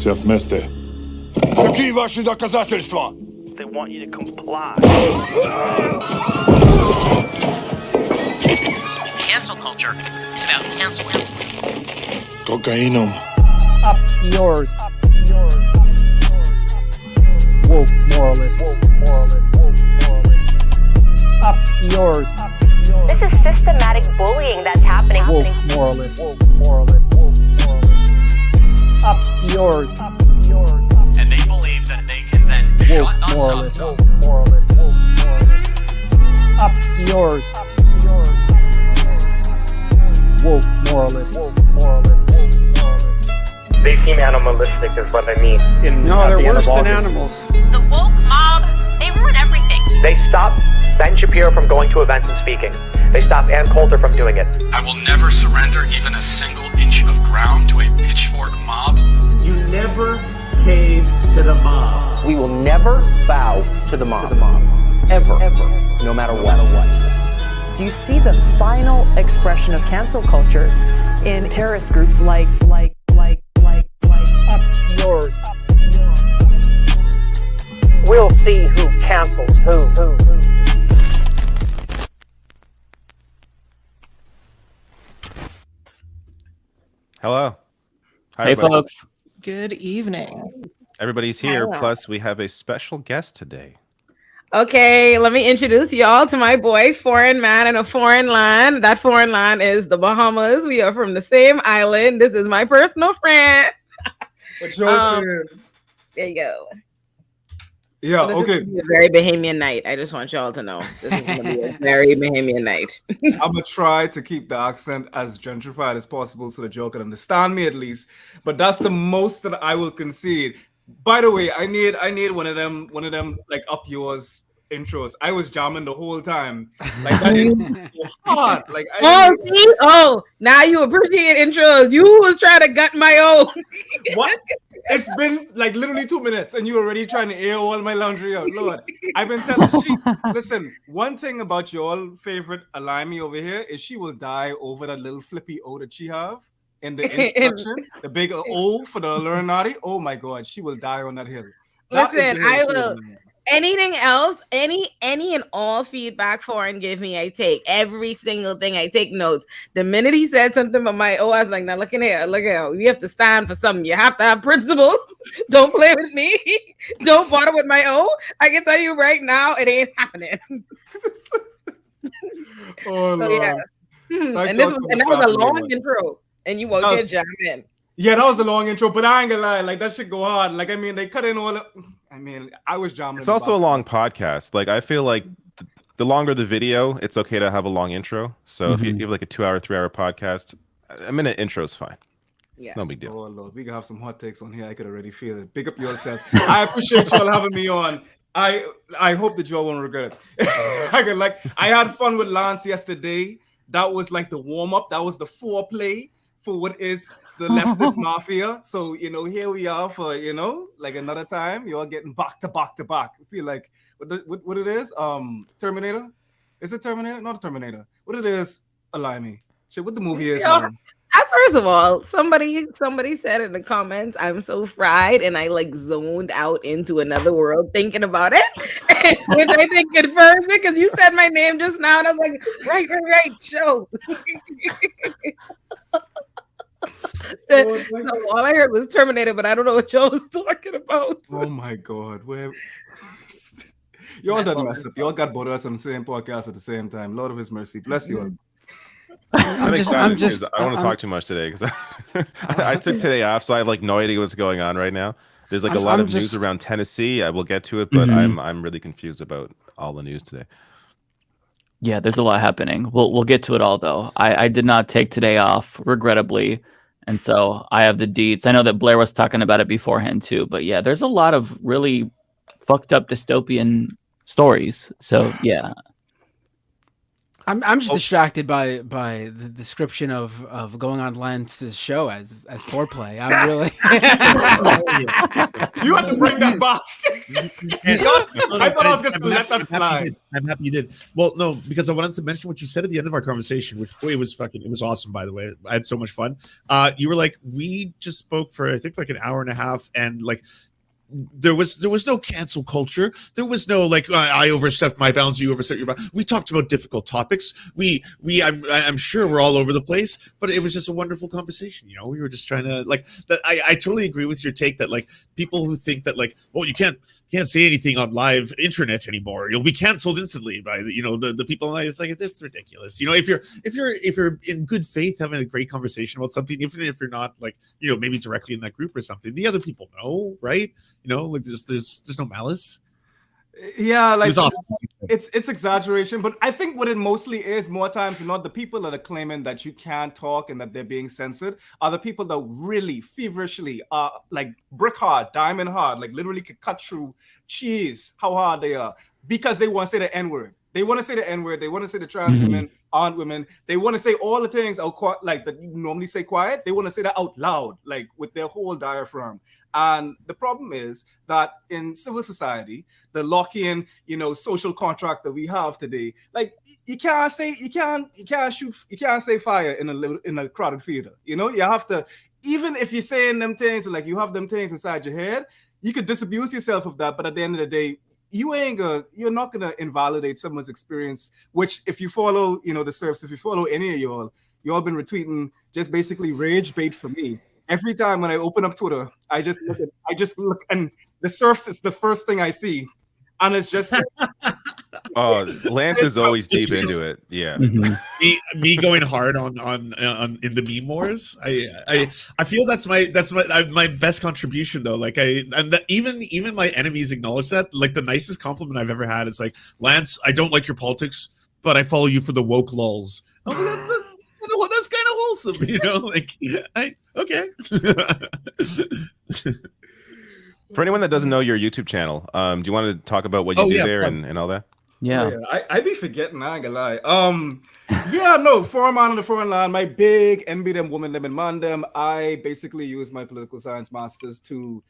Вся вместе. Какие ваши доказательства? They want you to comply. Cancel culture is about canceling. Кокаином. Up yours. Woke moralists. Up yours. This is systematic bullying that's happening. Woke moralists. Up yours. And they believe that they can then Woke shut us moralists. up. Up yours. Woke moralists. They seem animalistic is what I mean. No, they're worse than animals. The woke mob, they ruin everything. They stop Ben Shapiro from going to events and speaking. They stop Ann Coulter from doing it. I will never surrender even a single inch of ground to a pitchfork mob. You never cave to the mob. We will never bow to the mob. Ever. No matter what. Do you see the final expression of cancel culture in terrorist groups like Up yours. We'll see who cancels who. Hello. Hi, hey, everybody. folks. Good evening. Everybody's here. Hello. Plus, we have a special guest today. Okay, let me introduce y'all to my boy, foreign man in a foreign land. That foreign land is the Bahamas. We are from the same island. This is my personal friend. What's yours? There you go. Yeah, So okay. This is a very Bahamian night. I just want y'all to know. This is going to be a very Bahamian night. I'm gonna try to keep the accent as gentrified as possible so that y'all can understand me at least. But that's the most that I will concede. By the way, I need one of them like up yours intros. I was jamming the whole time. Like that is so hard. Like now you appreciate intros. You was trying to gut my own. What? It's been like literally 2 minutes and you already trying to air all my laundry out. Lord, I've been telling listen, one thing about your favorite Alimi over here is she will die over that little flippy O that she have in the instruction. The big O for the Illuminati. Oh my God, she will die on that hill. Listen, I will. Anything else, any and all feedback foreign give me, I take every single thing. I take notes. The minute he said something about my I was like, now look here, you have to stand for something. You have to have principles. Don't play with me. Don't bother with my I can tell you right now, it ain't happening. Oh Lord. Yeah. And that was a long intro, and you won't get jam in. Yeah, that was a long intro, but I ain't gonna lie, like that shit go hard. Like, I mean, they cut in all I was jamming. It's also a long podcast. Like, I feel like the longer the video, it's okay to have a long intro. So if you have like a 2 hour, 3 hour podcast, a minute intro is fine. Yeah, no big deal. Oh Lord, we can have some hot takes on here. I could already feel it. Big up yourselves. I appreciate y'all having me on. I hope that y'all won't regret it. I had fun with Lance yesterday. That was like the warm up. That was the foreplay for what is the Leftist Mafia. So, here we are for, like another time. You're getting back to back to back. I feel like what it is? Terminator? Is it Terminator? Not a Terminator. What it is, Alimi. Shit, what the movie is, man. First of all, somebody said in the comments, I'm so fried, and I like zoned out into another world thinking about it, which I think confirms it because you said my name just now, and I was like, right, show. So all I heard was Terminator, but I don't know what y'all was talking about. Oh my God, y'all done mess up. Y'all got both of us on the same podcast at the same time. Lord of His mercy, bless you all. I'm excited because I don't want to talk too much today because I took today off, so I have like no idea what's going on right now. There's like a lot of news around Tennessee. I will get to it, but I'm really confused about all the news today. Yeah, there's a lot happening. We'll get to it all though. I did not take today off, regrettably, and so I have the deets. I know that Blair was talking about it beforehand too, but yeah, there's a lot of really fucked up dystopian stories. So yeah. I'm just distracted by the description of going on Lance's show as foreplay. I'm really. You had to bring that back. I thought I was just going to let that slide. I'm happy you did. Well, no, because I wanted to mention what you said at the end of our conversation, which it was awesome, by the way. I had so much fun. You were like, we just spoke for I think like an hour and a half, and like there was no cancel culture. There was no like I overstepped my bounds, you overstepped your bounds. We talked about difficult topics. I'm sure we're all over the place, but it was just a wonderful conversation. You know, we were just trying to like that. I totally agree with your take that like people who think that like, well, you can't say anything on live internet anymore. You'll be canceled instantly by the people. It's like it's ridiculous. You know, if you're in good faith having a great conversation about something, even if you're not like maybe directly in that group or something, the other people know, right? Like there's no malice. Yeah, like it was awesome. It's exaggeration, but I think what it mostly is more times than not, the people that are claiming that you can't talk and that they're being censored are the people that really feverishly are like brick hard, diamond hard, like literally could cut through cheese how hard they are because they want to say the N-word. They want to say the N-word. They want to say the trans women aren't women. They want to say all the things like that you normally say quiet. They want to say that out loud, like with their whole diaphragm. And the problem is that in civil society, the Lockean, social contract that we have today, like you can't say fire in a crowded theater. You have to, even if you're saying them things, like you have them things inside your head, you could disabuse yourself of that. But at the end of the day, you're not gonna invalidate someone's experience. Which, if you follow, the surfs, if you follow any of y'all been retweeting just basically rage bait for me. Every time when I open up Twitter, I just look, and the surfs is the first thing I see, and it's just. Oh, Lance is always deep into it. Yeah, me going hard on in the meme wars. I feel that's my best contribution though. Like even my enemies acknowledge that. Like the nicest compliment I've ever had is like, Lance, I don't like your politics, but I follow you for the woke lulz. I was like, that's kind of wholesome, like okay. For anyone that doesn't know your YouTube channel, do you want to talk about what you do there and all that? Yeah. I be forgetting, I ain't gonna lie. Foreign man on the foreign land, my big envy them, woman them, and man them. I basically use my political science masters to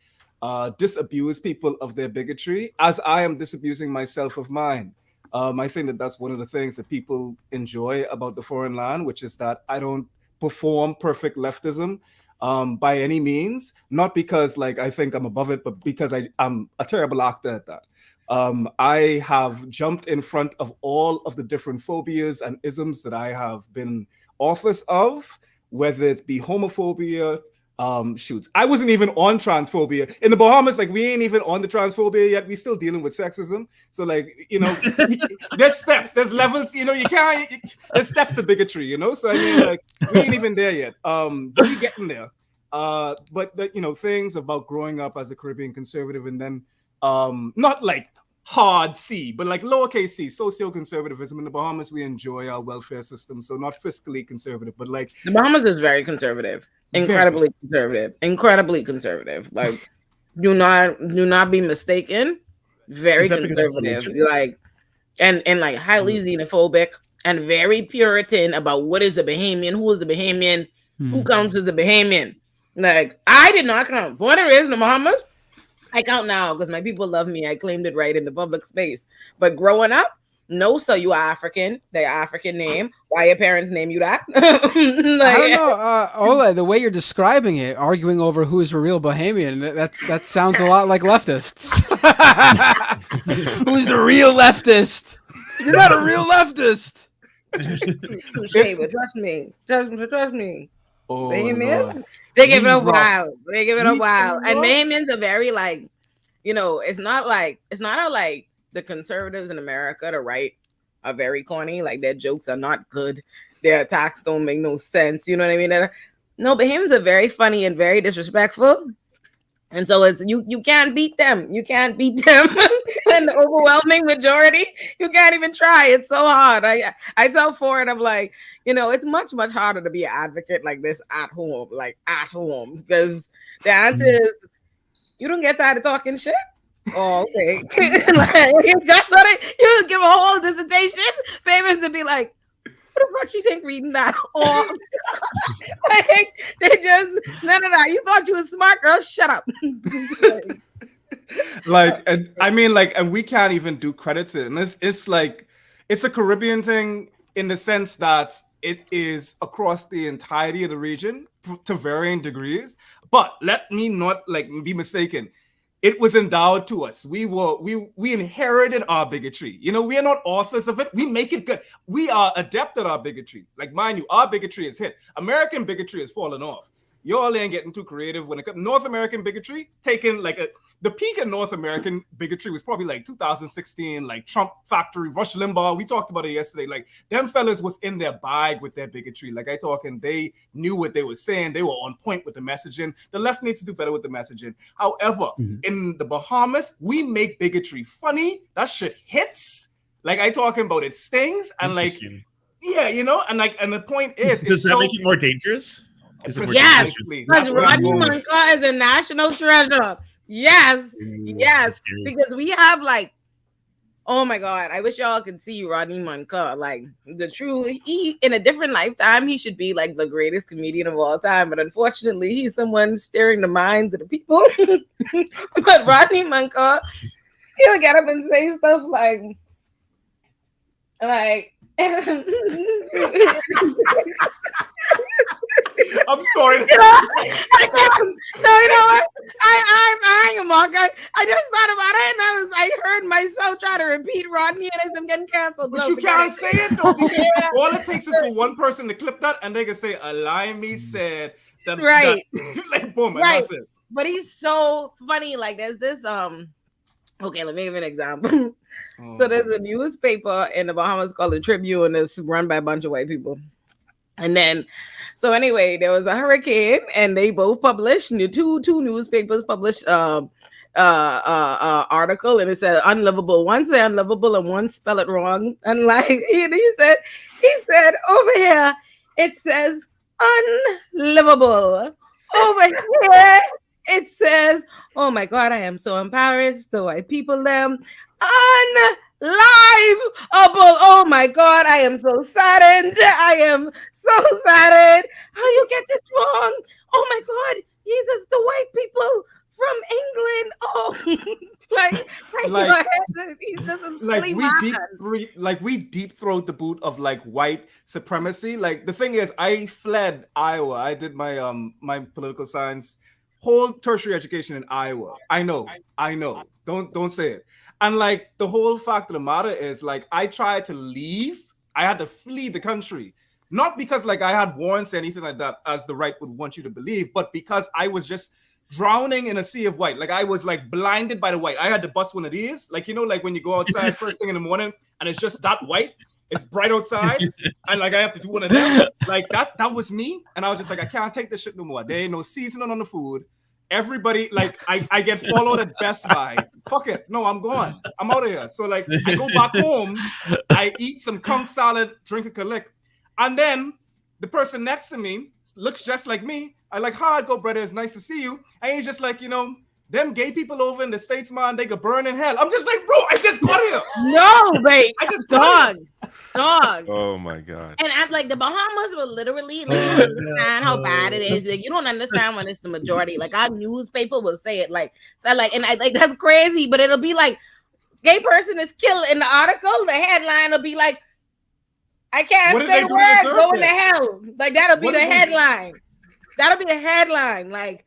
disabuse people of their bigotry as I am disabusing myself of mine. I think that's one of the things that people enjoy about the foreign land, which is that I don't perform perfect leftism by any means, not because like I think I'm above it, but because I'm a terrible actor at that. I have jumped in front of all of the different phobias and isms that I have been authors of, whether it be homophobia, shoots. I wasn't even on transphobia. In the Bahamas, like we ain't even on the transphobia yet. We still dealing with sexism. So like, there's steps, there's levels, there's steps to bigotry, So I mean, like we ain't even there yet. But we getting there. But things about growing up as a Caribbean conservative and then not like hard C, but like lowercase c, socio-conservatism. In the Bahamas, we enjoy our welfare system. So not fiscally conservative, but like the Bahamas is very conservative. Incredibly conservative. Like, do not be mistaken. Very conservative. Like, and like highly xenophobic and very Puritan about what is a Bahamian, who is a Bahamian, who counts as a Bahamian. Like, I did not count. Born and raised in the Bahamas, I count now because my people love me. I claimed it right in the public space. But growing up, no, so you are African. The African name. Why your parents name you that? I don't know, Ola. The way you're describing it, arguing over who is a real Bahamian, that sounds a lot like leftists. Who's the real leftist? You're not a real leftist. Trust me. Oh, Bahamians, they give it a while. And Bahamians are very like, it's not how like the conservatives in America, the right, are very corny. Like their jokes are not good. Their attacks don't make no sense. You know what I mean? No, Bahamians are very funny and very disrespectful. And so it's you can't beat them. You can't beat them. And the overwhelming majority, you can't even try. It's so hard. I tell Ford, I'm like, it's much, much harder to be an advocate like this at home, because the answer is you don't get tired of talking shit. Oh, okay. That's what you give a whole dissertation. Payments would be like, the fuck she think reading that? Or like they just none of that. You thought you was smart, girl? Shut up. Like, and I mean, like, and we can't even do credit to it. And it's like, it's a Caribbean thing in the sense that it is across the entirety of the region to varying degrees. But let me not like be mistaken. It was endowed to us. We inherited our bigotry. You know, we are not authors of it. We make it good. We are adept at our bigotry. Like, mind you, our bigotry is hit. American bigotry has fallen off. Y'all ain't getting too creative when it comes. North American bigotry, taking like the peak of North American bigotry was probably like 2016, like Trump Factory, Rush Limbaugh. We talked about it yesterday. Like, them fellas was in their bag with their bigotry. Like, they knew what they were saying. They were on point with the messaging. The left needs to do better with the messaging. However, in the Bahamas, we make bigotry funny. That shit hits. Like, I talking about it stings and like, yeah, you know, and like, and the point is, does that make it more dangerous? Yes, because Rodney Monka is a national treasure. Yes, yes, because we have like, oh my God, I wish y'all could see Rodney Monka. Like he in a different lifetime, he should be like the greatest comedian of all time. But unfortunately, he's someone steering the minds of the people. But Rodney Monka, he'll get up and say stuff like. I'm sorry. No, you know what? I ain't a mock. I just thought about it and I heard myself try to repeat Rodney and as I'm getting canceled. But you can't say it though, because all it takes is for one person to clip that and they can say Alimi said that, right. That, like boom, right. And that's it. But he's so funny. Like there's this okay, let me give an example. So there's a newspaper in the Bahamas called the Tribune. It's run by a bunch of white people. And then, so anyway, there was a hurricane, and they both published two newspapers published article, and it said unlivable. One said unlivable, and one spell it wrong. And like he said over here it says unlivable. Over here it says, oh my God, I am so embarrassed. The white people them. Unliveable. Oh my God, I am so saddened. I am so saddened. How you get this wrong? Oh my God, Jesus, the white people from England. We deep throat the boot of like white supremacy. Like the thing is, I fled Iowa. I did my my political science whole tertiary education in Iowa. I know. Don't say it. And like the whole fact of the matter is, like, I tried to leave. I had to flee the country, not because like I had warrants or anything like that, as the right would want you to believe, but because I was just drowning in a sea of white. Like I was like blinded by the white. I had to bust one of these, like, you know, like when you go outside first thing in the morning and it's just that white. It's bright outside, and like I have to do one of them. Like that was me, and I was just like, I can't take this shit no more. There ain't no seasoning on the food. Everybody, like, I get followed at Best Buy. Fuck it. No, I'm gone. I'm out of here. So, like, I go back home. I eat some conch salad, drink a Kalik. And then the person next to me looks just like me. I like, hi, go, brother. It's nice to see you. And he's just like, you know, them gay people over in the States, man, they could burn in hell. I'm just like, bro, I just got here. No, babe. I just dog. Oh my God. And I'm like, the Bahamas will literally, like, you don't understand how bad it is. Like, you don't understand when it's the majority. Like, our newspaper will say it, like, so like, and I like that's crazy, but it'll be like, gay person is killed in the article. The headline will be like, I can't say the word, go into hell. Like, that'll be the headline. That'll be the headline. Like,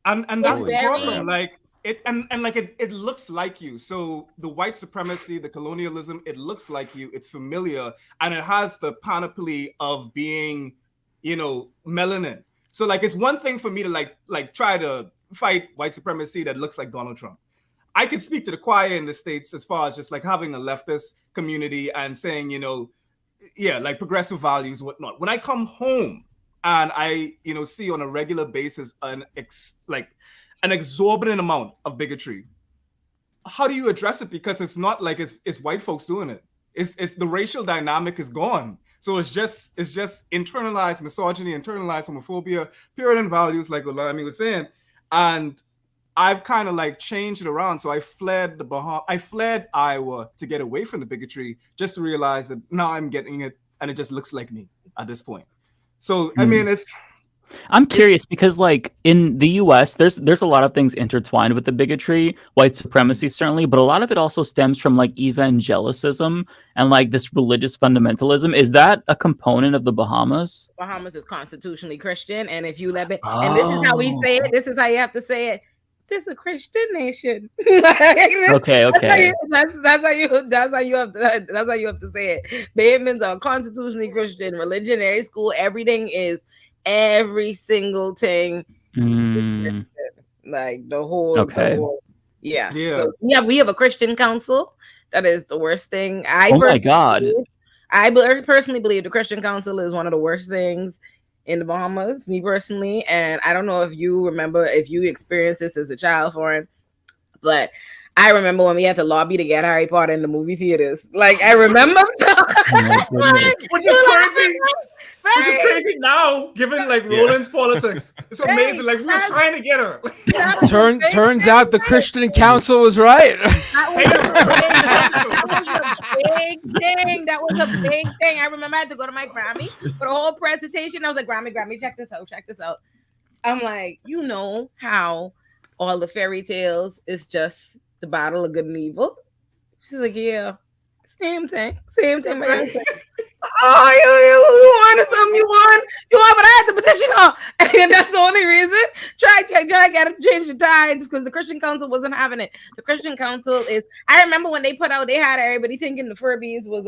and that's the problem. Like, it looks like you. So the white supremacy, the colonialism, it looks like you. It's familiar, and it has the panoply of being, you know, melanin. So like, it's one thing for me to like try to fight white supremacy that looks like Donald Trump. I could speak to the choir in the States as far as just like having a leftist community and saying, you know, yeah, like progressive values, whatnot. When I come home and I, you know, see on a regular basis an exorbitant amount of bigotry, how do you address it? Because it's not like it's white folks doing it. It's the racial dynamic is gone. So it's just internalized misogyny, internalized homophobia, Puritan values, like Olami was saying. And I've kind of like changed it around. So I fled Iowa to get away from the bigotry, just to realize that now I'm getting it and it just looks like me at this point. So I mean, I'm curious because, like, in the U.S., there's a lot of things intertwined with the bigotry, white supremacy certainly, but a lot of it also stems from like evangelicism and like this religious fundamentalism. Is that a component of the Bahamas? Bahamas is constitutionally Christian, and if you let it, and this is how we say it. This is how you have to say it. This is a Christian nation. Okay. That's how you have to say it. Bahamians are constitutionally Christian, religionary school. Every single thing, like the whole, yeah. So we have a Christian council. That is the worst thing. My God. I personally believe the Christian council is one of the worst things in the Bahamas, me personally. And I don't know if you experienced this as a child, Foreign, but I remember when we had to lobby to get Harry Potter in the movie theaters. Like, I remember. Which is crazy. Which is crazy now, given like Roland's politics. It's amazing. Like, we were trying to get her. Turns out the Christian Council was right. That was a big thing. I remember I had to go to my Grammy for the whole presentation. I was like, Grammy, check this out. I'm like, you know how all the fairy tales is just the battle of good and evil? She's like, yeah, same thing. Oh, you wanted something, you want, but I had to petition her, and that's the only reason. Try to change the tides because the Christian Council wasn't having it. The Christian Council is. I remember when they had everybody thinking the Furbies was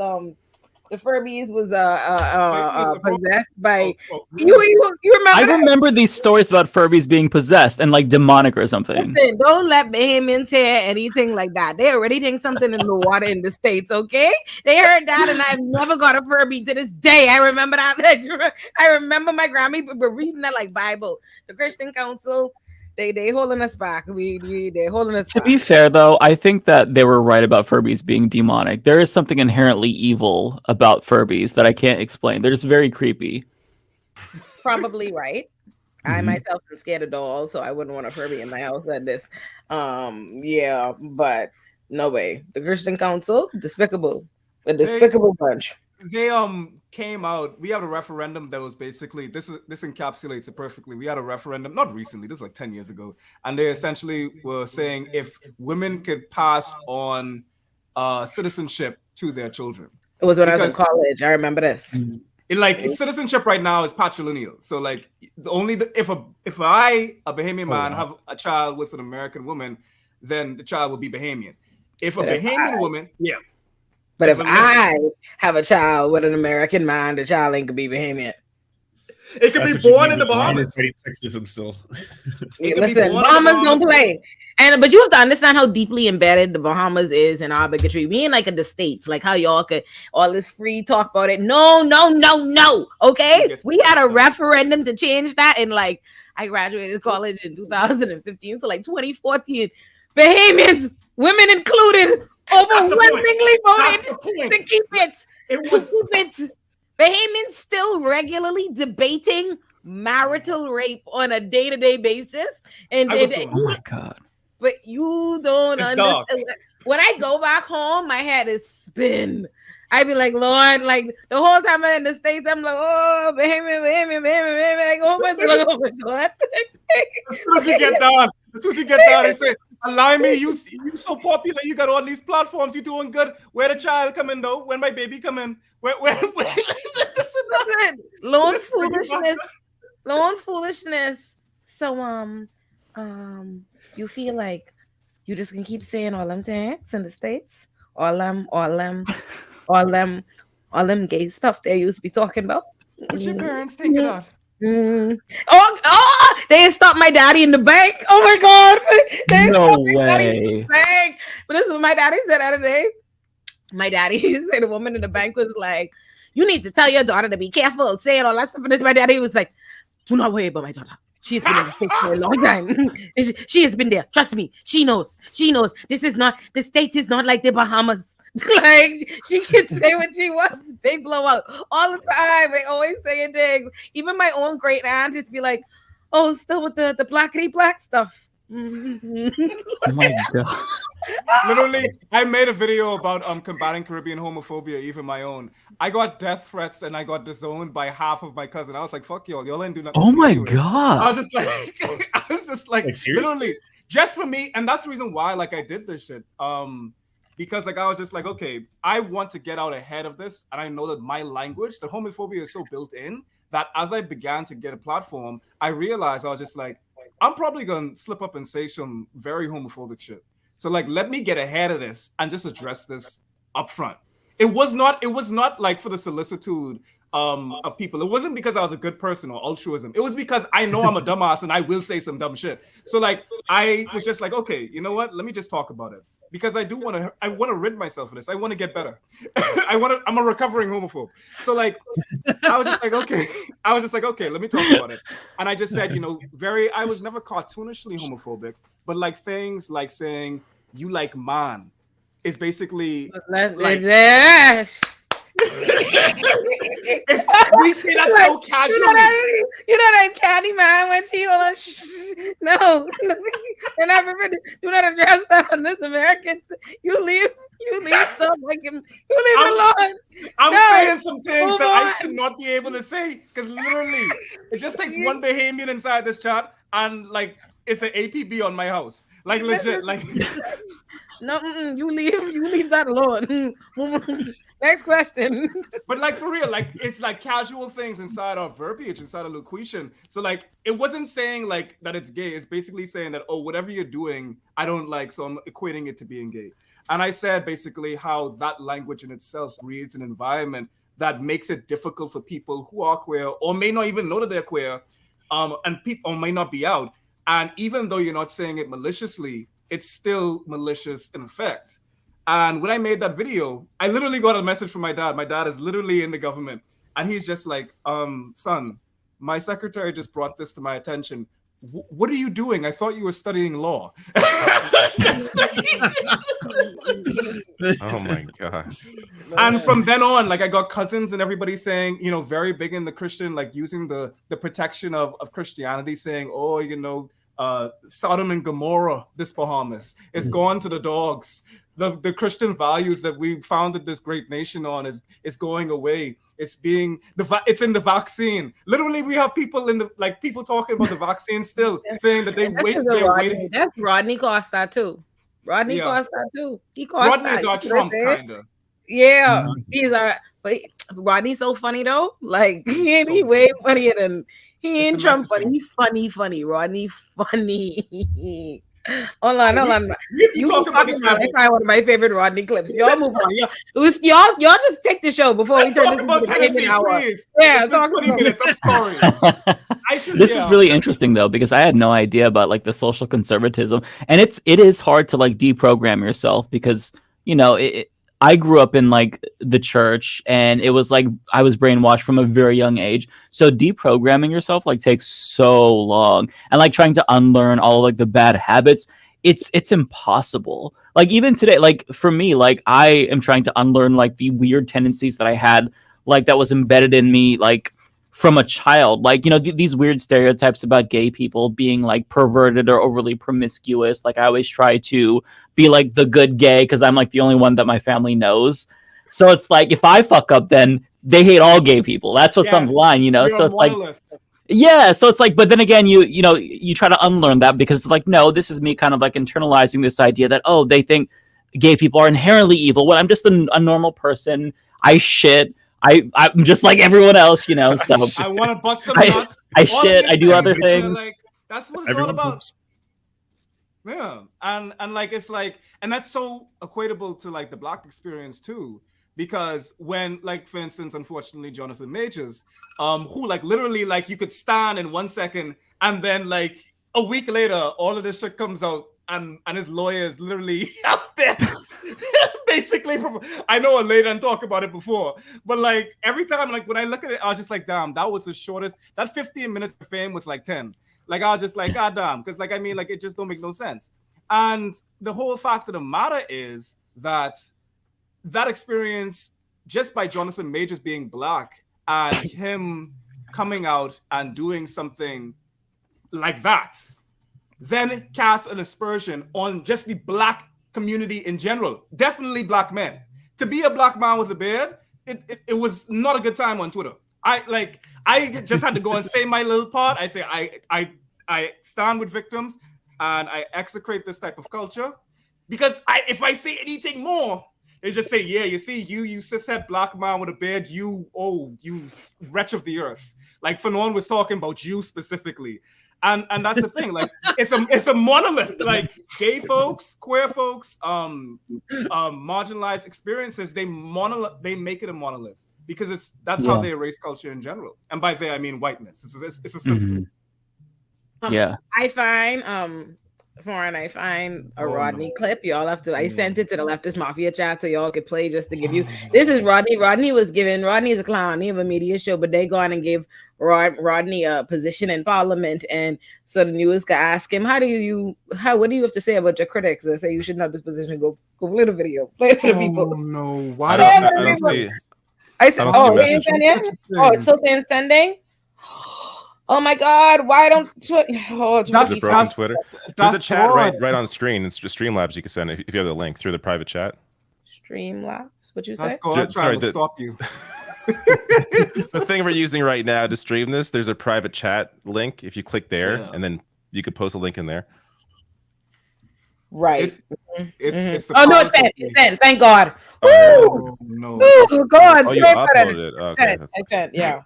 possessed by you remember. I remember these stories about Furbies being possessed and like demonic or something. Listen, don't let Bahamians hear anything like that. They already think something in the water in the States, okay? They heard that, and I've never got a Furby to this day. I remember that. I remember my Grammy reading that like Bible. The Christian Council, they holding us back. They're holding us back. To be fair, though, I think that they were right about Furbies being demonic. There is something inherently evil about Furbies that I can't explain. They're just very creepy. Probably right. I myself am scared of dolls, so I wouldn't want a Furby in my house at this. Yeah, but no way. The Christian Council, despicable. A despicable bunch. They came out. We had a referendum that was basically this encapsulates it perfectly. We had a referendum not recently, this was like 10 years ago, and they essentially were saying if women could pass on citizenship to their children. It was when I was in college. I remember this. Citizenship right now is patrilineal. So like if I, a Bahamian man, have a child with an American woman, then the child will be Bahamian. If a Bahamian woman, But if I have a child with an American man, the child ain't gonna be Bahamian. It could be born in the Bahamas. Sexism still. Listen, Bahamas don't play. But you have to understand how deeply embedded the Bahamas is in our bigotry. We ain't like in the States, like how y'all could all this free talk about it. No. Okay, we had a referendum to change that, and like I graduated college in 2015, so like 2014, Bahamians, women included, overwhelmingly voted to keep it. Bahamians still regularly debating marital rape on a day-to-day basis, and oh my God. But you don't understand. When I go back home, my head is spin. I be like, Lord, like the whole time I'm in the States, I'm like, oh, Bahamian. I go home, I'm like, oh my God. As soon as you get down, they say, allow me, you so popular, you got all these platforms, you doing good. Where the child come in though? When my baby come in? Where Lone foolishness. So you feel like you just can keep saying all them things in the States, all them gay stuff they used to be talking about. What your parents think of that? Oh, they stopped my daddy in the bank. Oh my God. No way. But this is what my daddy said the other day. My daddy said the woman in the bank was like, you need to tell your daughter to be careful, saying all that stuff. And this my daddy was like, do not worry about my daughter. She's been in the States for a long time. She has been there. Trust me. She knows. The States is not like the Bahamas. Like, she can say what she wants. They blow up all the time. They always saying things. Even my own great aunt just be like, oh, still with the blackity black stuff. Oh my God. Literally, I made a video about combating Caribbean homophobia, even my own. I got death threats and I got disowned by half of my cousin. I was like, "Fuck y'all ain't do nothing." Oh my anyway. God. I was just like, literally, just for me, and that's the reason why, like, I did this shit. Because like I was just like, okay, I want to get out ahead of this, and I know that my language, the homophobia, is so built in that as I began to get a platform, I realized I was just like, I'm probably gonna slip up and say some very homophobic shit. So like, let me get ahead of this and just address this up front. It was not like for the solicitude of people. It wasn't because I was a good person or altruism. It was because I know I'm a dumbass and I will say some dumb shit. So like, I was just like, okay, you know what? Let me just talk about it. Because I want to rid myself of this. I want to get better. I'm a recovering homophobe. So like, I was just like, okay, let me talk about it. And I just said, I was never cartoonishly homophobic, but like things like saying you like man is basically we say that so casually. You know that Candy Man when she no, and I remember do not address that on This American. You leave stuff like him. You leave it alone. I'm saying some things that I should not be able to say because literally it just takes one Bahamian inside this chat and like it's an APB on my house. Like legit, like no, you leave that alone. Next question. But like for real, like it's like casual things inside our verbiage, inside of locution. So like it wasn't saying like that it's gay. It's basically saying that, oh, whatever you're doing, I don't like, so I'm equating it to being gay. And I said basically how that language in itself creates an environment that makes it difficult for people who are queer or may not even know that they're queer, and people may not be out. And even though you're not saying it maliciously, it's still malicious in effect. And when I made that video, I literally got a message from my dad. My dad is literally in the government. And he's just like, son, my secretary just brought this to my attention. What are you doing? I thought you were studying law. Oh my God. And from then on, like I got cousins and everybody saying, very big in the Christian, like using the protection of Christianity, saying, oh, Sodom and Gomorrah, this Bahamas, it's gone to the dogs. The Christian values that we founded this great nation on is going away. It's in the vaccine. Literally, we have people people talking about the vaccine still, saying that they're waiting. That's Rodney Costa too. Rodney Costa too. He cost Rodney's our Trump kinda. Yeah, he's our. But Rodney's so funny though. Like he way funnier than he ain't Trump, but he's funny. Rodney funny. Hold on. You talk about this. That's probably one of my favorite Rodney clips. Y'all move on. Y'all just take the show before we turn this into Tennessee, hour. Yeah, talk 20 minutes. I'm sorry. This is really interesting though, because I had no idea about like the social conservatism, and it is hard to like deprogram yourself because I grew up in like the church, and it was like I was brainwashed from a very young age. So deprogramming yourself like takes so long, and like trying to unlearn all like the bad habits, it's impossible. Like even today, like for me, like I am trying to unlearn like the weird tendencies that I had, like that was embedded in me, like from a child, like these weird stereotypes about gay people being like perverted or overly promiscuous. Like I always try to be like the good gay because I'm like the only one that my family knows. So it's like if I fuck up, then they hate all gay people. That's what's on the line, So it's like, yeah. So it's like, but then again, you try to unlearn that because it's like, no, this is me kind of like internalizing this idea that they think gay people are inherently evil when I'm just a normal person. I shit. I'm just like everyone else, So I want to bust some nuts. I shit. I do other things. Like, that's what it's all about. Poops. Yeah, and like it's like, and that's so equatable to like the Black experience too, because when like for instance, unfortunately, Jonathan Majors, who like literally like you could stand in 1 second, and then like a week later, all of this shit comes out. And his lawyer is literally out there. Basically, I know later and talk about it before, but like every time, like when I look at it, I was just like, damn, that was the shortest. That 15 minutes of fame was like 10. Like I was just like, god damn, because like I mean, like it just don't make no sense. And the whole fact of the matter is that experience, just by Jonathan Majors being Black and him coming out and doing something like that, then cast an aspersion on just the Black community in general, definitely black men. To be a black man with a beard, it was not a good time on Twitter. I just had to go and say my little part. I say I stand with victims and I execrate this type of culture, because if I say anything more, they just say, yeah, you see, you cishet black man with a beard, you wretch of the earth. Like Fanon was talking about you specifically. And that's the thing, like it's a monolith. Like gay folks, queer folks, marginalized experiences, they make it a monolith because that's how they erase culture in general. And by they I mean whiteness. It's a system. I find a Rodney clip. Y'all have to. I sent it to the Leftist Mafia chat so y'all could play just to give you. This is Rodney. Rodney is a clown. He have a media show, but they go on and give Rodney a position in Parliament, and so the news could ask him, what do you have to say about your critics? They say you shouldn't have this position. Go play the video. Play it for the people. No, why? I said, it's still sending. Oh my God! Why don't? That's broken Twitter. There's a chat right on screen. It's just Streamlabs. You can send it if you have the link through the private chat. Streamlabs. What you say? Trying to stop you. The thing we're using right now to stream this, there's a private chat link. If you click there, and then you could post a link in there. Right. It's it's sent. Thank God. Oh, no. Oh God. Oh, you uploaded it. Okay. It's sent. Yeah.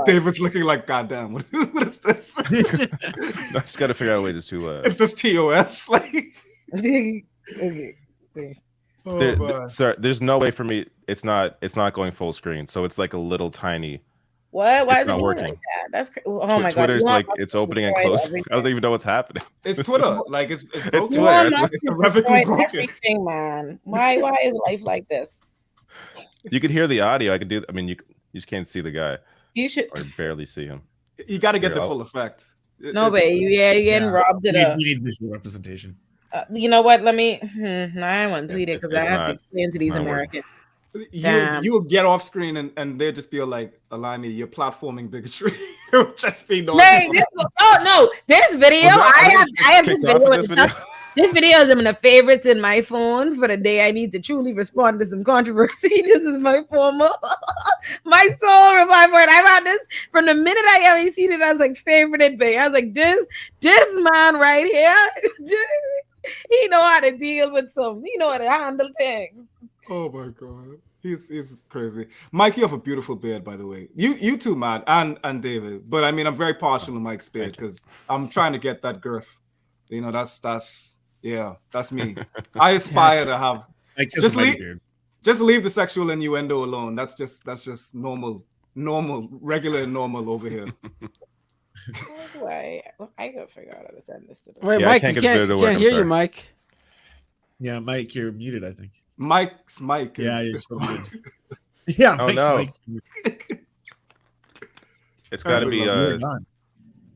David's looking like, goddamn, what is this? I just got to figure out a way to. Is this TOS? Like. Sir, there's no way for me. It's not going full screen, so it's like a little tiny. What? Why it's is not it working? like that? That's my God. Twitter's like it's opening and closing. I don't even know what's happening. It's Twitter. Like it's Twitter. It's irrevocably broken. Everything, man. Why is life like this? You could hear the audio. I could do. I mean, you just can't see the guy. You should. Or barely see him. You got to get the full effect. No, but you're getting robbed. We need visual representation. You know what? Let me. I won't tweet it because I have to explain to these Americans. You will get off screen and they'll just be like, Alani, you're platforming bigotry. Just be no. This video. I have this video. This video is in the favorites in my phone for the day I need to truly respond to some controversy. This is my former, my soul reply for it. I've had this from the minute I ever seen it. I was like, favorited babe. I was like, this man right here, he know how to deal with he know how to handle things. Oh my God. He's crazy. Mike, you have a beautiful beard, by the way. You too, Matt, and David. But I mean, I'm very partial to Mike's beard because I'm trying to get that girth. You know, that's me. I aspire to have. Just leave the sexual innuendo alone. That's just normal, regular and normal over here. I gotta figure out how to send this to them. Wait, Mike, can't hear you, Mike. Yeah, Mike, you're muted, I think. Mike's Mike. Yeah, you're so muted. Yeah, Mike's It's got to be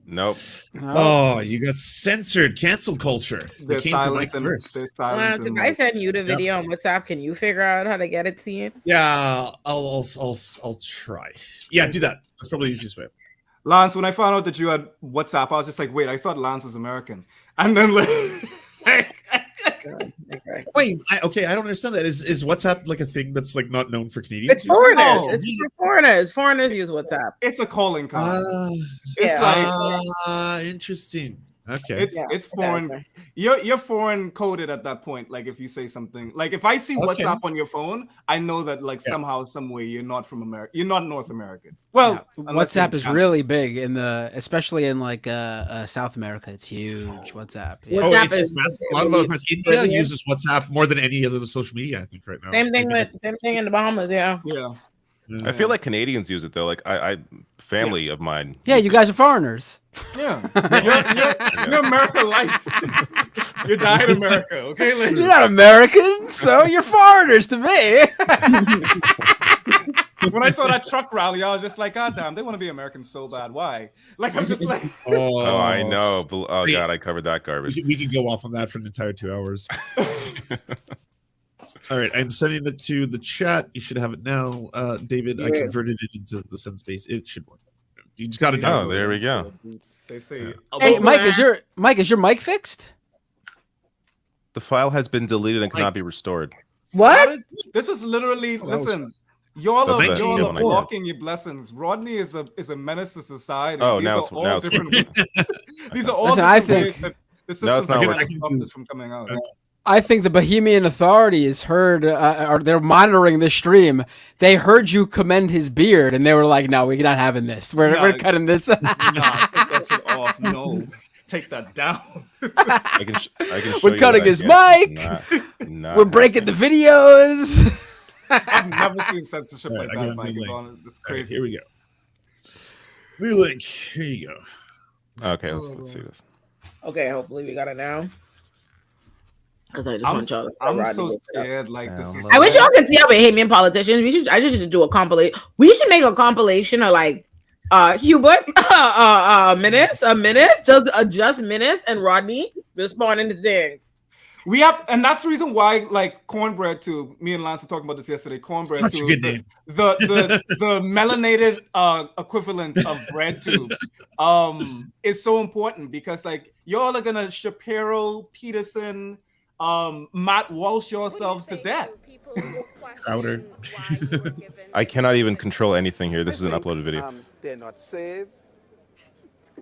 nope. Oh, you got censored, cancel culture. That came from Mike first. If I send you the video on WhatsApp, can you figure out how to get it to you? Yeah, I'll try. Yeah, do that. That's probably the easiest way. Lance, when I found out that you had WhatsApp, I was just like, wait, I thought Lance was American. And then Wait, I don't understand that. Is WhatsApp like a thing that's like not known for Canadians? It's foreigners. It's for foreigners. Foreigners use WhatsApp. It's a calling card. Interesting. Okay. It's foreign. Exactly. You're foreign coded at that point. Like if you say something, like if I see WhatsApp on your phone, I know that somehow, some way you're not from America. You're not North American. Well, WhatsApp is really big especially in South America. It's huge. WhatsApp. Yeah. It's massive. A lot of other parts. India uses WhatsApp more than any other social media, I think, right now. Same thing in the Bahamas. Yeah. I feel like Canadians use it though. Like family of mine. Yeah, you guys are foreigners. Yeah, you're America lights. You're dying America, okay? You're not American, so you're foreigners to me. When I saw that truck rally, I was just like, God damn, they want to be Americans so bad. Why? Like, I'm just like, oh, I know. Oh God, I covered that garbage. We could go off on that for an entire 2 hours. All right, I'm sending it to the chat. You should have it now, David. I converted it into the send space. It should work. You just got to download. Oh, there we go. They say, hey, Mike, is your mic fixed? The file has been deleted and cannot be restored. What? This is literally listen. Y'all are blocking your blessings. Rodney is a menace to society. Oh, These now are it's all different. These are all Listen, different I think- ways that the No, it's system's not trying working. to stop this from coming out. I think the Bohemian Authority has heard, or they're monitoring the stream. They heard you commend his beard, and they were like, "No, we're not having this. We're cutting this." Nah, take that shit off. No, take that down. I can show We're you cutting what I his get. mic. Not We're breaking the videos. I've never seen censorship like I got that, a Mike. new It's link. It's crazy. Here we go. New link. Here you go. Okay, let's see this. Okay, hopefully we got it now. Because I just want y'all to I'm so scared. Like this is. I wish y'all could see our Bahamian politicians. I just should do a compilation. We should make a compilation of like Hubert, Menace, just Menace and Rodney responding to things. We have, and that's the reason why, like Cornbread too. Me and Lance were talking about this yesterday. Cornbread Such a tube, good name. the melanated equivalent of bread tube, is so important because like y'all are gonna Shapiro, Peterson, Matt Walsh yourselves to death. Crowder. I cannot even control anything here. This is an uploaded video. They're not saved.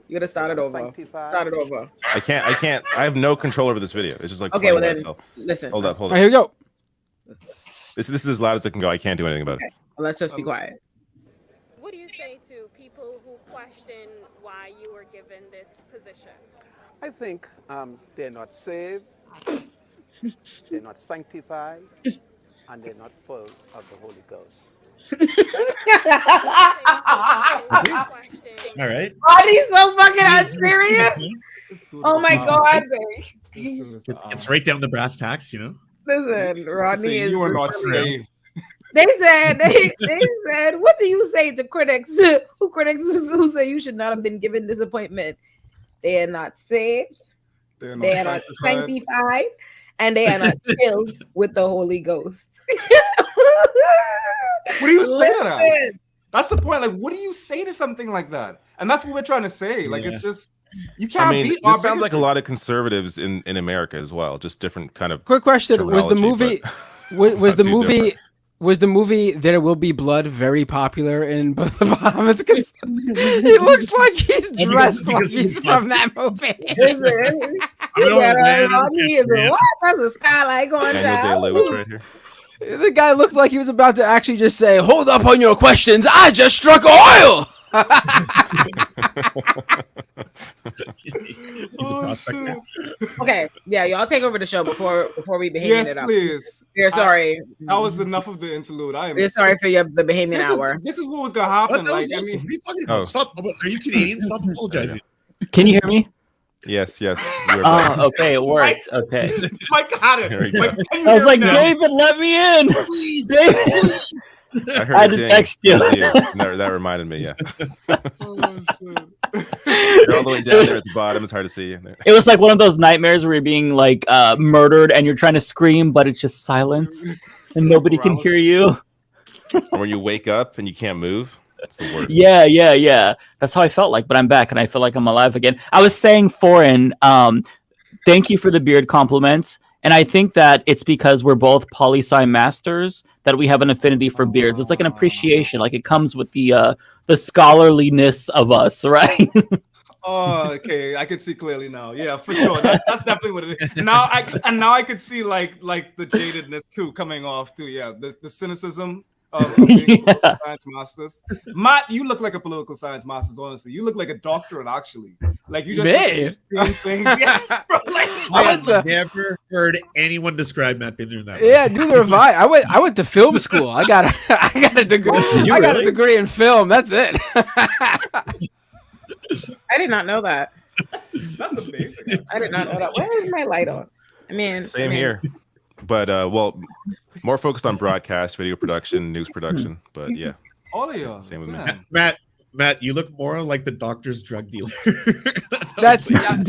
You gotta start it over. Start it over. I can't. I have no control over this video. It's just like Okay, well playing by then, itself. listen. Hold up. All right, here we go. This is as loud as it can go. I can't do anything about it. Well, let's just be quiet. What do you say to people who question why you were given this position? I think they're not saved, they're not sanctified, and they're not full of the Holy Ghost. All right. Rodney's so fucking unserious. Oh my god. It's right down the brass tacks, you know. Listen, Rodney is. You are not saved. They said, what do you say to critics who say you should not have been given this appointment? They are not saved, they are not sanctified, and they are not filled with the Holy Ghost. What do you say to that? That's the point. Like, what do you say to something like that? And that's what we're trying to say. Like, it's just you can't I mean, beat this sounds like a lot of conservatives in America as well. Just different kind of. Quick question: Was the terminology, movie was the too movie different. was the movie There Will Be Blood very popular in both the Bahamas? Because he looks like he's dressed like he's from that movie. Rodney is what? That's a skylight going Daniel down. Day-Lewis right here. The guy looked like he was about to actually just say, "Hold up on your questions. I just struck oil." He's a prospect now. Okay, yeah, y'all take over the show before we Bahamian it up. Please. We're sorry. That was enough of the interlude. We're sorry for the Bahamian hour. This is what was gonna happen. What? That was Like, awesome. I mean, What are you talking about? Stop. Are you Canadian? Stop apologizing. Can you hear me? Yes. You are Oh, back. okay, it worked. Okay. Mike had it. Here we go. Mike, I was like, now. David, let me in. David. I heard I had it to ding. text you. That reminded me. Yeah. You're all the way down there at the bottom. It's hard to see. It was like one of those nightmares where you're being like murdered and you're trying to scream, but it's just silence and nobody can hear you. Or when you wake up and you can't move. That's the worst. Yeah. That's how I felt like, but I'm back and I feel like I'm alive again. I was saying, Foreign, thank you for the beard compliments. And I think that it's because we're both poli-sci masters that we have an affinity for beards. It's like an appreciation. Like it comes with the scholarliness of us, right? Oh, okay. I could see clearly now. Yeah, for sure. That's definitely what it is. Now I could see like the jadedness too coming off too. Yeah, the cynicism of being political science masters. Matt, you look like a political science masters. Honestly, you look like a doctorate. Actually, like you just look like things. Yes, bro. Like, I've never heard anyone describe Matt Binder in that way. Yeah, neither have I. I went to film school. I got a degree. I got a degree in film. That's it. I did not know that. That's amazing. I did not know that. Where is my light on? Same here. But well, more focused on broadcast, video production, news production. But yeah, all of you. Same with me. Matt, you look more like the doctor's drug dealer. That's damn.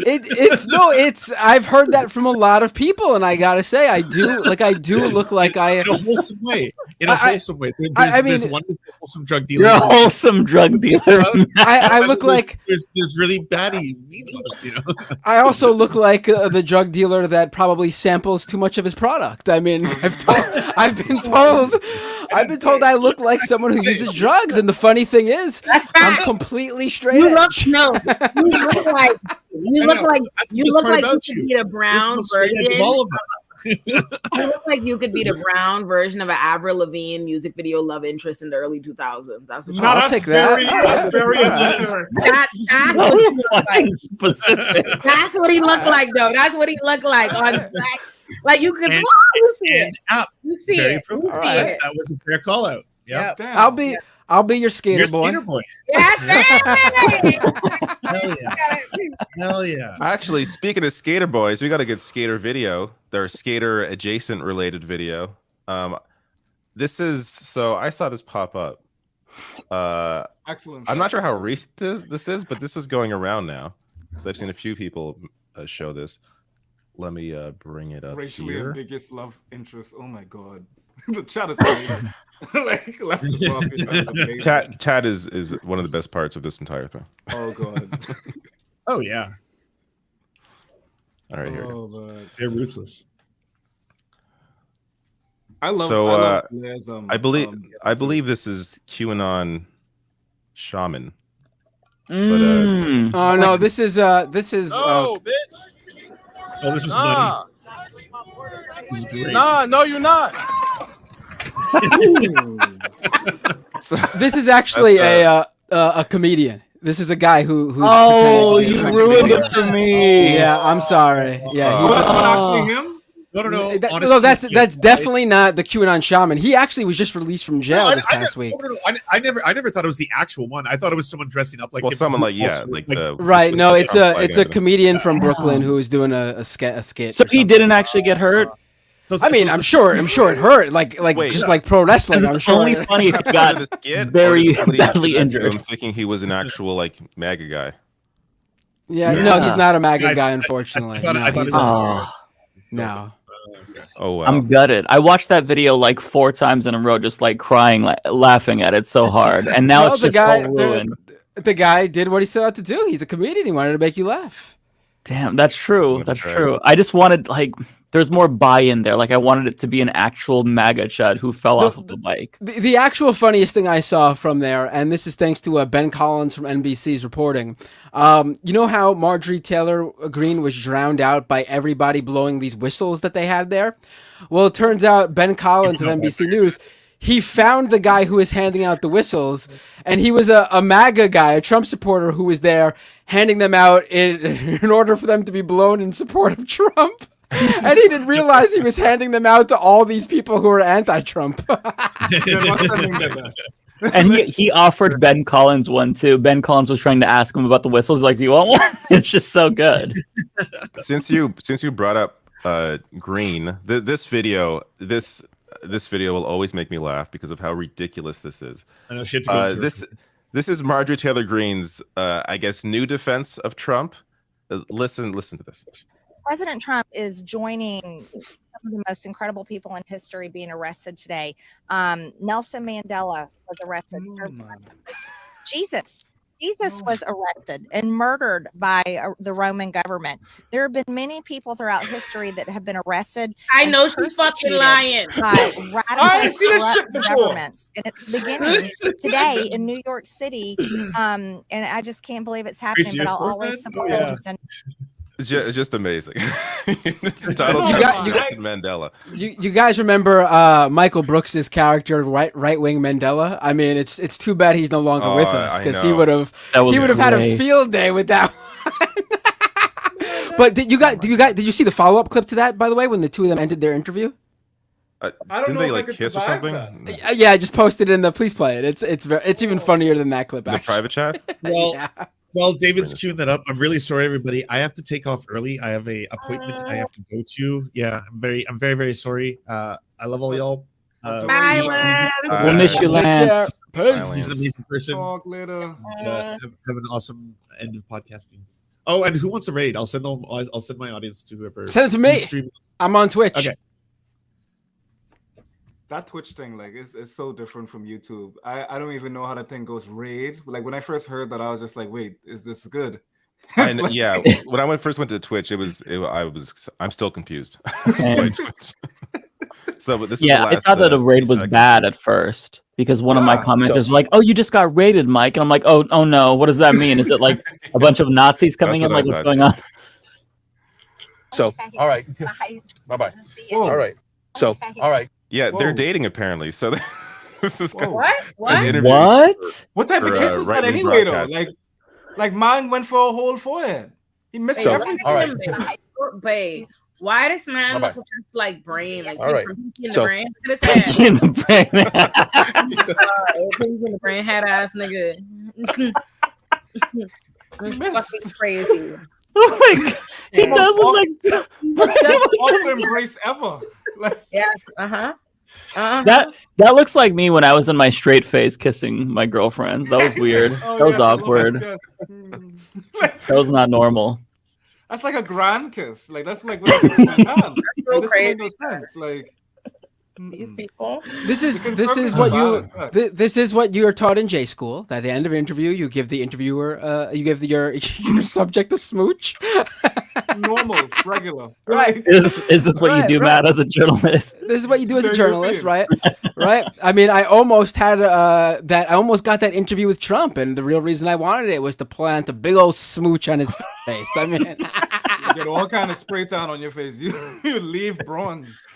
It's I've heard that from a lot of people, and I gotta say, I do look like I in a wholesome way. In a wholesome way. There's one wholesome drug dealer. You're a wholesome drug dealer. I look like there's really baddie weed laws, you know. I also look like the drug dealer that probably samples too much of his product. I mean, I've been told I look like someone who uses drugs, and the funny thing is, I'm completely straight. You look like you look like you could be the brown version. All of us. You look like you could be the brown version of an Avril Lavigne music video love interest in the early 2000s. That's what I'll take that. That's specific. That's what he looked like, though. That's what he looked like on black. Like you could you see it. You see it. You see it. That was a fair call out. Yep. I'll be your skater boy. Skater boy. Yes, Hell yeah. Actually, speaking of skater boys, we got a good skater video. Their skater adjacent related video. This is so I saw this pop up. Excellent. I'm not sure how recent this is, but this is going around now. because I've seen a few people show this. Let me bring it up Racially here. ambiguous love interest. Oh my god. The chat is amazing. Like, left to Mafia, Chat is one of the best parts of this entire thing. Oh god. Oh yeah. All right, here. They're ruthless. I love. So I I believe this is QAnon shaman. Mm. But, oh no, this is No, bitch. Oh, this is nah. money. This is great. Nah, no, you're not. This is actually a comedian. This is a guy who's. Oh, you ruined it for me. Yeah, I'm sorry. Yeah, he's actually him. No. No, that's definitely not the QAnon shaman. He actually was just released from jail this past week. I never thought it was the actual one. I thought it was someone dressing up like him. someone like right. No, it's a comedian from Brooklyn who is doing a skit. So he didn't actually get hurt. I mean, I'm sure it hurt. Like just like pro wrestling. I'm sure. Only funny if he got very badly injured. I'm thinking he was an actual like MAGA guy. Yeah, no, he's not a MAGA guy, unfortunately. No. Oh wow. I'm gutted. I watched that video like 4 times in a row, just like crying, laughing at it so hard, and now it's just all ruined. The guy did what he set out to do. He's a comedian. He wanted to make you laugh. Damn, that's true. That's true. I just wanted there's more buy-in there. Like I wanted it to be an actual MAGA chud who fell off of the bike. The actual funniest thing I saw from there, and this is thanks to Ben Collins from NBC's reporting. You know how Marjorie Taylor Greene was drowned out by everybody blowing these whistles that they had there? Well, it turns out Ben Collins of NBC News, he found the guy who was handing out the whistles, and he was a MAGA guy, a Trump supporter who was there handing them out in order for them to be blown in support of Trump. And he didn't realize he was handing them out to all these people who are anti-Trump. And he offered Ben Collins one too. Ben Collins was trying to ask him about the whistles. Like, do you want one? It's just so good. Since you brought up Green, this video will always make me laugh because of how ridiculous this is. I know shit's going through. This is Marjorie Taylor Greene's, I guess, new defense of Trump. Listen to this. President Trump is joining some of the most incredible people in history being arrested today. Nelson Mandela was arrested. Jesus was arrested and murdered by the Roman government. There have been many people throughout history that have been arrested. I know she's fucking lying. By radical governments, and it's beginning today in New York City. And I just can't believe it's happening. But I'll always support what he's done. It's just amazing. Mandela. You guys remember Michael Brooks's character, right wing Mandela? I mean, it's too bad he's no longer with us because he would have had a field day with that one. But did you see the follow up clip to that? By the way, when the two of them ended their interview. I don't know if they kiss or something? Yeah, I just posted it in the. Please play it. It's even funnier than that clip. In the private chat. Well. Yeah. Well, David's queuing that up. I'm really sorry, everybody. I have to take off early. I have a appointment I have to go to. Yeah, I'm very, very sorry. I love all y'all. Bye, Lance. We'll miss you, Lance. He's an amazing person. Talk later. Have an awesome end of podcasting. Oh, and who wants a raid? I'll send my audience to whoever. Send it to me. I'm on Twitch. Okay. that Twitch thing, like, is so different from YouTube. I don't even know how that thing goes raid. Like, when I first heard that, I was just like, wait, is this good? Like... Yeah, when I first went to Twitch, I'm still confused by Twitch. So, but this is the last, I thought that a raid was bad at first because one of my commenters was like, "Oh, you just got raided, Mike," and I'm like, "Oh no, what does that mean? Is it like a bunch of Nazis coming in? Like, what's going on?" So, all right, bye bye. All right, so, all right. Yeah, they're dating apparently. So this is What? What type of kiss was that anyway, though? Like mine went for a whole forehead. He missed everything. All right. Babe, why this man look just like brain? Like, all right. Pinky in the So, brain. Look at his head. In the brain. Pinky in the brain, head ass nigga. It's fucking crazy. Oh my god, he does look like most embrace ever. Like, yeah, Uh-huh. That looks like me when I was in my straight face kissing my girlfriends. That was weird. That was awkward. That was not normal. That's like a grand kiss. Like, that's like what it's done. So This crazy. makes no sense. Like, these people. This is what you are taught in J school. That at the end of an interview, you give the interviewer, you give your subject a smooch. Normal, regular. Right. Is this what you do, Matt, as a journalist? This is what you do as a journalist, right? Right. I mean, I almost had I almost got that interview with Trump, and the real reason I wanted it was to plant a big old smooch on his face. I mean, you get all kind of spray tan on your face. You leave bronze.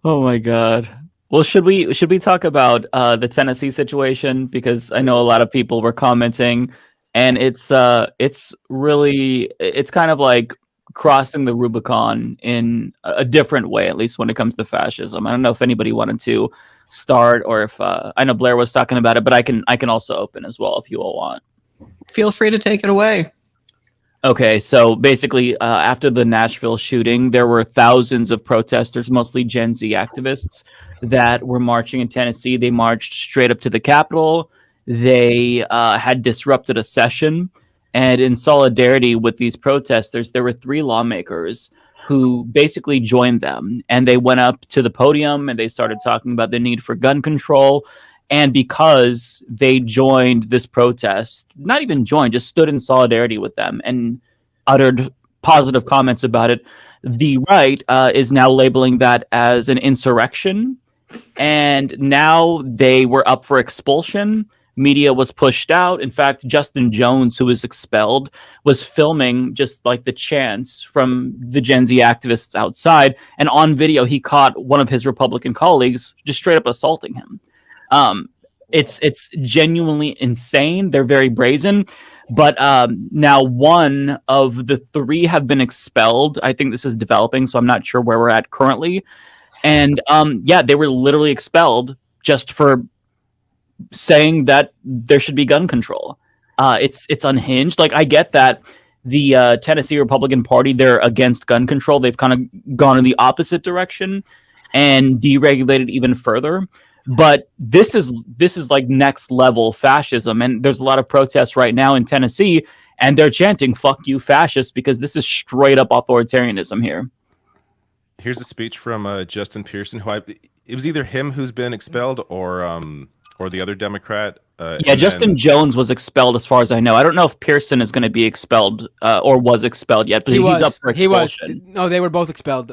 Oh my god. Well, should we talk about the Tennessee situation, because I know a lot of people were commenting, and it's kind of like crossing the Rubicon in a different way, at least when it comes to fascism. I don't know if anybody wanted to start, or if I know Blair was talking about it, but I can also open as well if you all want. Feel free to take it away. Okay, so basically, after the Nashville shooting, there were thousands of protesters, mostly Gen Z activists, that were marching in Tennessee. They marched straight up to the Capitol. They had disrupted a session. And in solidarity with these protesters, there were 3 lawmakers who basically joined them. And they went up to the podium and they started talking about the need for gun control. And because they joined this protest, not even joined, just stood in solidarity with them and uttered positive comments about it, the right is now labeling that as an insurrection. And now they were up for expulsion. Media was pushed out. In fact, Justin Jones, who was expelled, was filming just like the chants from the Gen Z activists outside. And on video, he caught one of his Republican colleagues just straight up assaulting him. It's genuinely insane. They're very brazen. But now one of the 3 have been expelled. I think this is developing, so I'm not sure where we're at currently. And they were literally expelled just for saying that there should be gun control. It's unhinged. Like, I get that the Tennessee Republican Party, they're against gun control. They've kind of gone in the opposite direction and deregulated even further. But this is like next level fascism. And there's a lot of protests right now in Tennessee, and they're chanting "fuck you, fascists," because this is straight up authoritarianism here. Here's a speech from Justin Pearson, who it was either him who's been expelled or the other Democrat. Justin Jones was expelled, as far as I know. I don't know if Pearson is going to be expelled or was expelled yet, but he's up for expulsion. No, they were both expelled.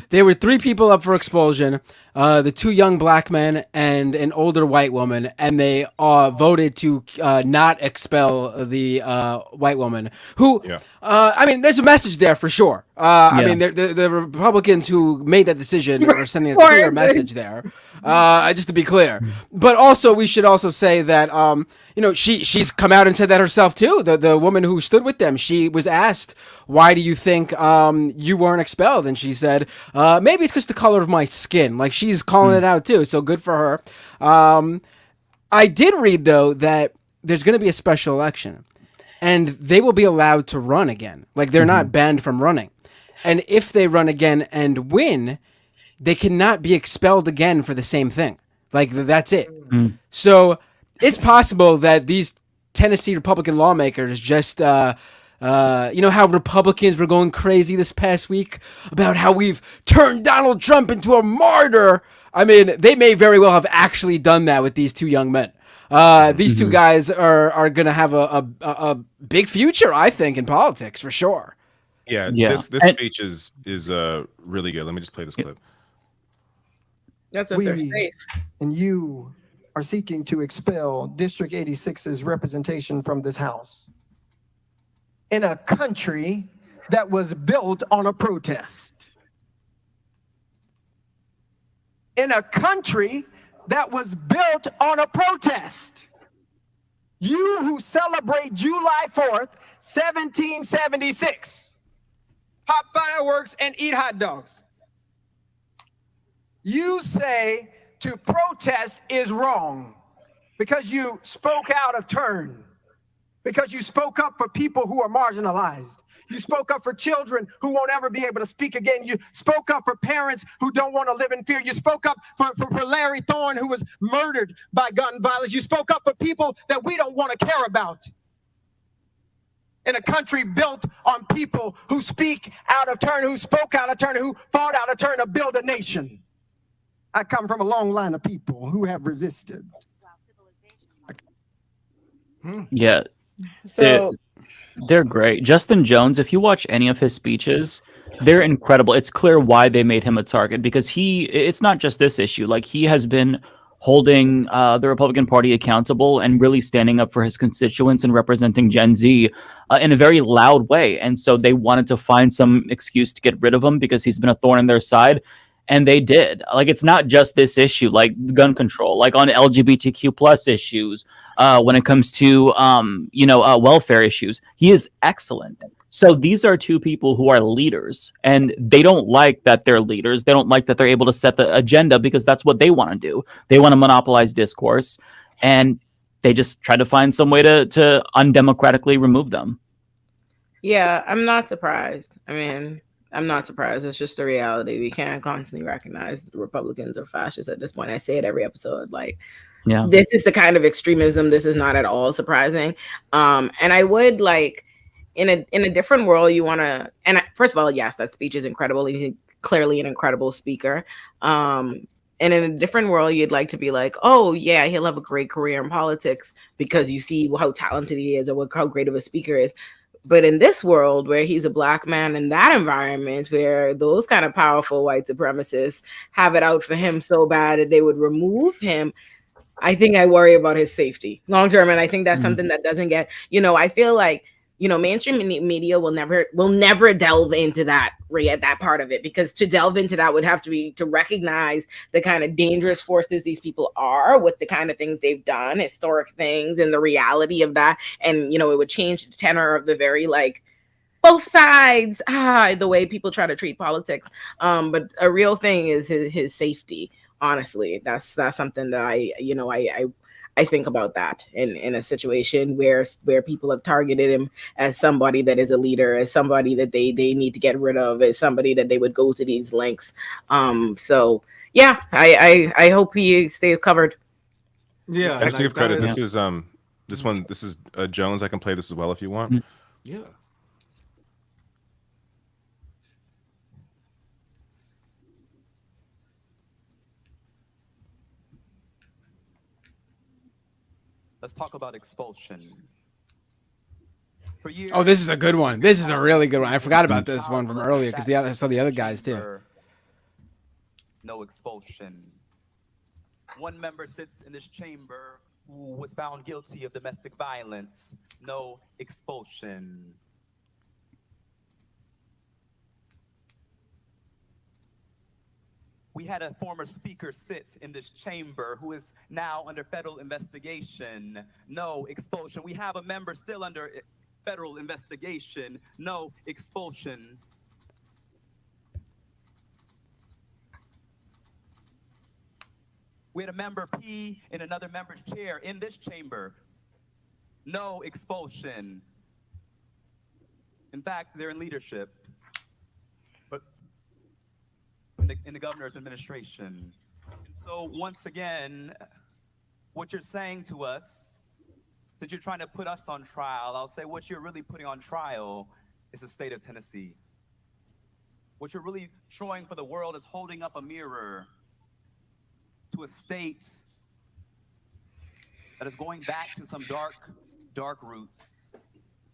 There were 3 people up for expulsion. The 2 young black men and an older white woman, and they voted to not expel the white woman. Who, I mean, there's a message there for sure. I mean, the Republicans who made that decision are sending a clear message there. Just to be clear, but also we should also say that she's come out and said that herself too. The woman who stood with them, she was asked, "Why do you think you weren't expelled?" And she said, "Maybe it's because the color of my skin." Like, she's calling it out too. So good for her. I did read though that there's going to be a special election, and they will be allowed to run again. Like, they're not banned from running, and if they run again and win, they cannot be expelled again for the same thing. Like, that's it. So it's possible that these Tennessee Republican lawmakers just You know how Republicans were going crazy this past week about how we've turned Donald Trump into a martyr. I mean, they may very well have actually done that with these two young men. These two guys are going to have a big future, I think, in politics for sure. Yeah, this speech is really good. Let me just play this clip. That's if they're safe. And you are seeking to expel District 86's representation from this house in a country that was built on a protest. In a country that was built on a protest. You who celebrate July 4th, 1776, pop fireworks and eat hot dogs. You say to protest is wrong because you spoke out of turn, because you spoke up for people who are marginalized. You spoke up for children who won't ever be able to speak again. You spoke up for parents who don't want to live in fear. You spoke up for Larry Thorne, who was murdered by gun violence. You spoke up for people that we don't want to care about. In a country built on people who speak out of turn, who spoke out of turn, who fought out of turn to build a nation. I come from a long line of people who have resisted. Yeah. So they're great. Justin Jones, if you watch any of his speeches, they're incredible. It's clear why they made him a target, because it's not just this issue. Like, he has been holding the Republican Party accountable and really standing up for his constituents and representing Gen Z in a very loud way. And so they wanted to find some excuse to get rid of him because he's been a thorn in their side. And they did. Like, it's not just this issue, like gun control, like on LGBTQ plus issues, when it comes to, welfare issues. He is excellent. So these are two people who are leaders, and they don't like that they're leaders. They don't like that they're able to set the agenda because that's what they want to do. They want to monopolize discourse, and they just try to find some way to undemocratically remove them. yeah, I'm not surprised. I mean, I'm not surprised. It's just a reality. We can't constantly recognize that the Republicans are fascists at this point. I say it every episode. Like, yeah, this is the kind of extremism. This is not at all surprising. And I would like, in a different world, you want to. And first of all, yes, that speech is incredible. He's clearly an incredible speaker. And in a different world, you'd like to be like, oh yeah, he'll have a great career in politics because you see how talented he is or how great of a speaker is. But in this world where he's a black man, in that environment where those kind of powerful white supremacists have it out for him so bad that they would remove him, I think I worry about his safety long term. And I think that's something that doesn't get, I feel like, mainstream media will never delve into that part of it, because to delve into that would have to be to recognize the kind of dangerous forces these people are with the kind of things they've done, historic things, and the reality of that. And, it would change the tenor of the very, like, both sides, the way people try to treat politics. But a real thing is his safety. Honestly, that's something that I think about that in a situation where people have targeted him as somebody that is a leader, as somebody that they need to get rid of, as somebody that they would go to these lengths. So yeah, I hope he stays covered. Yeah, I have to give credit. This is this is Jones. I can play this as well if you want. Yeah. Let's talk about expulsion. Oh, this is a good one. This is a really good one. I forgot about this one from earlier because I saw the other guys too. No expulsion. One member sits in this chamber who was found guilty of domestic violence. No expulsion. We had a former speaker sit in this chamber who is now under federal investigation. No expulsion. We have a member still under federal investigation. No expulsion. We had a member pee in another member's chair in this chamber. No expulsion. In fact, they're in leadership. But in the governor's administration. And so once again, what you're saying to us Since you're trying to put us on trial, I'll say what you're really putting on trial is the state of Tennessee. What you're really showing for the world is holding up a mirror to a state that is going back to some dark roots.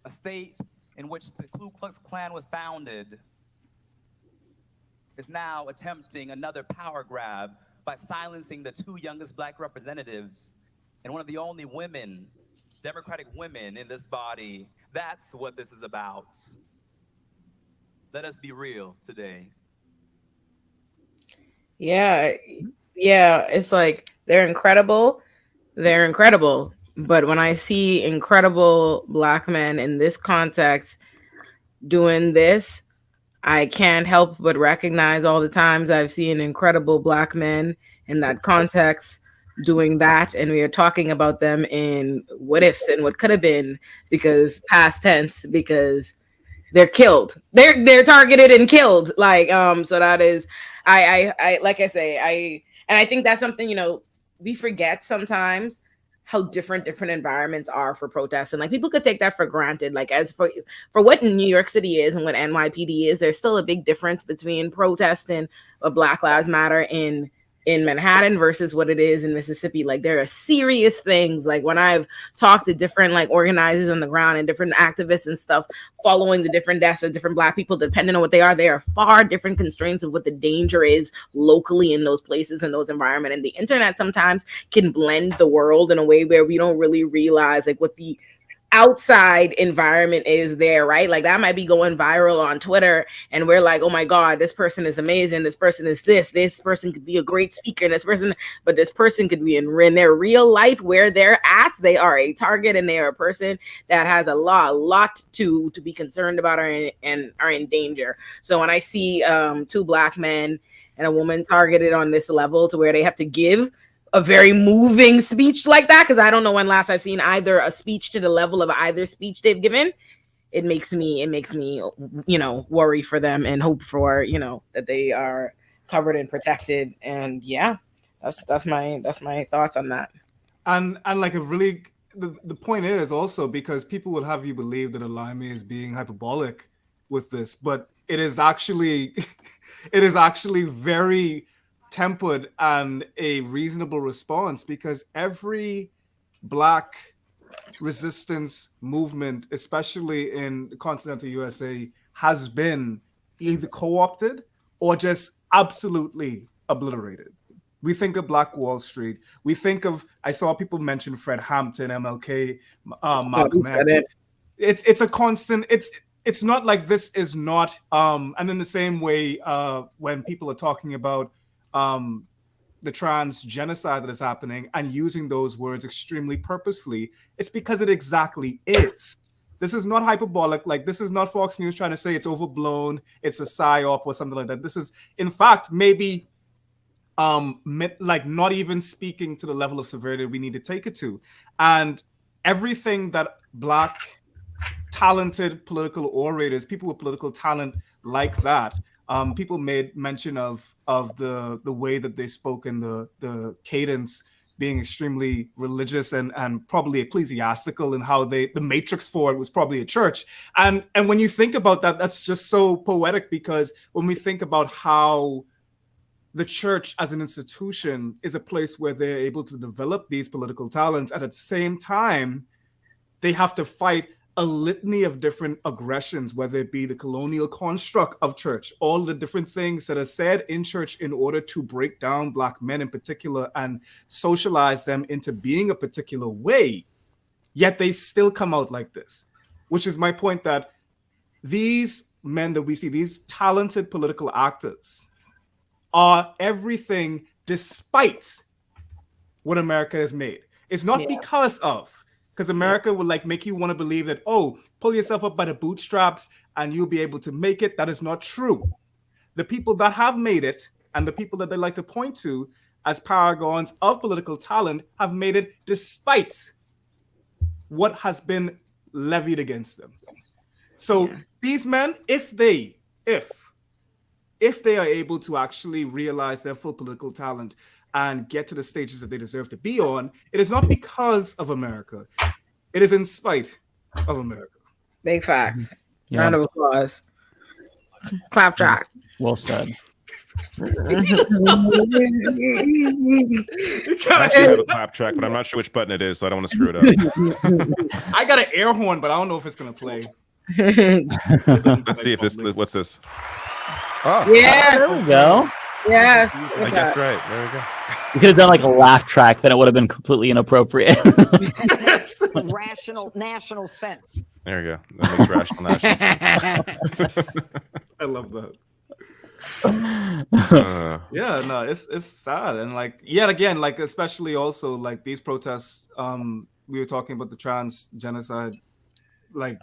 A state in which the Ku Klux Klan was founded is now attempting another power grab by silencing the two youngest black representatives and one of the only women, Democratic women in this body. That's what this is about. Let us be real today. Yeah, it's like they're incredible. They're incredible. But when I see incredible black men in this context doing this, I can't help but recognize all the times I've seen incredible black men in that context doing that. And we are talking about them in what ifs and what could have been, because past tense, because they're killed. They're targeted and killed. Like, so that is, I like I say, and I think that's something, we forget sometimes how different environments are for protests. And like, people could take that for granted. Like, as for what New York City is and what NYPD is, there's still a big difference between protesting a Black Lives Matter in Manhattan versus what it is in Mississippi. Like, there are serious things. Like, when I've talked to different like organizers on the ground and different activists and stuff following the different deaths of different black people, depending on what they are far different constraints of what the danger is locally in those places, in those environments. And the internet sometimes can blend the world in a way where we don't really realize like what the outside environment is there, right? Like, that might be going viral on Twitter and we're like, oh my God, this person is amazing, this person is this person could be a great speaker, and but this person could be in their real life where they're at, they are a target, and they are a person that has a lot to be concerned about and are in danger. So when I see two black men and a woman targeted on this level to where they have to give a very moving speech like that, because I don't know when last I've seen either a speech to the level of either speech they've given, it makes me worry for them and hope for that they are covered and protected. And yeah, that's my thoughts on that. And like, the point is also, because people will have you believe that Alime is being hyperbolic with this, but it is actually very tempered and a reasonable response, because every black resistance movement, especially in the continental USA, has been either co-opted or just absolutely obliterated. We think of Black Wall Street. We think of, I saw people mention Fred Hampton, MLK, Malcolm X. It's a constant. It's not like this is not. And in the same way, when people are talking about the trans genocide that is happening and using those words extremely purposefully, it's because it exactly is. This is not hyperbolic. Like, this is not Fox News trying to say it's overblown, it's a psyop or something like that. This is, in fact, maybe like not even speaking to the level of severity we need to take it to. And everything that black talented political orators, people with political talent like that, people made mention of the way that they spoke and the cadence being extremely religious and probably ecclesiastical, and how the matrix for it was probably a church. And when you think about that, that's just so poetic, because when we think about how the church as an institution is a place where they're able to develop these political talents, and at the same time, they have to fight a litany of different aggressions, whether it be the colonial construct of church, all the different things that are said in church in order to break down black men in particular and socialize them into being a particular way. Yet they still come out like this, which is my point, that these men that we see, these talented political actors, are everything despite what America has made. It's not because of, because America will like make you want to believe that, oh, pull yourself up by the bootstraps and you'll be able to make it. That is not true. The people that have made it and the people that they like to point to as paragons of political talent have made it despite what has been levied against them. So these men, if they are able to actually realize their full political talent and get to the stages that they deserve to be on, it is not because of America. It is in spite of America. Big facts. Yeah. Round of applause. Clap track. Well said. I actually have a clap track, but I'm not sure which button it is, so I don't want to screw it up. I got an air horn, but I don't know if it's gonna play. Let's see if this. What's this? Oh, Yeah. There we go. Yeah. I guessed right. There we go. You could have done like a laugh track, then it would have been completely inappropriate. Rational national sense. There you go. That makes rational national sense. I love that. Yeah, no, it's sad, and like yet again, like especially also like these protests. We were talking about the trans genocide. Like,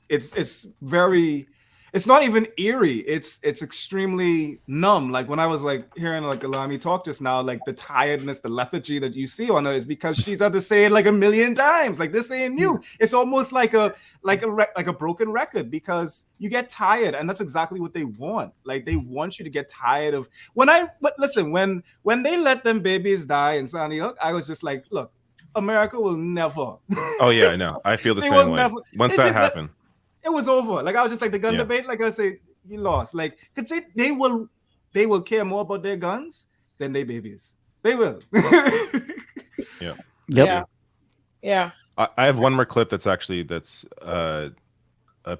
it's very. It's not even eerie. It's extremely numb. Like when I was like hearing like Alami talk just now, like the tiredness, the lethargy that you see on her is because she's had to say it like a million times. Like this ain't new. It's almost like a broken record because you get tired, and that's exactly what they want. Like they want you to get tired of but listen, when they let them babies die in Sandy Hook, I was just like, look, America will never. Oh yeah, I know. I feel the same way. Once that happened. It was over. Like I was just like the gun debate. Like I say, you lost. Like, cause they will care more about their guns than their babies. They will. Yeah. Yep. Yeah. I have one more clip that's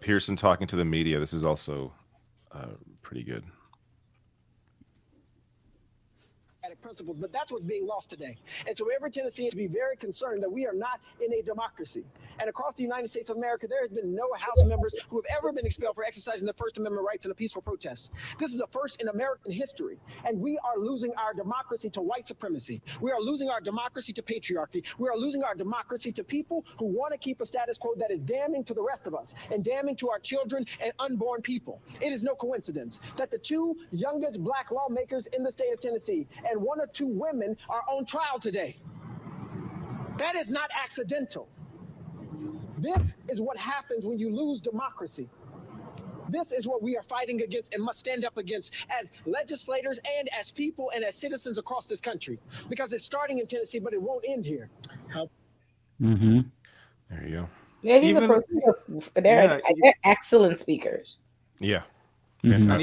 Pearson talking to the media. This is also pretty good. Principles, but that's what's being lost today. And so every Tennessean to be very concerned that we are not in a democracy. And across the United States of America, there has been no House members who have ever been expelled for exercising their First Amendment rights in a peaceful protest. This is a first in American history, and we are losing our democracy to white supremacy. We are losing our democracy to patriarchy. We are losing our democracy to people who want to keep a status quo that is damning to the rest of us and damning to our children and unborn people. It is no coincidence that the two youngest black lawmakers in the state of Tennessee and one or two women are on trial today. That is not accidental. This is what happens when you lose democracy. This is what we are fighting against and must stand up against as legislators and as people and as citizens across this country. Because it's starting in Tennessee, but it won't end here. Mm-hmm. There you go. Yeah, they're excellent speakers. Yeah. Mm-hmm. And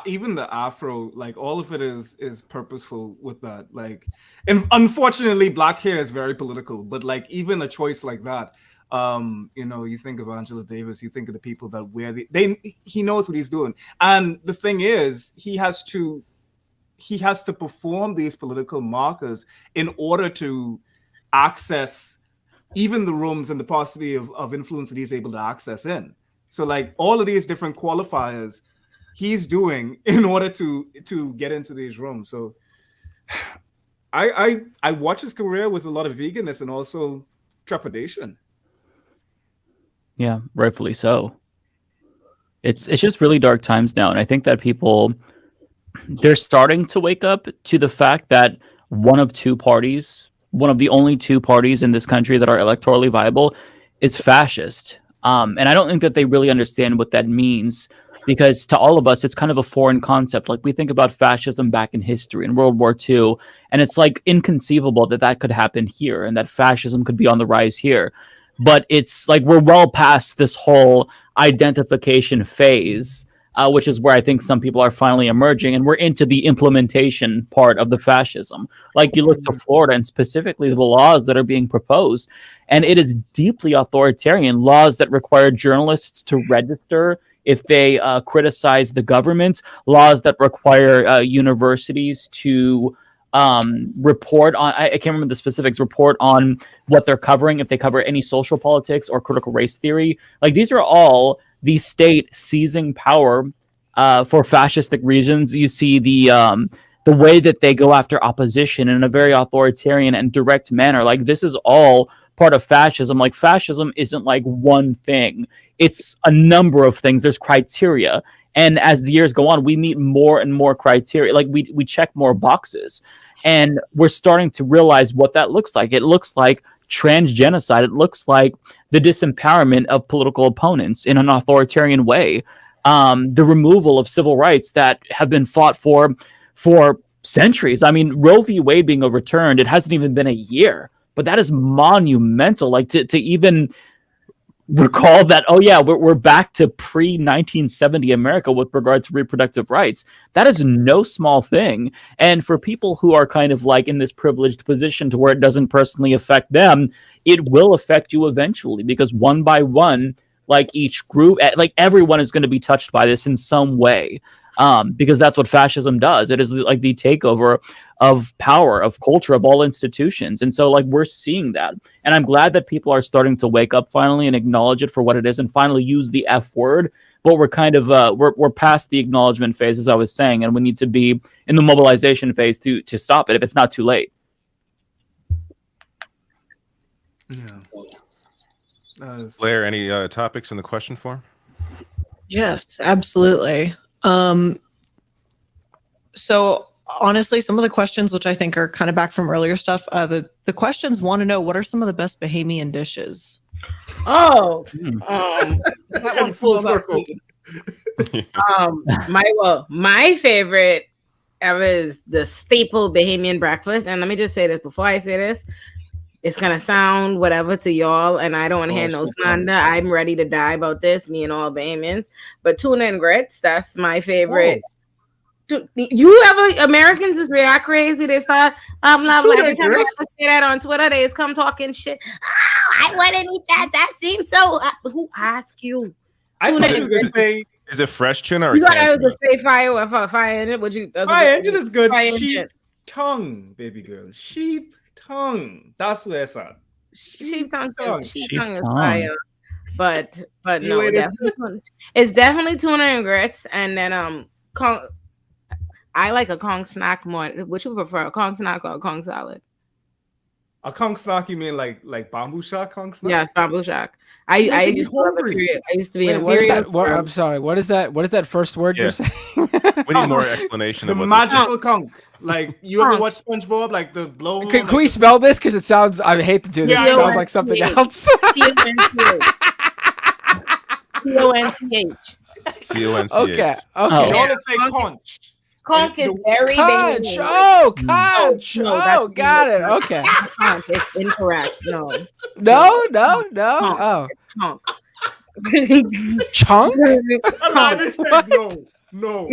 even the afro, like all of it is purposeful with that. Like, and unfortunately, black hair is very political. But like even a choice like that, you think of Angela Davis, you think of the people that wear he knows what he's doing. And the thing is, he has to perform these political markers in order to access even the rooms and the possibility of influence that he's able to access in. So like all of these different qualifiers he's doing in order to get into these rooms. So I watch his career with a lot of eagerness and also trepidation. Yeah, rightfully so. It's just really dark times now, and I think that people they're starting to wake up to the fact that one of the only two parties in this country that are electorally viable is fascist. And I don't think that they really understand what that means. Because to all of us, it's kind of a foreign concept. Like we think about fascism back in history in World War II, and it's like inconceivable that could happen here and that fascism could be on the rise here. But it's like we're well past this whole identification phase, which is where I think some people are finally emerging, and we're into the implementation part of the fascism. Like you look to Florida and specifically the laws that are being proposed, and it is deeply authoritarian laws that require journalists to register if they criticize the government, laws that require universities to report on, I can't remember the specifics, report on what they're covering, if they cover any social politics or critical race theory. Like these are all the state seizing power for fascistic reasons. You see the way that they go after opposition in a very authoritarian and direct manner. Like this is all part of fascism. Like fascism isn't like one thing. It's a number of things. There's criteria. And as the years go on, we meet more and more criteria. Like we check more boxes. And we're starting to realize what that looks like. It looks like trans genocide. It looks like the disempowerment of political opponents in an authoritarian way. The removal of civil rights that have been fought for centuries. I mean, Roe v. Wade being overturned, it hasn't even been a year but that is monumental. Like to even recall that, oh yeah, we're back to pre-1970 America with regard to reproductive rights. That is no small thing. And for people who are kind of like in this privileged position to where it doesn't personally affect them, it will affect you eventually, because one by one, like each group, like everyone is going to be touched by this in some way. Because that's what fascism does. It is like the takeover of power, of culture, of all institutions. And so like we're seeing that. And I'm glad that people are starting to wake up finally and acknowledge it for what it is and finally use the F word. But we're kind of we're past the acknowledgement phase, as I was saying, and we need to be in the mobilization phase to stop it if it's not too late. Yeah. Blair, any topics in the question form? Yes, absolutely. So honestly, some of the questions, which I think are kind of back from earlier stuff, the questions want to know, what are some of the best Bahamian dishes? Oh, that one full circle. My favorite ever is the staple Bahamian breakfast. And let me just say this before I say this. It's gonna sound whatever to y'all, and I don't want to hear no slander. I'm ready to die about this, me and all Bahamians. But tuna and grits, that's my favorite. You ever Americans just react crazy? They start every time I say that on Twitter, they just come talking shit. Oh, I wouldn't eat that. That seems so. Who asked you? I thought you were gonna say, is it fresh tuna or you canned gotta say fire engine? Would you? Fire engine is good. Fire Sheep engine. tongue, baby girl. Sheep tongue. That's where it's at. Sheep tongue is tongue. fire. But You no, ate it? it's definitely tuna and grits, and then I like a conch snack more. Which you prefer, a conch snack or a conch salad? A conch snack, you mean like bamboo shack conch snack? Yeah, bamboo shack. I used to love a period. I used to be Wait, a what is period. that? I'm sorry. What is that? What is that first word you're saying? We need more explanation The of what magical conch. Like you ever watch SpongeBob? Like the blow. Can we spell this? Because it sounds. I hate to do this. Yeah, It sounds like something else. C-O-N-C-H. C-O-N-C-H. Okay. You Okay. want to say conch. Conch is very Conch. Bahamian. Oh, conch. No, Oh, got it. Okay. Conch. It's incorrect. No. No. Oh. Conch. Chunk? I said no. No.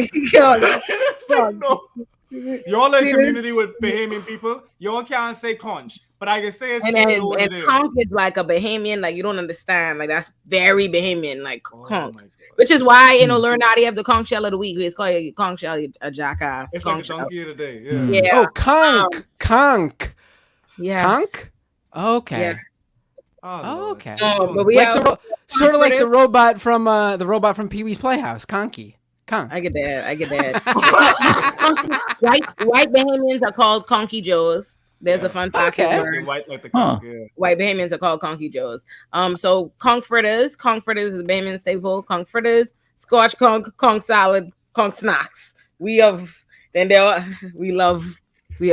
Y'all in community with Bahamian people, y'all can't say conch, but I can say it's And what it is. conch is like a Bahamian, like you don't understand. Like that's very Bahamian, like conch. Which is why learn how to have the conch shell of the week. It's called a conch shell, a jackass. It's conch like a donkey of the day. Yeah. Yeah. Oh, conch. Yes. Conch? Okay. Yes. Oh, okay. But we like have sort of like the robot from Pee-wee's Playhouse, Conky. Conch. I get that. White Bahamians are called Conky Joes. There's a fun fact. Okay. White like the conch. Yeah. White Bahamians are called Conky Joes. So conch fritters. Conch fritters is a Bahamian staple. Conch fritters, Scotch conch salad, conch snacks. We are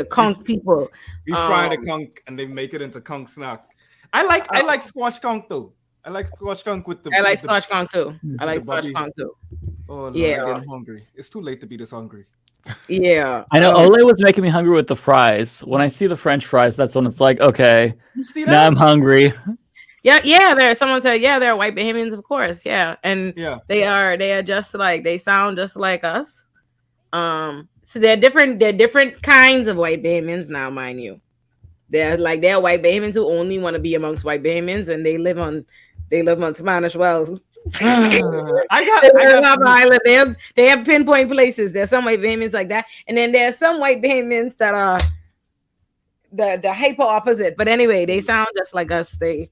conch people. We fry the conch and they make it into conch snack. I like squash conch though. I like squash conch with the. I like Scotch conch too. I like Scotch bubby. conch too. Oh no, Yeah. I'm getting hungry. It's too late to be this hungry. Yeah. I know Ole was making me hungry with the fries. When I see the French fries, that's when it's like, okay, You see now that? I'm hungry. Yeah. Someone said, yeah, they're white Bahamians, of course. Yeah. And Yeah. they are just like, they sound just like us. So they're different kinds of white Bahamians now, mind you. They're white Bahamians who only want to be amongst white Bahamians, and they live on Spanish Wells. I got Island. They have pinpoint places. There's some white Bahamians like that, and then there's some white Bahamians that are the hyper opposite. But anyway, they sound just like us. They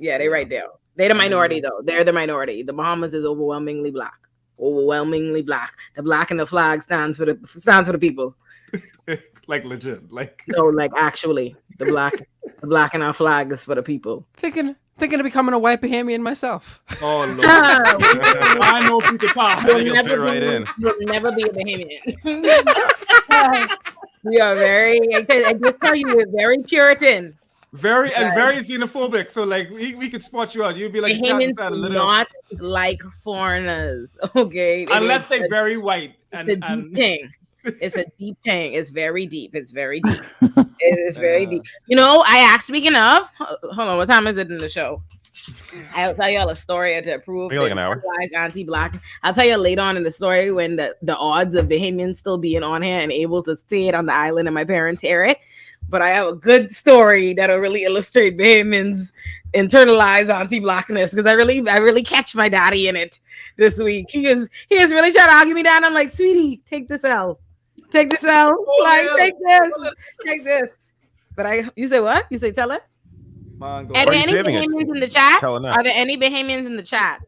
right there. They're the minority though. They're the minority. The Bahamas is overwhelmingly black. The black in the flag stands for the people. like legit. Like no, like actually, the black in our flag is for the people. Thinking of becoming a white Bahamian myself. Oh Lord. I know if you could pass. You'll never be a Bahamian. We are I just tell you, we're very Puritan. Very xenophobic. So like we could spot you out. You'd be like Bahamians do not like foreigners. Okay. Unless they're very white the deep thing. It's a deep thing. It's very deep. It's very deep. It is very deep. You know, speaking of, hold on, what time is it in the show? I'll tell y'all a story to prove like an hour. Anti-black. I'll tell you later on in the story when the odds of Bahamians still being on here and able to stay it on the island and my parents hear it. But I have a good story that'll really illustrate Bahamians internalized anti-blackness because I really catch my daddy in it this week. He is really trying to argue me down. I'm like, sweetie, take this L. Take this L. Take this. But you say what? You say tell it? Are there any Bahamians in the chat? Are there any Bahamians in the chat?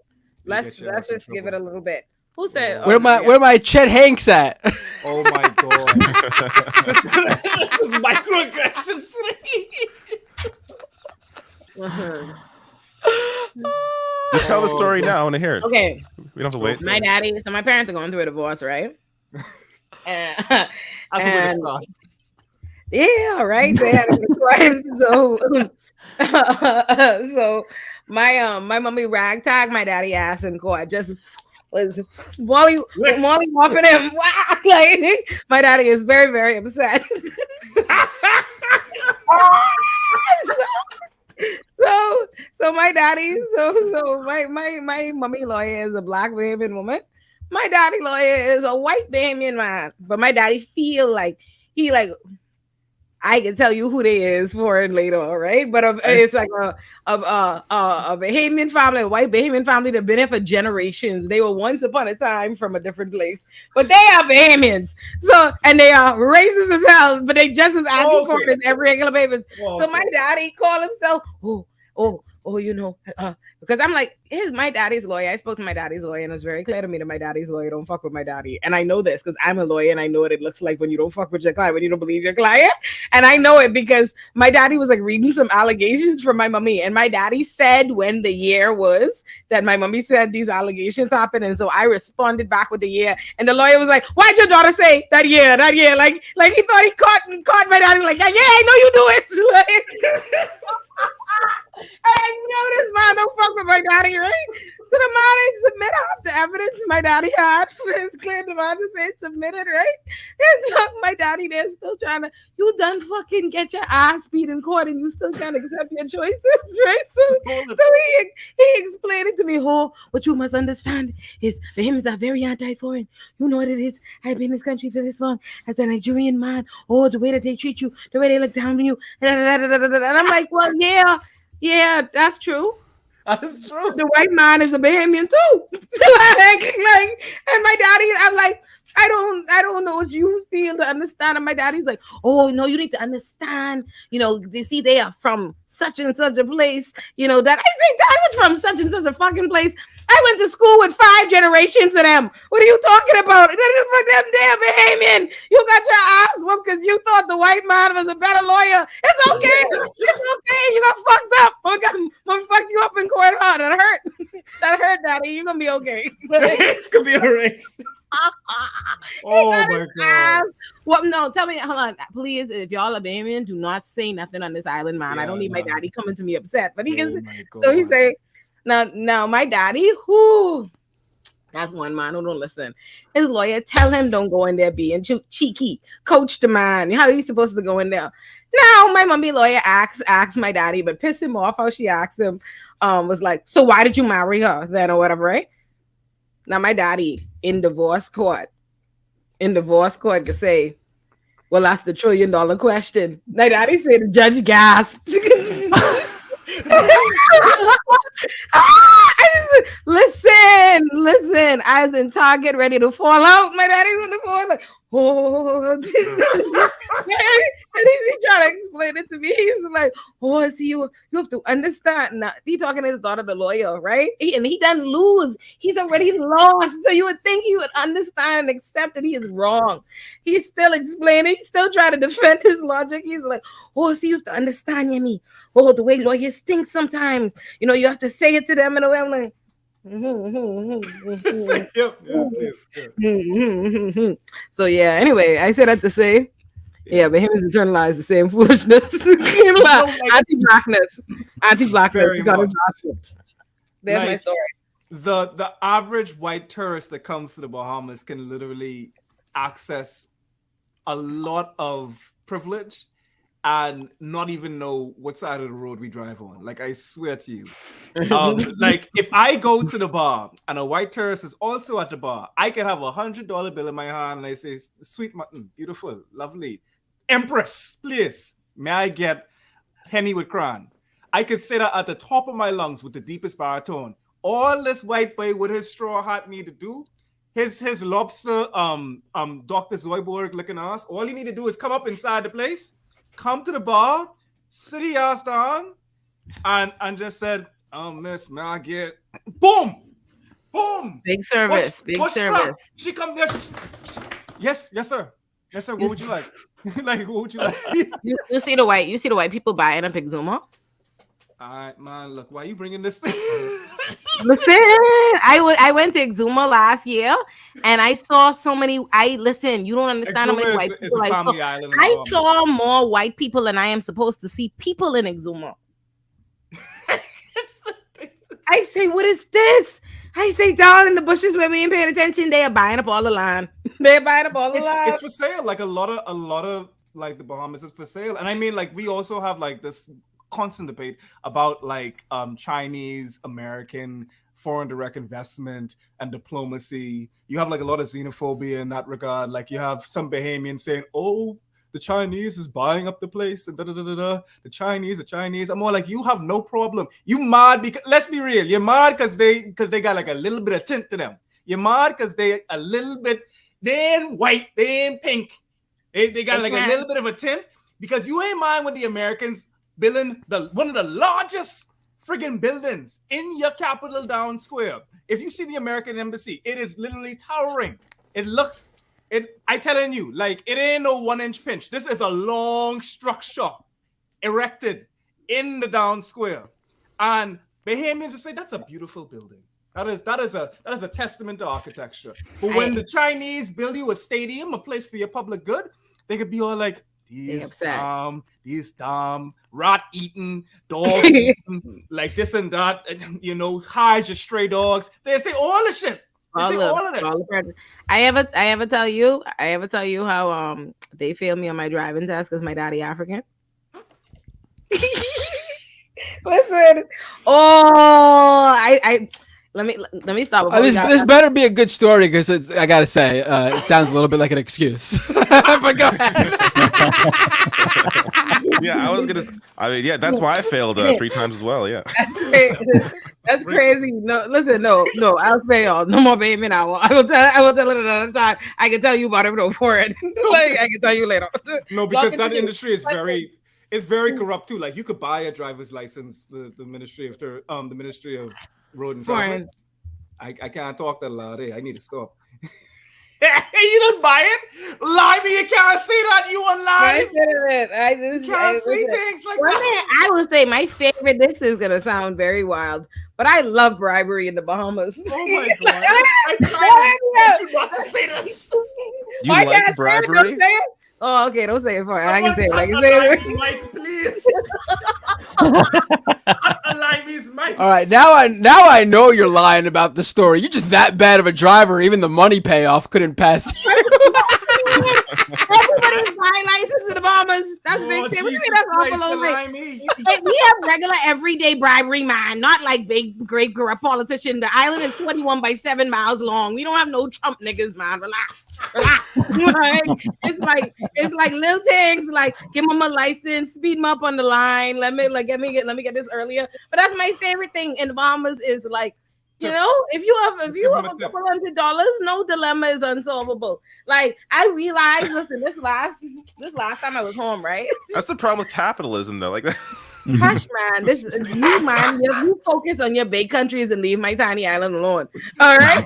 Let's just give it a little bit. Who said? Where my Chet Hanks at? Oh my god! This is microaggressions today. Just tell the story now. I want to hear it. Okay. We don't have to wait. My daddy. So my parents are going through a divorce, right? That's a way to start. Yeah, right. They had a wife, so my mommy ragtag my daddy ass in court. Just was Wally whopping him. Like my daddy is very, very upset. So my daddy, so my mommy lawyer is a black Bahamian woman. My daddy lawyer is a white Bahamian man. But my daddy feel like I can tell you who they is for it later, right? But it's like a Bahamian family, a white Bahamian family that been here for generations. They were once upon a time from a different place, but they are Bahamians. So, and they are racist as hell, but they just as anti-foreign as every regular Bahamians. So my daddy called himself, you know, because I'm like, here's my daddy's lawyer. I spoke to my daddy's lawyer, and it's very clear to me that my daddy's lawyer don't fuck with my daddy. And I know this because I'm a lawyer, and I know what it looks like when you don't fuck with your client, when you don't believe your client. And I know it because my daddy was like reading some allegations from my mommy, and my daddy said when the year was that my mommy said these allegations happened, and so I responded back with the year, and the lawyer was like, "Why'd your daughter say that year? Like he thought he caught my daddy like, yeah, I know you do it." I know this man don't fuck with my daddy, right? So the man ain't submit half the evidence my daddy had for his claim. The man just ain't submitted, right? And so my daddy there still trying to, you done fucking get your ass beat in court and you still can't accept your choices, right? So he explained it to me, what you must understand is Bahamians are very anti-foreign. You know what it is. I've been in this country for this long as a Nigerian man. The way that they treat you, the way they look down on you. And I'm like, well, yeah, that's true. That is true. The white man is a Bahamian too. And my daddy, I'm like, I don't know what you feel to understand. And my daddy's like, oh no, you need to understand. You know, they see they are from such and such a place. You know that I say Dad was from such and such a fucking place. I went to school with 5 generations of them. What are you talking about? For them, they're Bahamian. You got your ass whooped because you thought the white man was a better lawyer. It's okay. It's okay. You got fucked up. I'm gonna fuck you up in court hard. That hurt. That hurt, Daddy. You're gonna be okay. It's gonna be alright. Oh my god. Well, no, tell me, hold on, please. If y'all are Bahamian, do not say nothing on this island, man. I don't need my daddy coming to me upset. But he is. So he say. Now, my daddy, that's one man who don't listen. His lawyer tell him don't go in there being cheeky. Coach the man. How are you supposed to go in there? Now, my mommy lawyer asks my daddy, but piss him off how she asked him. Was like, so why did you marry her then or whatever, right? Now, my daddy in divorce court to say, well, that's the $1 trillion question. My daddy said the judge gasped. Listen, I was in Target ready to fall out. My daddy's on the phone like, and he's trying to explain it to me. He's like, see, you have to understand. Now, he talking to his daughter, the lawyer, right? He doesn't lose. He's already lost. So you would think he would understand and accept that he is wrong. He's still explaining. He's still trying to defend his logic. He's like, see, you have to understand, Yemi. The way lawyers think sometimes. You know, you have to say it to them in a way. I'm like, So yeah, anyway, I said that to say, but him is internalized the same foolishness. Anti-blackness. There's my story. The average white tourist that comes to the Bahamas can literally access a lot of privilege and not even know what side of the road we drive on. Like, I swear to you. Like, if I go to the bar and a white tourist is also at the bar, I can have $100 bill in my hand and I say, sweet mutton, beautiful, lovely. Empress, please, may I get Henny with crown? I could say that at the top of my lungs with the deepest baritone. All this white boy with his straw hat need to do, his lobster, Dr. Zoidberg looking ass, all you need to do is come up inside the place, come to the bar, sit your ass down, and just said, miss, may I get, boom, boom. Big service, big service. Crap. She come there. Yes, sir. Yes, sir. What would you like? Like, what would you like? you see the white people buying up Exuma? All right, man. Look, why are you bringing this? Listen, I went to Exuma last year, and I saw so many. Listen, you don't understand how many white people I saw. I saw more white people than I am supposed to see people in Exuma. I say, what is this? I say, down in the bushes where we ain't paying attention, they are buying up all the land. They're buying up all the land. It's for sale. Like a lot of like the Bahamas is for sale, and I mean, like we also have like this constant debate about like Chinese, American, foreign direct investment and diplomacy. You have like a lot of xenophobia in that regard. Like you have some Bahamians saying, "Oh, the Chinese is buying up the place," and the Chinese. I'm more like, you have no problem. You mad because, let's be real, you're mad because they got like a little bit of tint to them. You're mad because they a little bit, they ain't white, they ain't pink. They got like a little bit of a tint, because you ain't mind when the Americans building one of the largest friggin' buildings in your capital down square. If you see the American embassy, it is literally towering. I telling you, like, it ain't no 1-inch pinch. This is a long structure erected in the down square. And Bahamians will say, that's a beautiful building. That is a testament to architecture. But when the Chinese build you a stadium, a place for your public good, they could be all like, these dumb, rat-eating, dog-eating, like this and that, you know, hide your stray dogs. They say all the shit. All of this. I ever tell you how they failed me on my driving test because my daddy African. Listen, let me stop. This better be a good story, because I gotta say, it sounds a little bit like an excuse. But go ahead. Yeah, that's why I failed 3 times as well. Yeah, that's crazy. No, listen, no, I'll say y'all. No more baby now. I will tell it another time. I can tell you about it for it. Like, I can tell you later. No, because that industry is very corrupt too. Like, you could buy a driver's license. The Ministry of Road and Traffic. I can't talk that loud. Hey, I need to stop. You didn't buy it? Limey, you can't say that. You on live? You can't say things like that. I would say my favorite. This is gonna sound very wild, but I love bribery in the Bahamas. Oh my god! I tried you not to say this. You like bribery? Oh, okay. Don't say it for me. I can say it. I can say it. Mike, please. All right, now I know you're lying about the story. You're just that bad of a driver. Even the money payoff couldn't pass you. Everybody's buying license in the Bahamas. That's big thing. What do you mean that's awful over? We have regular everyday bribery, man. Not like big great politician. The island is 21 by 7 miles long. We don't have no Trump niggas, man. Relax. It's like little things, like give them a license, speed them up on the line. Let me get this earlier. But that's my favorite thing in the Bahamas is like, you know, if you have a couple $100, no dilemma is unsolvable. Like, I realized, listen, this last time I was home, right? That's the problem with capitalism, though. Like that. Hush, man. You focus on your big countries and leave my tiny island alone. All right.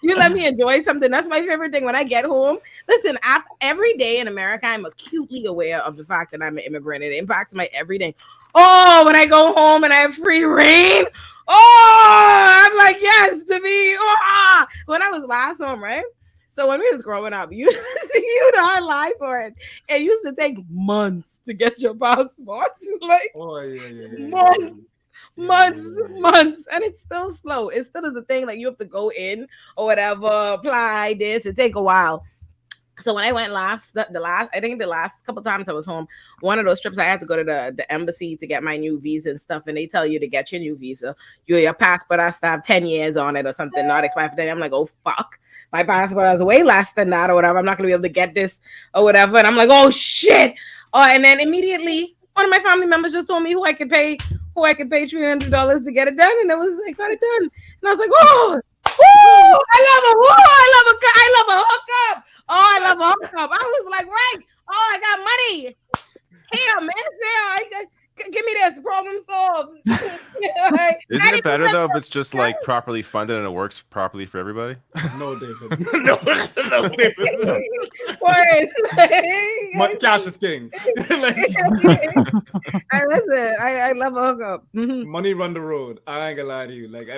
you let me enjoy something. That's my favorite thing when I get home. Listen, after every day in America, I'm acutely aware of the fact that I'm an immigrant. It impacts my everyday. Oh, when I go home and I have free reign. Oh, I'm like, yes, to me. Oh, when I was last home, right? So when we was growing up, you don't lie for it. It used to take months to get your passport. Like, months, and it's still slow. It still is a thing. Like, you have to go in or whatever, apply this. It take a while. So when I went I think the last couple times I was home, one of those trips I had to go to the embassy to get my new visa and stuff, and they tell you to get your new visa, your passport has to have 10 years on it or something, not expired for 10 years. I'm like, oh fuck, my passport has way less than that or whatever. I'm not gonna be able to get this or whatever. And I'm like, oh shit. Oh, and then immediately one of my family members just told me who I could pay $300 to get it done, and it was like got it done. And I was like, oh, woo, I love a hookup. Oh, I love a hookup. I was like, right. Oh, I got money. Here, man. Give me this. Problem solved. Isn't it better though if it's just like properly funded and it works properly for everybody? No, David. no, David. No. Cash is king. Listen, I love a hookup. Money run the road. I ain't gonna lie to you. Like,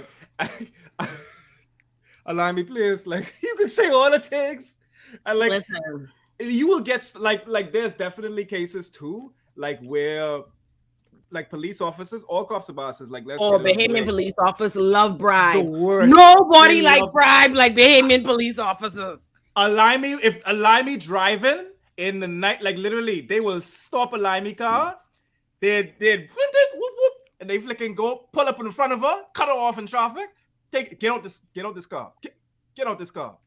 allow me, please. Like, you can say all it takes. And like, listen, you will get like there's definitely cases too, like where like police officers, all cops are bosses. Like, Bahamian police officers love bribe. The worst. Nobody like bribe like Bahamian police officers. Allow me driving in the night, like literally, they will stop a Limey car. They'd whoop whoop, and they flicking go pull up in front of her, cut her off in traffic. Get out this car. Get out this car.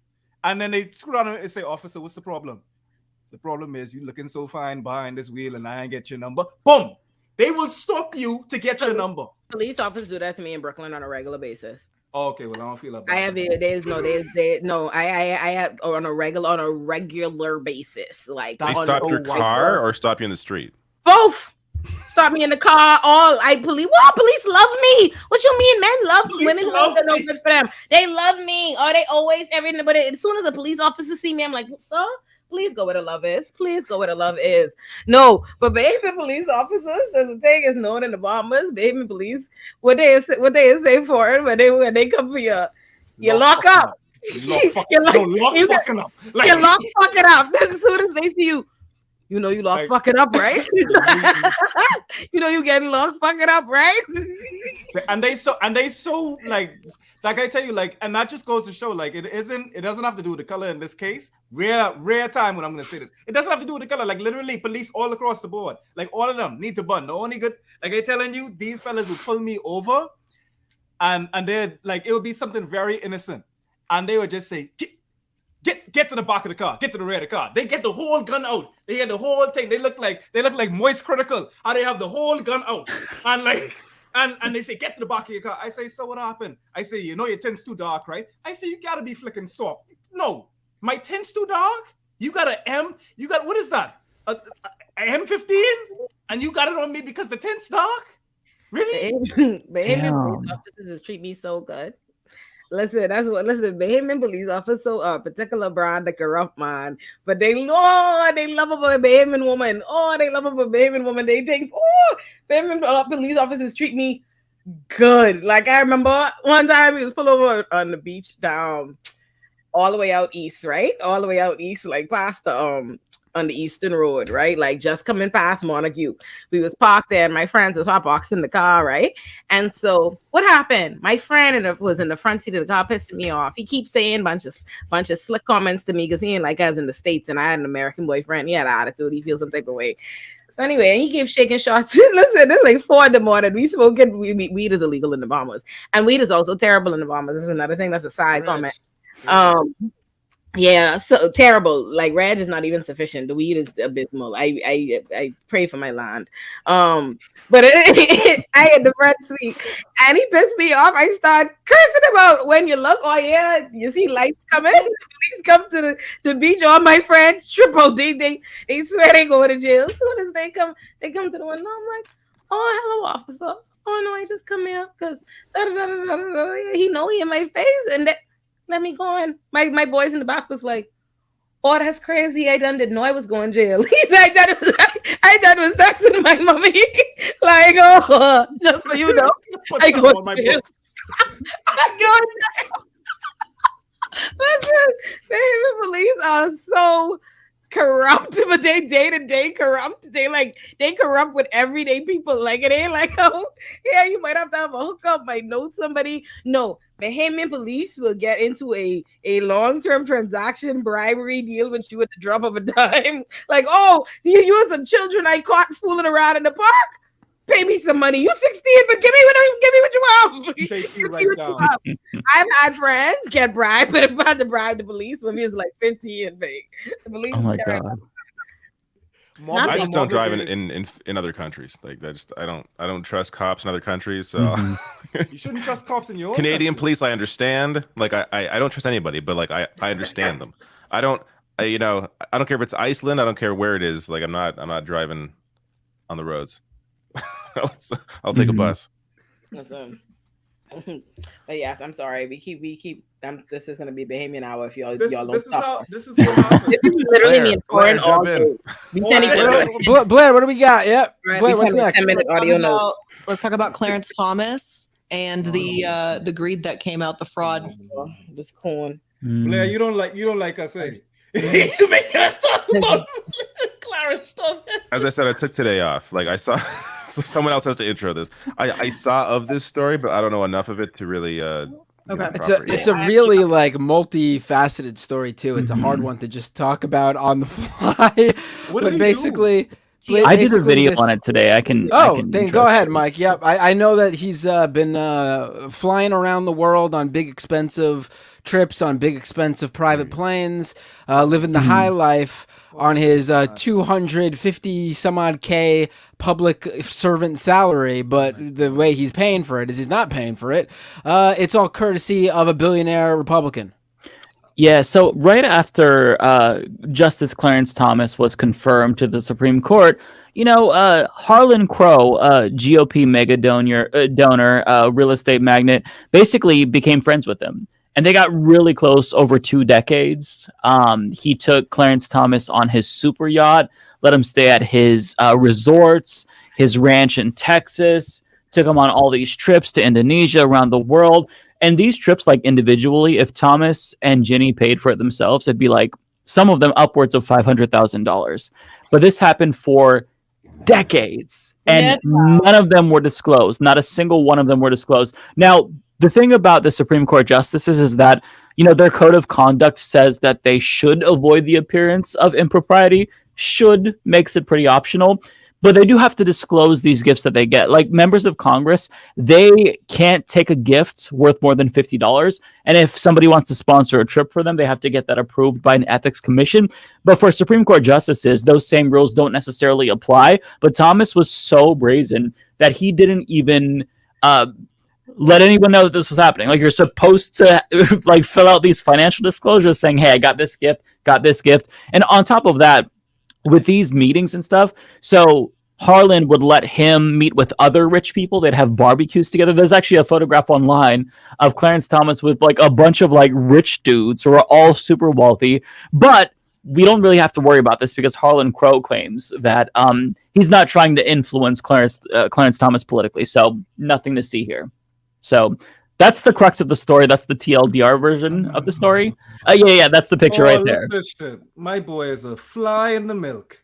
And then they screw on and say, officer, what's the problem? The problem is you looking so fine behind this wheel and I ain't get your number. Boom! They will stop you to get your number. Police officers do that to me in Brooklyn on a regular basis. Okay, well, I don't feel like I have I have on a regular basis. Like they stop your car or stop you in the street? Both. Stop me in the car. Police love me. What you mean? Men love women. Love no good for them. They love me. Or they always everything. But as soon as a police officer see me, I'm like, sir, please go where the love is. Please go where the love is. No, but Bahamian police officers, there's a thing is known in the bombers. Bahamian police, what they say for it when they come for you lock up. You lock fucking up. You lock fucking up. As soon as they see you. You know you lock fucking up, right? You know you getting locked fucking up, right? and they so like I tell you, like, and that just goes to show, like, it doesn't have to do with the color in this case. Rare time when I'm gonna say this. It doesn't have to do with the color. Like literally, police all across the board, like all of them need to bun. The only good, like I telling you, these fellas will pull me over, and they're like, it would be something very innocent, and they would just say, Get to the back of the car. Get to the rear of the car. They get the whole gun out. They get the whole thing. They look like Moist Critical. How they have the whole gun out. And like and they say, get to the back of your car. I say, so what happened? I say, you know your tint's too dark, right? I say, you gotta be flicking stop. No, my tint's too dark? You got what is that? A M15? And you got it on me because the tint's dark? Really? Bahamian police officers treat me so good. Listen, Bahamian police officers, so particular brand, the corrupt man, but they love a Bahamian woman. Oh, they love a Bahamian woman. They think, Bahamian police officers treat me good. Like I remember one time he was pulled over on the beach down all the way out east, right? All the way out east, like past the on the Eastern Road, right? Like just coming past Montague. We was parked there and my friends was boxed in the car, right? And so what happened? My friend was in the front seat of the car, pissing me off. He keeps saying bunch of slick comments to me because he ain't like us in the States and I had an American boyfriend. He had an attitude. He feels some type of way. So anyway, and he keeps shaking shots. Listen, this is like 4 a.m. We smoking weed is illegal in the Bahamas. And weed is also terrible in the Bahamas. This is another thing. That's a side comment. Yeah, so terrible. Like reg is not even sufficient. The weed is abysmal. I pray for my land. But I had the front seat and he pissed me off. I start cursing about when you look. Oh yeah, you see lights coming. Police come to the beach. All my friends triple. They swear they go to jail. As soon as they come to the window. I'm like, oh hello officer. Oh no, I just come here because he know he in my face and that. Let me go on. My boys in the back was like, oh, that's crazy. I didn't know I was going to jail. He said, I thought it was texting my mommy. Like, oh, just so you know. I go to jail. I go to jail. Listen, the police are so corrupt, but they day-to-day corrupt. They corrupt with everyday people. Like it ain't like, oh yeah, you might have to have a hookup, might know somebody. No, Bahamian police will get into a long-term transaction bribery deal with you at the drop of a dime. Like, oh, you some children I caught fooling around in the park. Pay me some money. You 16, but give me what you want. Shake you right down. I've had friends get bribed, but about to bribe the police when he was like 15 and big. The police. Oh my god. I just don't drive in other countries. Like I don't trust cops in other countries. So You shouldn't trust cops in your own Canadian country. police, I understand. Like I don't trust anybody, but like I understand them. I don't care if it's Iceland. I don't care where it is. Like I'm not driving on the roads. I'll take a bus. Listen. But yes, I'm sorry. We keep. This is gonna be Bahamian hour if y'all This don't is stop how. us. This is what happens. This is literally me and Blair, Corin all jump in. day. We can't even. Blair, what do we got? Yep. Right, Blair, we what's have a next? 10-minute audio note. Let's talk about Clarence Thomas and the greed that came out, the fraud. This corn. Blair, you don't like us, eh? You make us talk about Clarence Thomas. As I said, I took today off. Like I saw, so someone else has to intro this. I saw of this story, but I don't know enough of it to really. Okay. It's a really like multifaceted story too. It's a hard one to just talk about on the fly. But basically, I did a video on it today. I can. Then go ahead, Mike. Yep, I know that he's been flying around the world on big expensive trips, on big expensive private planes, living the high life on his 250 some odd K public servant salary. But the way he's paying for it is he's not paying for it. It's all courtesy of a billionaire Republican. Yeah, so right after Justice Clarence Thomas was confirmed to the Supreme Court, Harlan Crow, GOP mega donor, real estate magnate, basically became friends with him. And they got really close over 2 decades. He took Clarence Thomas on his super yacht, let him stay at his resorts, his ranch in Texas, took him on all these trips to Indonesia, around the world. And these trips, like individually, if Thomas and Ginny paid for it themselves, it'd be like some of them upwards of $500,000. But this happened for decades, and none of them were disclosed. Not a single one of them were disclosed. Now, the thing about the Supreme Court justices is that, their code of conduct says that they should avoid the appearance of impropriety. Should makes it pretty optional. But they do have to disclose these gifts that they get. Like members of Congress, they can't take a gift worth more than $50. And if somebody wants to sponsor a trip for them, they have to get that approved by an ethics commission. But for Supreme Court justices, those same rules don't necessarily apply. But Thomas was so brazen that he didn't even let anyone know that this was happening. Like you're supposed to like fill out these financial disclosures saying, hey, I got this gift. And on top of that, with these meetings and stuff, so Harlan would let him meet with other rich people. They'd have barbecues together. There's actually a photograph online of Clarence Thomas with like a bunch of like rich dudes who are all super wealthy. But we don't really have to worry about this because Harlan Crow claims that he's not trying to influence Clarence Thomas politically. So nothing to see here. So that's the crux of the story. That's the TLDR version of the story. Yeah, that's the picture right there. My boy is a fly in the milk.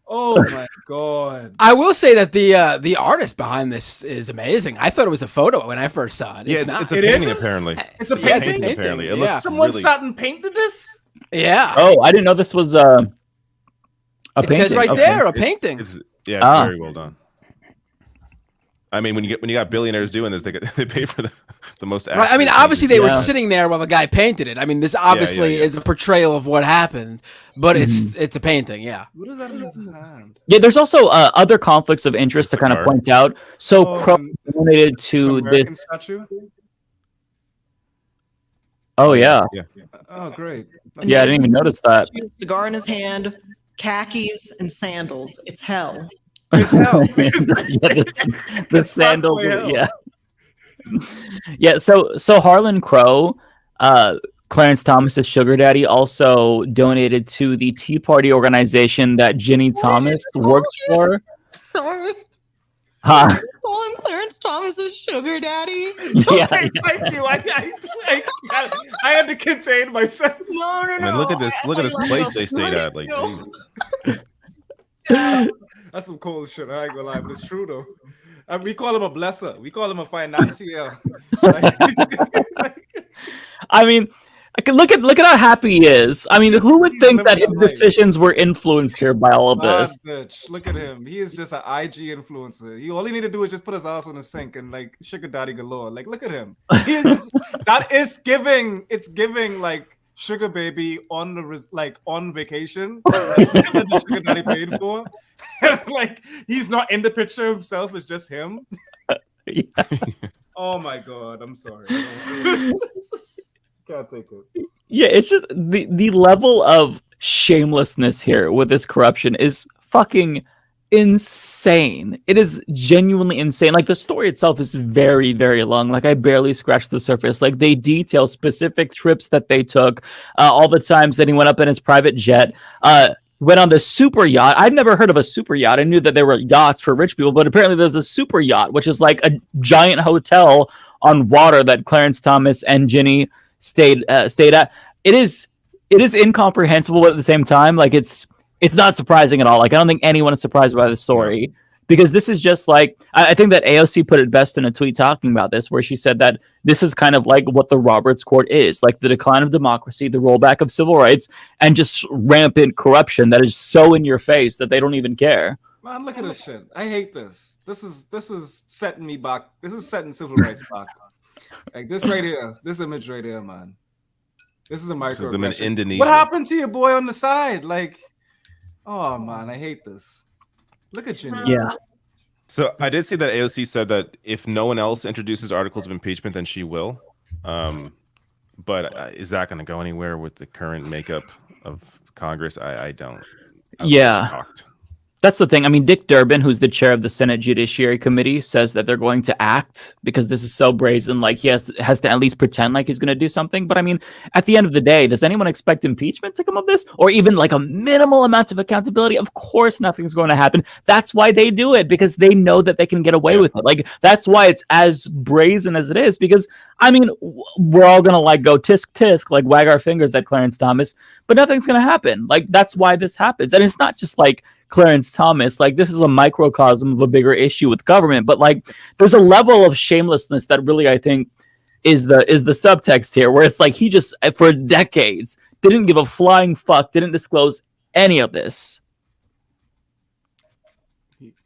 Oh my god! I will say that the artist behind this is amazing. I thought it was a photo when I first saw it. It's a painting apparently. It's a painting. Apparently, it looks Someone really... sat and painted this. Yeah. Oh, I didn't know this was a painting. It says right there, a painting. It's very well done. I mean, when you got billionaires doing this, they pay for the most. Right. I mean, obviously they were sitting there while the guy painted it. I mean, this obviously is a portrayal of what happened, but it's a painting. Yeah. What is that in his hand? Yeah, there's also other conflicts of interest to kind of point out. So Crow donated to this statue. Oh yeah. Oh great. Yeah, I didn't even notice that. Cigar in his hand, khakis and sandals. It's hell. It's hell. the sandals. Yeah. Yeah. So Harlan Crow, Clarence Thomas's sugar daddy, also donated to the Tea Party organization that Ginny Thomas worked for. Sorry. call him Clarence Thomas's sugar daddy? Yeah, Okay, thank you. I had to contain myself. No. I mean, look at this. Look at this place they stayed at. Like, That's some cool shit. I ain't gonna lie, but it's true though. We call him a blesser. We call him a financier. I mean, look at how happy he is. I mean, who would think that his decisions were influenced here by all of this? Bitch. Look at him. He is just an IG influencer. All he need to do is just put his ass on the sink and like sugar daddy galore. Like, look at him. He is just, that is giving. It's giving like sugar baby on on vacation. That the sugar daddy paid for. Like he's not in the picture himself. It's just him. Yeah. Oh my god. I'm sorry. Can't take it. Yeah, it's just the level of shamelessness here with this corruption is fucking insane. It is genuinely insane. Like the story itself is very, very long. Like I barely scratched the surface. Like they detail specific trips that they took, all the times that he went up in his private jet, went on the super yacht. I've never heard of a super yacht. I knew that there were yachts for rich people, but apparently there's a super yacht, which is like a giant hotel on water that Clarence Thomas and Ginny stayed at. It is incomprehensible, but at the same time, like it's not surprising at all. Like I don't think anyone is surprised by the story because this is just like I think that AOC put it best in a tweet talking about this, where she said that this is kind of like what the Roberts Court is, like the decline of democracy, the rollback of civil rights, and just rampant corruption that is so in your face that they don't even care. Man, look at this shit. I hate this. This is setting me back. This is setting civil rights back. Like this right here, this image right here, man. This is a micro. them in Indonesia. What happened to your boy on the side? Like, oh man, I hate this. Look at you. Yeah. So I did see that AOC said that if no one else introduces articles of impeachment, then she will. But is that going to go anywhere with the current makeup of Congress? I don't. Yeah. Shocked. That's the thing. I mean, Dick Durbin, who's the chair of the Senate Judiciary Committee, says that they're going to act because this is so brazen. Like he has to at least pretend like he's going to do something. But I mean, at the end of the day, does anyone expect impeachment to come of this, or even like a minimal amount of accountability? Of course, nothing's going to happen. That's why they do it, because they know that they can get away with it. Like that's why it's as brazen as it is. Because I mean, we're all gonna like go tisk tisk, like wag our fingers at Clarence Thomas, but nothing's gonna happen. Like that's why this happens, and it's not just like Clarence Thomas. Like this is a microcosm of a bigger issue with government, but like there's a level of shamelessness that really I think is the subtext here, where it's like he just for decades didn't give a flying fuck, didn't disclose any of this.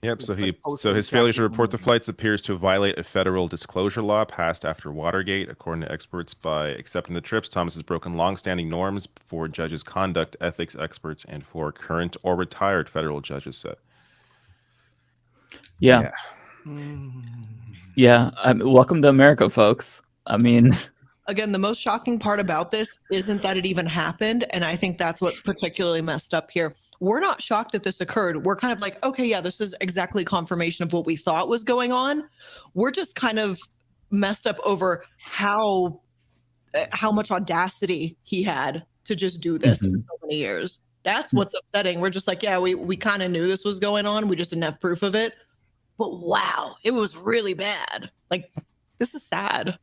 Yep. So his failure to report the flights appears to violate a federal disclosure law passed after Watergate. According to experts, by accepting the trips, Thomas has broken long-standing norms for judges' conduct, ethics experts, and for current or retired federal judges said. Yeah. Welcome to America, folks. I mean, again, the most shocking part about this isn't that it even happened, and I think that's what's particularly messed up here. We're not shocked that this occurred. We're kind of like, okay, yeah, this is exactly confirmation of what we thought was going on. We're just kind of messed up over how much audacity he had to just do this for so many years. That's what's upsetting. We're just like, yeah, we kind of knew this was going on. We just didn't have proof of it. But wow, it was really bad. Like, this is sad.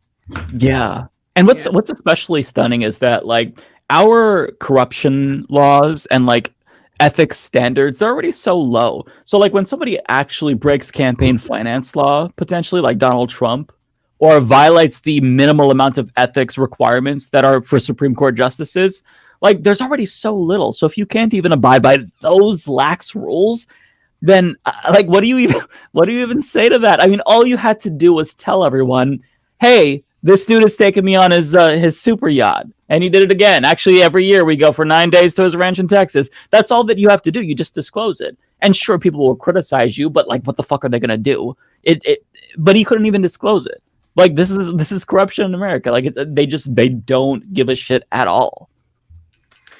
Yeah. And what's especially stunning is that like our corruption laws and like ethics standards are already so low. So like when somebody actually breaks campaign finance law, potentially like Donald Trump, or violates the minimal amount of ethics requirements that are for Supreme Court justices, like there's already so little. So if you can't even abide by those lax rules, then like what do you even say to that? I mean, all you had to do was tell everyone, hey, this dude is taking me on his super yacht. And he did it again. Actually, every year we go for 9 days to his ranch in Texas. That's all that you have to do. You just disclose it. And sure, people will criticize you, but like, what the fuck are they gonna do? But he couldn't even disclose it. Like, this is corruption in America. Like, they don't give a shit at all.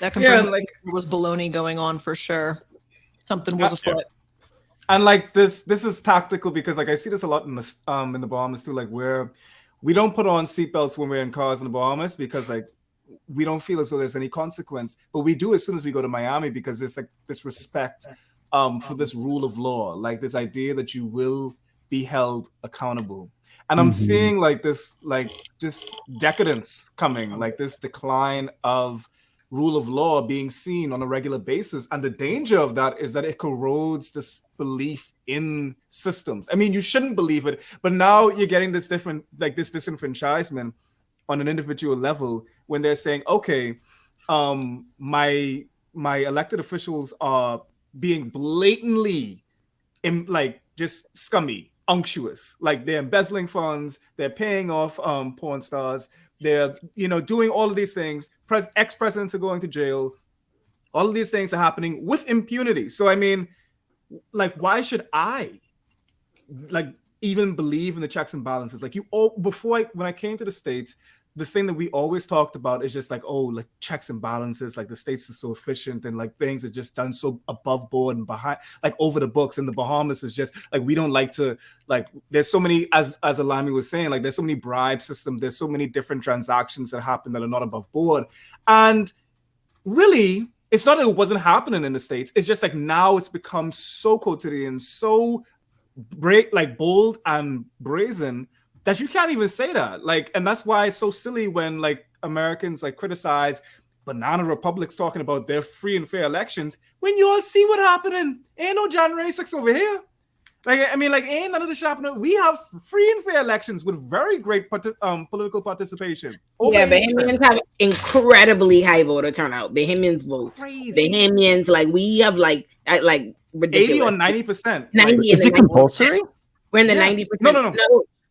That confirms there was baloney going on for sure. Something was afoot. And like this is tactical because like I see this a lot in the Bahamas too, like where we don't put on seatbelts when we're in cars in the Bahamas because like we don't feel as though there's any consequence, but we do as soon as we go to Miami because there's like this respect for this rule of law, like this idea that you will be held accountable. And I'm seeing like this, like just decadence coming, like this decline of rule of law being seen on a regular basis. And the danger of that is that it corrodes this belief in systems. I mean, you shouldn't believe it, but now you're getting this different, like this disenfranchisement on an individual level when they're saying, okay, my elected officials are being blatantly like just scummy, unctuous, like they're embezzling funds, they're paying off porn stars, they're doing all of these things. Ex-presidents are going to jail. All of these things are happening with impunity. So I mean, like, why should I like even believe in the checks and balances? Like when I came to the States, the thing that we always talked about is just like, oh, like checks and balances, like the States is so efficient and like things are just done so above board and behind, like over the books. And the Bahamas is just like, we don't like to, like, there's so many, as Alami was saying, like there's so many bribe systems, there's so many different transactions that happen that are not above board. And really, it's not that it wasn't happening in the States. It's just like now it's become so quotidian, so bold and brazen that you can't even say that. Like, and that's why it's so silly when like Americans like criticize banana republics talking about their free and fair elections when you all see what happening. Ain't no January 6th over here. Like, I mean, like, ain't none of the shopping. We have free and fair elections with very great political participation. Bahamians have incredibly high voter turnout. Bahamians vote. Crazy. Bahamians, like, we have like ridiculous. 80 or 90%. 90 Is it compulsory? We're in the 90%.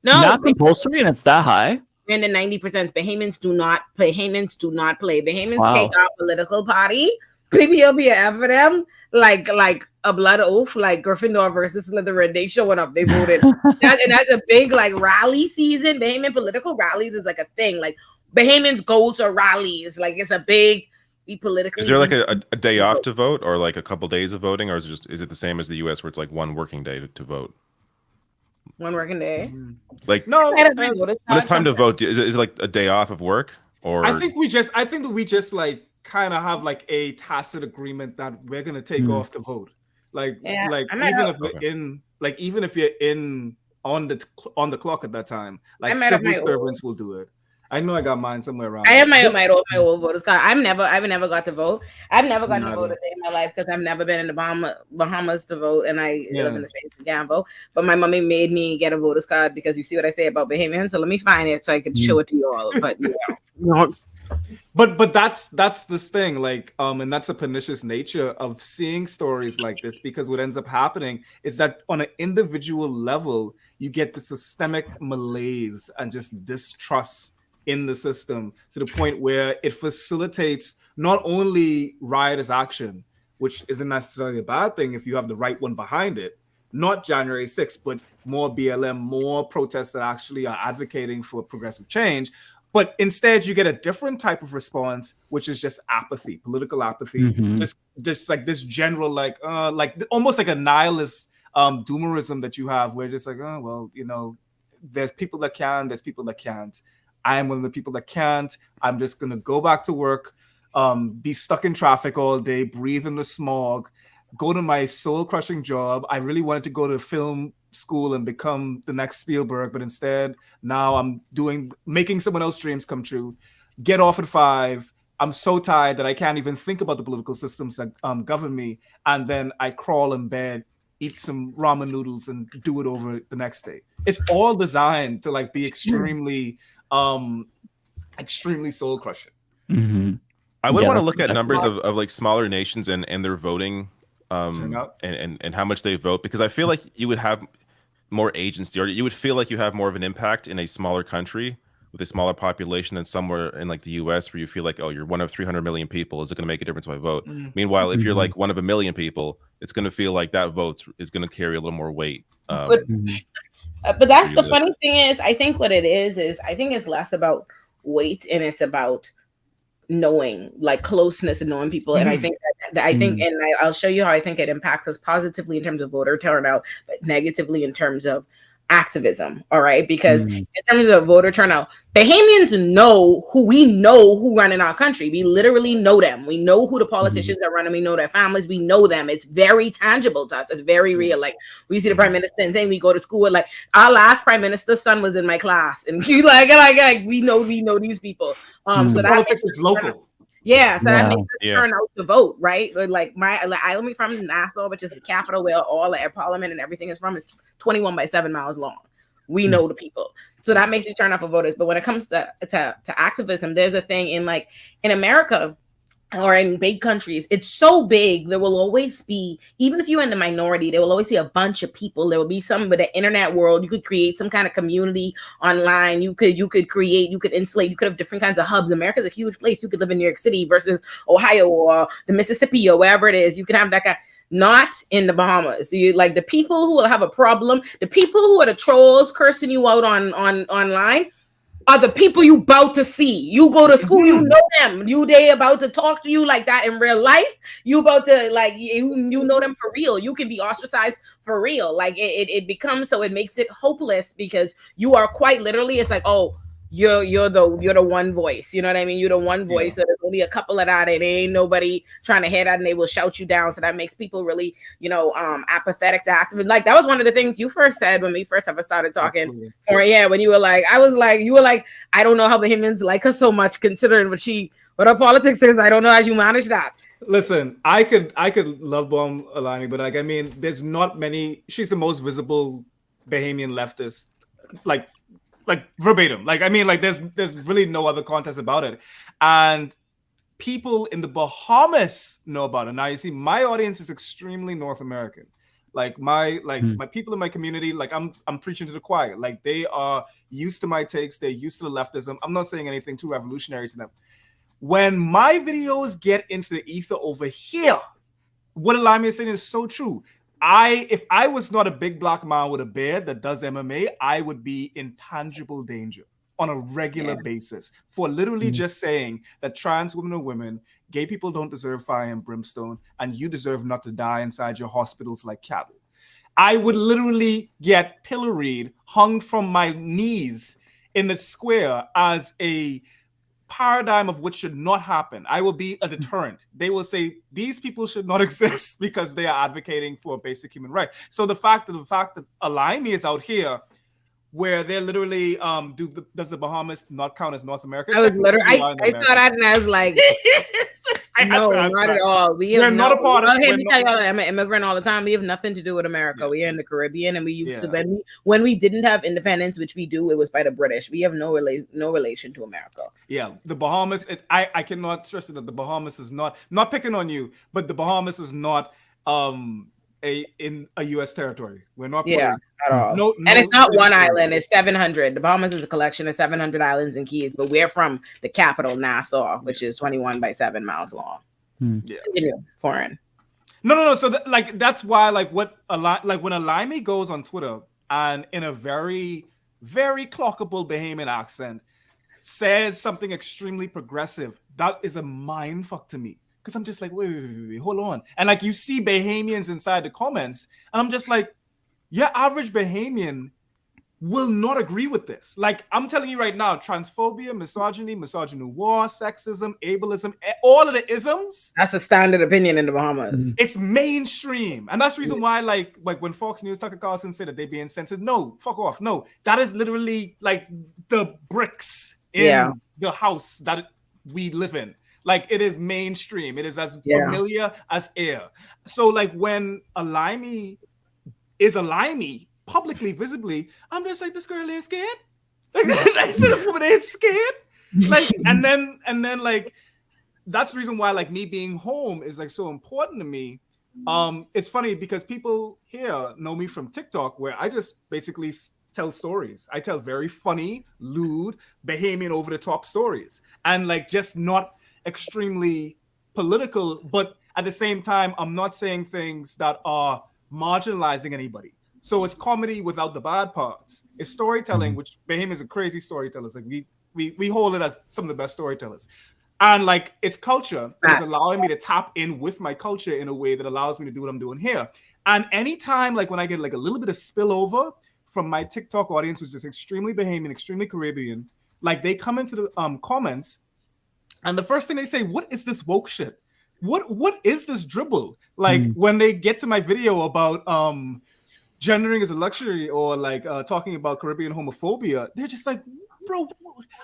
No. Not compulsory, and it's that high. We're in the 90%. Bahamians do not play. Bahamians Wow. take our political party. PPLBF for them like a blood oath, like Gryffindor versus Slytherin. They showing up, they voted. And that's a big like rally season. Bahamian political rallies is like a thing. Like Bahamians go to rallies. Like it's a big political. Is there like a day off to vote, or like a couple days of voting, or is it the same as the U.S. where it's like one working day to vote? One working day. Like no, when it's time to vote, is it like a day off of work, or I think that we just like kind of have like a tacit agreement that we're gonna take off the vote. Like even if you're in on the clock at that time, like civil servants will do it. I know I got mine somewhere around. I have my old voters card. I've never got to vote. I've never gotten to vote a day in my life because I've never been in the Bahamas to vote, and I live in the States and can't vote. But my mommy made me get a voter's card because you see what I say about Bahamians. So let me find it so I could show it to you all. But But that's this thing, like, and that's a pernicious nature of seeing stories like this, because what ends up happening is that on an individual level, you get the systemic malaise and just distrust in the system to the point where it facilitates not only riotous action, which isn't necessarily a bad thing if you have the right one behind it, not January 6th, but more BLM, more protests that actually are advocating for progressive change. But instead, you get a different type of response, which is just apathy, political apathy, just like this general, like almost like a nihilist doomerism that you have, where just like, oh well, there's people that can, there's people that can't. I am one of the people that can't. I'm just gonna go back to work, be stuck in traffic all day, breathe in the smog, go to my soul-crushing job. I really wanted to go to film school and become the next Spielberg, but instead now I'm making someone else's dreams come true. Get off at 5. I'm so tired that I can't even think about the political systems that govern me, and then I crawl in bed, eat some ramen noodles, and do it over the next day. It's all designed to like be extremely soul crushing. I would want to look at numbers of like smaller nations and their voting and how much they vote, because I feel like you would have more agency, or you would feel like you have more of an impact in a smaller country with a smaller population than somewhere in like the US, where you feel like, oh, you're one of 300 million people, is it going to make a difference if I vote? Meanwhile, if you're like one of 1 million people, it's going to feel like that vote is going to carry a little more weight. But that's the funny thing is, I think what it is I think it's less about weight and it's about knowing, like closeness and knowing people. And I think and I'll show you how I think it impacts us positively in terms of voter turnout, but negatively in terms of activism, all right? Because in terms of voter turnout, Bahamians know who run in our country. We literally know them. We know who the politicians are running. We know their families. We know them. It's very tangible to us. It's very real. Like we see the prime minister and then we go to school with like our last prime minister's son was in my class, and he's like we know these people. So that politics is local. Yeah, so that makes us turn out to vote, right? Like I only from Nassau, which is the capital where all the parliament and everything is from, is 21 by 7 miles long. We know the people, so that makes you turn out for voters. But when it comes to activism, there's a thing in America or in big countries, it's so big, there will always be, even if you're in the minority, there will always be a bunch of people. There will be some with the internet world. You could create some kind of community online. You could insulate, you could have different kinds of hubs. America's a huge place. You could live in New York City versus Ohio or the Mississippi or wherever it is. You can have that guy. Not in the Bahamas. You like the people who will have a problem, the people who are the trolls cursing you out on online are the people you about to see. You go to school, you know them. They about to talk to you like that in real life. You about to like you know them for real. You can be ostracized for real. Like it becomes so it makes it hopeless because you are quite literally. It's like, oh, you're the one voice. You know what I mean? You're the one voice. So there's only a couple of that, and ain't nobody trying to hear that, and they will shout you down. So that makes people really, apathetic to activism. Like that was one of the things you first said when we first ever started talking. Or when you were like, I don't know how Bahamians like her so much, considering what her politics is. I don't know how you manage that. Listen, I could love bomb Alani, but like I mean, there's not many. She's the most visible Bahamian leftist, like verbatim. Like I mean, like there's really no other contest about it, and people in the Bahamas know about it. Now you see, my audience is extremely North American. Like my people in my community, like I'm preaching to the choir. Like they are used to my takes. They're used to the leftism. I'm not saying anything too revolutionary to them. When my videos get into the ether over here, what Alani is saying is so true. If I was not a big black man with a beard that does MMA, I would be in tangible danger on a regular basis for literally just saying that trans women are women, gay people don't deserve fire and brimstone, and you deserve not to die inside your hospitals like cattle. I would literally get pilloried, hung from my knees in the square as a paradigm of which should not happen. I will be a deterrent. They will say these people should not exist because they are advocating for a basic human right. So the fact that Alani is out here where they're literally does the Bahamas not count as North America? I was literally I saw that and I was like no, not at all. We're not a part of I'm an immigrant all the time. We have nothing to do with America. We are in the Caribbean, and we used to when we didn't have independence, which we do, it was by the British. We have no relation to America. Yeah, the Bahamas. I cannot stress it that the Bahamas is not picking on you, but the Bahamas is not in a U.S. territory. We're not. At all. And it's not one island. It's 700. The Bahamas is a collection of 700 islands and keys, but we're from the capital, Nassau, which is 21 by 7 miles long. Yeah, foreign. No. So that's why when Alani goes on Twitter and in a very, very clockable Bahamian accent says something extremely progressive, that is a mind fuck to me. Because I'm just like, wait, hold on. And like you see Bahamians inside the comments, and I'm just like, your average Bahamian will not agree with this. Like I'm telling you right now, transphobia, misogyny, misogynoir, sexism, ableism, all of the isms. That's a standard opinion in the Bahamas. It's mainstream. And that's the reason why like when Fox News, Tucker Carlson said that they be insensitive. No, fuck off. No, that is literally like the bricks in the house that we live in. Like it is mainstream. It is as familiar as air. So like when Alani is Alani publicly, visibly, I'm just like, this girl ain't scared. Like I said, this woman ain't scared. Like and then like that's the reason why like me being home is like so important to me. It's funny because people here know me from TikTok where I just basically tell stories. I tell very funny, lewd, Bahamian over the top stories, and like just not extremely political, but at the same time, I'm not saying things that are marginalizing anybody. So it's comedy without the bad parts. It's storytelling, which Bahamians are crazy storytellers. Like we hold it as some of the best storytellers. And like it's culture is allowing me to tap in with my culture in a way that allows me to do what I'm doing here. And anytime like when I get like a little bit of spillover from my TikTok audience, which is extremely Bahamian, extremely Caribbean, like they come into the comments, and the first thing they say, "What is this woke shit? What is this dribble?" Like when they get to my video about gendering is a luxury, or like talking about Caribbean homophobia, they're just like, bro,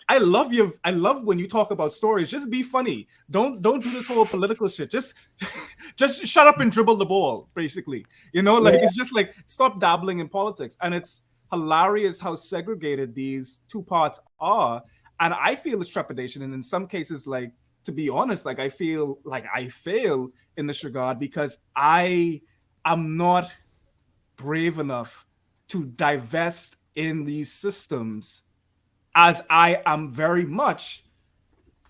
I love you. I love when you talk about stories. Just be funny. Don't do this whole political shit. Just shut up and dribble the ball, basically. You know, like it's just like stop dabbling in politics. And it's hilarious how segregated these two parts are. And I feel this trepidation. And in some cases, like, to be honest, like I feel like I fail in this regard because I'm not brave enough to divest in these systems, as I am very much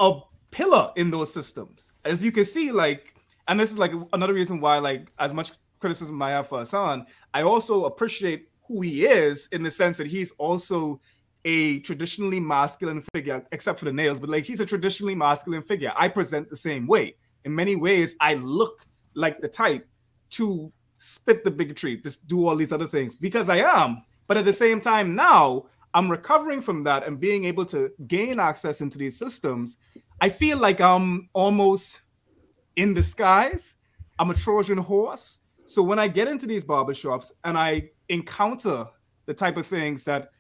a pillar in those systems. As you can see, like, and this is like another reason why, like, as much criticism I have for Hassan, I also appreciate who he is in the sense that he's also a traditionally masculine figure, except for the nails, but like he's a traditionally masculine figure. I present the same way. In many ways, I look like the type to spit the bigotry, just do all these other things because I am. But at the same time, now I'm recovering from that and being able to gain access into these systems. I feel like I'm almost in disguise. I'm a Trojan horse. So when I get into these barbershops and I encounter the type of things that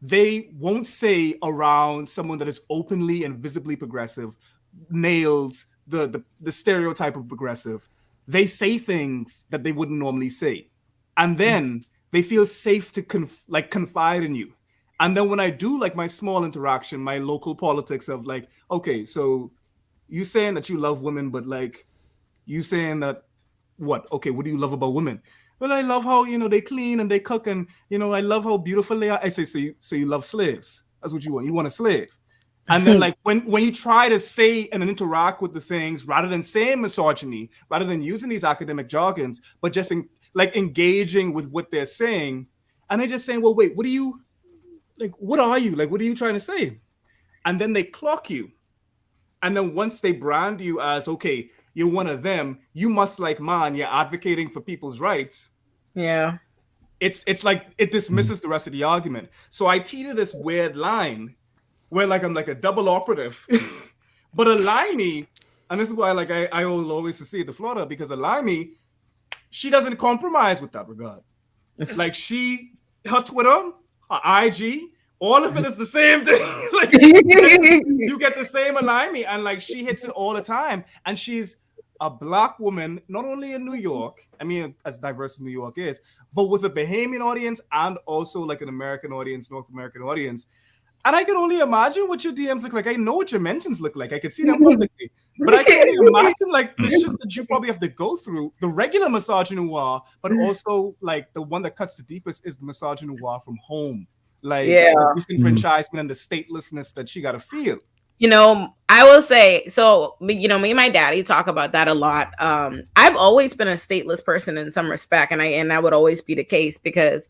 they won't say around someone that is openly and visibly progressive, nails the stereotype of progressive, they say things that they wouldn't normally say. And then they feel safe to confide in you. And then when I do like my small interaction, my local politics of like, okay, so you saying that you love women, but like you saying that what? Okay, what do you love about women? Well, I love how, you know, they clean and they cook, and you know, I love how beautiful they are. I say, so you love slaves. That's what you want. You want a slave. And then like when you try to say and interact with the things rather than saying misogyny, rather than using these academic jargons, but just engaging with what they're saying, and they're just saying, well, wait, what are you? Like, what are you? Like, what are you trying to say? And then they clock you. And then once they brand you as, okay, you're one of them, you must like man, you're advocating for people's rights. Yeah. It's like it dismisses the rest of the argument. So I teeter this weird line where like I'm like a double operative. But Alimi, and this is why like I will always secede to Florida, because Alimi, she doesn't compromise with that regard. Like her Twitter, her IG, all of it is the same thing. Like you get the same Alimi, and like she hits it all the time. And she's a Black woman, not only in New York, I mean, as diverse as New York is, but with a Bahamian audience and also like an American audience, North American audience. And I can only imagine what your DMs look like. I know what your mentions look like. I could see them publicly. But I can only imagine like the shit that you probably have to go through, the regular misogynoir, but also like the one that cuts the deepest is the misogynoir from home. Like the disenfranchisement and the statelessness that she got to feel. You know, I will say, so, you know, me and my daddy talk about that a lot. I've always been a stateless person in some respect, and that would always be the case because,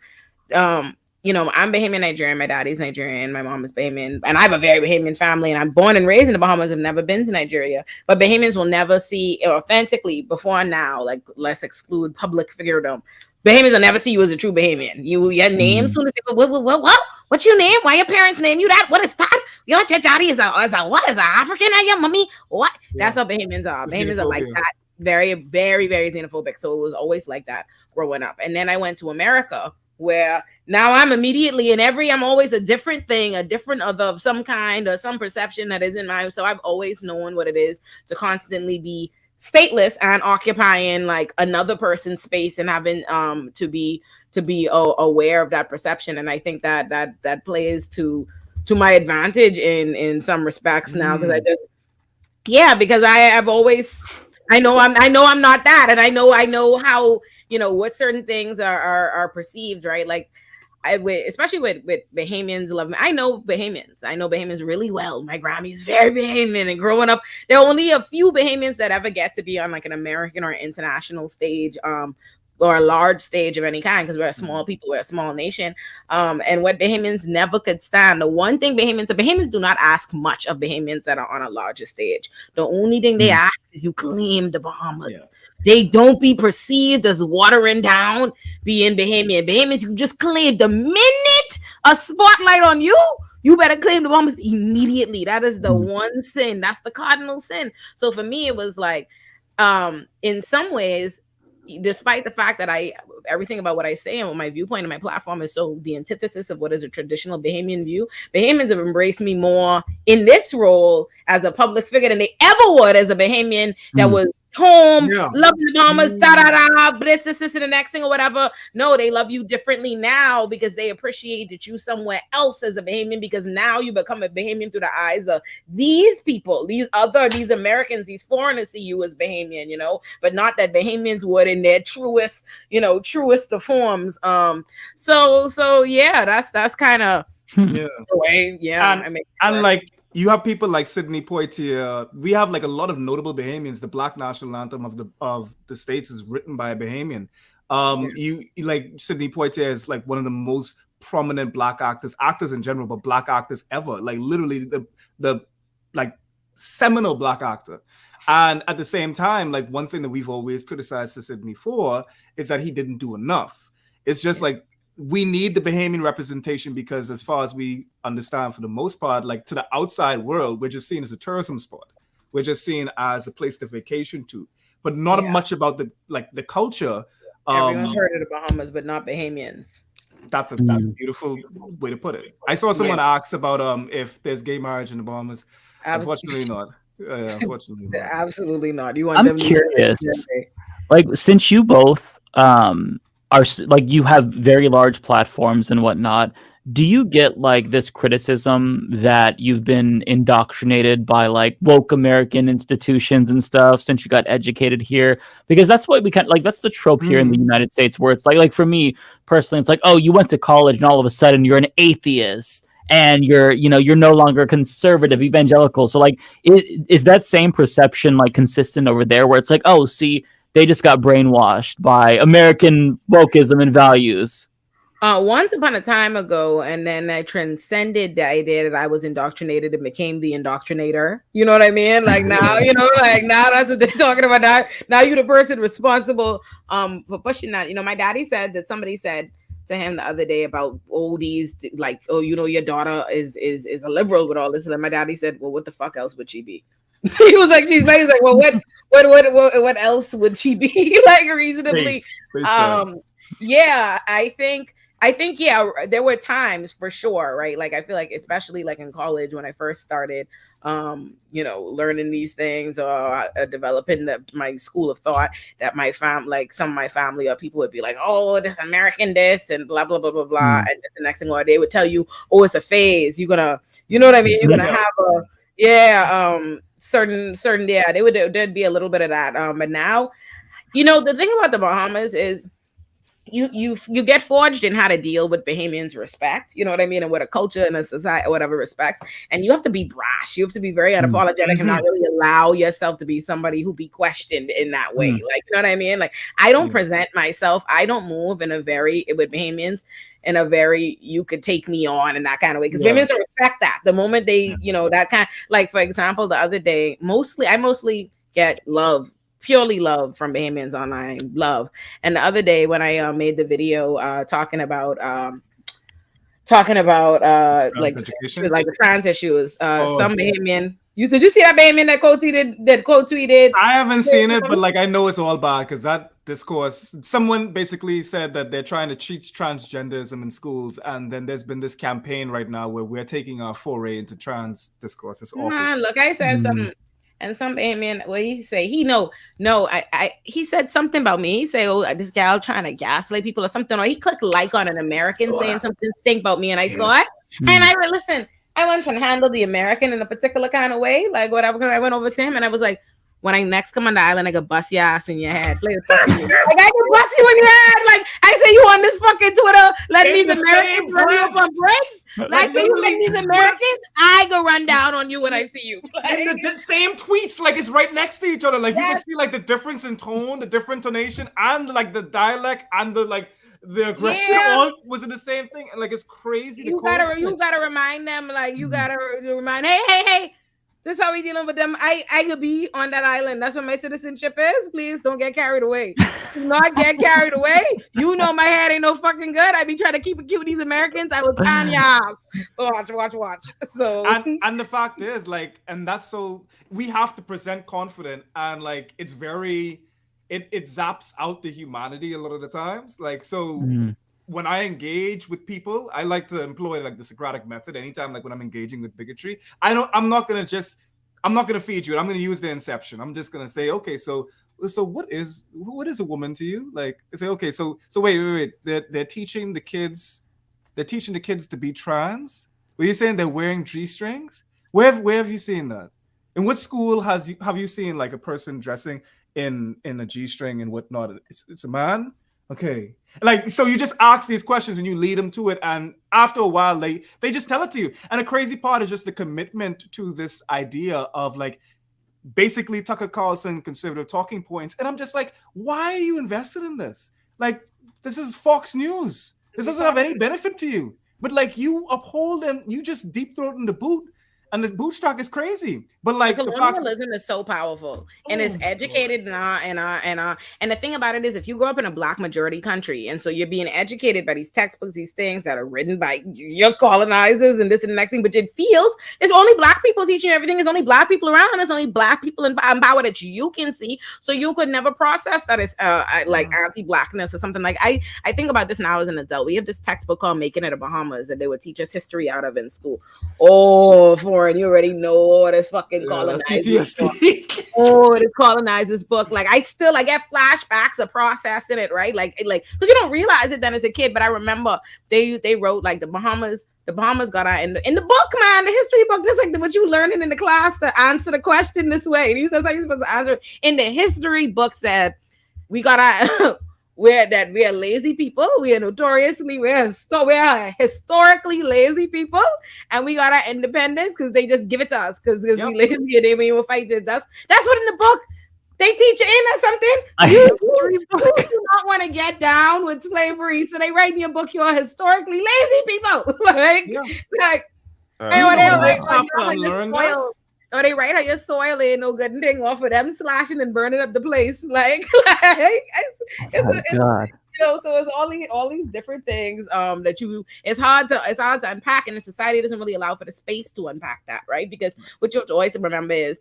you know, I'm Bahamian Nigerian, my daddy's Nigerian, my mom is Bahamian, and I have a very Bahamian family, and I'm born and raised in the Bahamas. I've never been to Nigeria, but Bahamians will never see authentically before now, like let's exclude public figuredom. Bahamians will never see you as a true Bahamian. Your name, soon as they go, what? What's your name? Why your parents name you that? What is that? Your daddy is a what? Is an African? Are your mommy? What? Yeah. That's how Bahamians are. Bahamians are like that. Very, very, very xenophobic. So it was always like that growing up. And then I went to America, where now I'm immediately I'm always a different thing, a different of some kind or some perception that isn't mine. So I've always known what it is to constantly be stateless and occupying like another person's space and having to be aware of that perception. And I think that plays to my advantage in some respects now, because because I've always I know I'm not that, and I know how, you know, what certain things are perceived, right? Like especially with Bahamians love me. I know Bahamians really well. My Grammy's very Bahamian, and growing up, there are only a few Bahamians that ever get to be on like an American or international stage. or a large stage of any kind, because we're a small people, we're a small nation. And what Bahamians never could stand, the one thing Bahamians do not ask much of Bahamians that are on a larger stage. The only thing they ask is you claim the Bahamas. They don't be perceived as watering down being Bahamian. Bahamians, you just claim. The minute a spotlight on you, you better claim the Bahamas immediately. That is the one sin. That's the cardinal sin. So for me, it was like, in some ways, despite the fact that everything about what I say and what my viewpoint and my platform is so the antithesis of what is a traditional Bahamian view, Bahamians have embraced me more in this role as a public figure than they ever would as a Bahamian that was home, loving the Bahamas, this, and the next thing or whatever. No, they love you differently now because they appreciated you somewhere else as a Bahamian, because now you become a Bahamian through the eyes of these people, these Americans, these foreigners see you as Bahamian, but not that Bahamians would in their truest of forms. So yeah, that's kind of the way. And like, you have people like Sidney Poitier. We have like a lot of notable Bahamians. The Black National Anthem of the States is written by a Bahamian. You like Sidney Poitier is like one of the most prominent Black actors in general, but Black actors ever. Like literally the like seminal Black actor. And at the same time, like one thing that we've always criticized Sidney for is that he didn't do enough. It's just like, we need the Bahamian representation because, as far as we understand, for the most part, like to the outside world, we're just seen as a tourism spot. We're just seen as a place to vacation to, but not much about the culture. Everyone's heard of the Bahamas, but not Bahamians. That's a beautiful way to put it. I saw someone ask about if there's gay marriage in the Bahamas. Unfortunately not. Unfortunately not. Absolutely not. You want I'm them curious. Like, since you both are like, you have very large platforms and whatnot, do you get like this criticism that you've been indoctrinated by like woke American institutions and stuff since you got educated here? Because that's what we kind of like, that's the trope here in the United States, where it's like for me personally, it's like, oh, you went to college and all of a sudden you're an atheist and you're no longer conservative evangelical. So like, is that same perception like consistent over there, where it's like, oh, see, they just got brainwashed by American wokeism and values? Once upon a time ago, and then I transcended the idea that I was indoctrinated and became the indoctrinator. You know what I mean? Like now, now that's what they're talking about. Now you're the person responsible for pushing that. My daddy said that somebody said to him the other day about these, like, your daughter is a liberal with all this. And my daddy said, well, what the fuck else would she be? He was like, he's like, well, what else would she be? Like, reasonably? Yeah, I think, yeah, there were times for sure, right? Like, I feel like, especially like in college when I first started, learning these things or developing my school of thought, that my some of my family or people would be like, oh, this American this and blah, blah, blah, blah, blah. And the next thing, or they would tell you, oh, it's a phase. You're gonna, you know what I mean? You're gonna have certain, there'd be a little bit of that. But now, the thing about the Bahamas is, you get forged in how to deal with Bahamians respect, you know what I mean, and what a culture and a society or whatever respects, and you have to be brash, you have to be very unapologetic and not really allow yourself to be somebody who be questioned in that way. Like, you know what I mean? Like, I don't present myself, I don't move with Bahamians in a very you could take me on in that kind of way, because Bahamians don't respect that. The moment they that kind, like, for example, the other day, I mostly get purely love from Bahamians online, love. And the other day when I made the video talking about like the trans issues, some Bahamian, did you see that Bahamian that quote tweeted? I haven't seen it, but like, I know it's all bad because that discourse, someone basically said that they're trying to teach transgenderism in schools, and then there's been this campaign right now where we're taking our foray into trans discourse. It's awful. Look, I said something. And some man, what did he say? He said something about me. He said, oh, this gal trying to gaslight people or something. Or he clicked like on an American saying something stink about me, and I saw it. And I listen, I went and handled the American in a particular kind of way, like whatever. I went over to him and I was like, when I next come on the island, I could bust your ass in your head. Play the fucking game. Like I can bust you in your head. Like I say you on this fucking Twitter, letting these Americans run you up on breaks. Like so you make these Americans, I go run down on you when I see you. Like, and the same tweets, like it's right next to each other. Like you can see like the difference in tone, the different tonation, and like the dialect and the like the aggression all was in the same thing. And like it's crazy. You gotta remind them, like you gotta remind, hey, this is how we dealing with them. I could be on that island. That's what my citizenship is. Please don't get carried away. Do not get carried away. You know my head ain't no fucking good. I be trying to keep it cute. These Americans, I will tan y'all. Watch. So and the fact is, like, and that's so we have to present confident and like it's very it zaps out the humanity a lot of the times. Like so when I engage with people, I like to employ like the Socratic method anytime, like when I'm engaging with bigotry. I'm not gonna feed you. I'm gonna use the inception. I'm just gonna say, okay, so what is a woman to you? Like I say, okay, so wait. They're teaching the kids to be trans. Were you saying they're wearing G-strings? Where have you seen that? In what school have you seen like a person dressing in a G-string and whatnot? It's a man. Okay. Like, so you just ask these questions and you lead them to it. And after a while, they just tell it to you. And the crazy part is just the commitment to this idea of like, basically Tucker Carlson conservative talking points. And I'm just like, why are you invested in this? Like, this is Fox News. This doesn't have any benefit to you. But like, you uphold and you just deep throat in the boot. And the bootstrap is crazy, but like the colonialism is so powerful and it's educated and the thing about it is if you grow up in a black majority country and so you're being educated by these textbooks, these things that are written by your colonizers and this and the next thing, but it feels there's only black people teaching everything. There's only black people around. There's only black people in power that you can see. So you could never process that as like anti-blackness or something. Like I think about this now as an adult. We have this textbook called Making It a Bahamas that they would teach us history out of in school. And you already know this fucking colonizers book. This colonizers book. Like I get flashbacks of processing it, right? Like because you don't realize it then as a kid. But I remember they wrote like the Bahamas got out in the book, man, the history book. That's like what you learning in the class to answer the question this way. These are how you're supposed to answer. In the history book said we got out. We are lazy people. We are notoriously we are historically lazy people, and we got our independence because they just give it to us because we lazy and they will fight this. That's what in the book they teach you in or something. You do not want to get down with slavery, so they write in your book you're historically lazy people. They write how your soil ain't no good thing off of them slashing and burning up the place. It's so it's all these different things that it's hard to unpack, and the society doesn't really allow for the space to unpack that, right? Because what you have to always remember is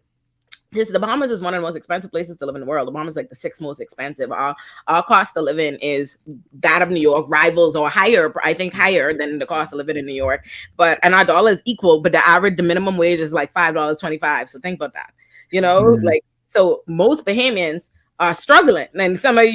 the Bahamas is one of the most expensive places to live in the world. The Bahamas is like the 6th most expensive. Our cost of living is that of New York, rivals or higher, I think higher than the cost of living in New York. And our dollar is equal, but the minimum wage is like $5.25. So think about that. So most Bahamians are struggling, and some of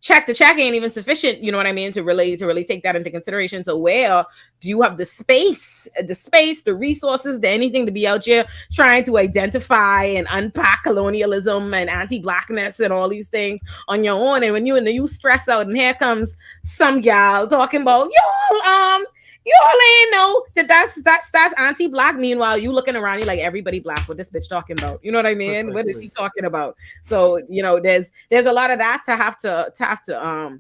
check to check ain't even sufficient, you know what I mean, to really take that into consideration. So where do you have the space, the resources, anything to be out here trying to identify and unpack colonialism and anti-blackness and all these things on your own? And when you stress out, and here comes some gal talking about you all ain't know that's anti-black. Meanwhile, you looking around, you like everybody black. What this bitch talking about? You know what I mean? What is she talking about? So there's a lot of that to have to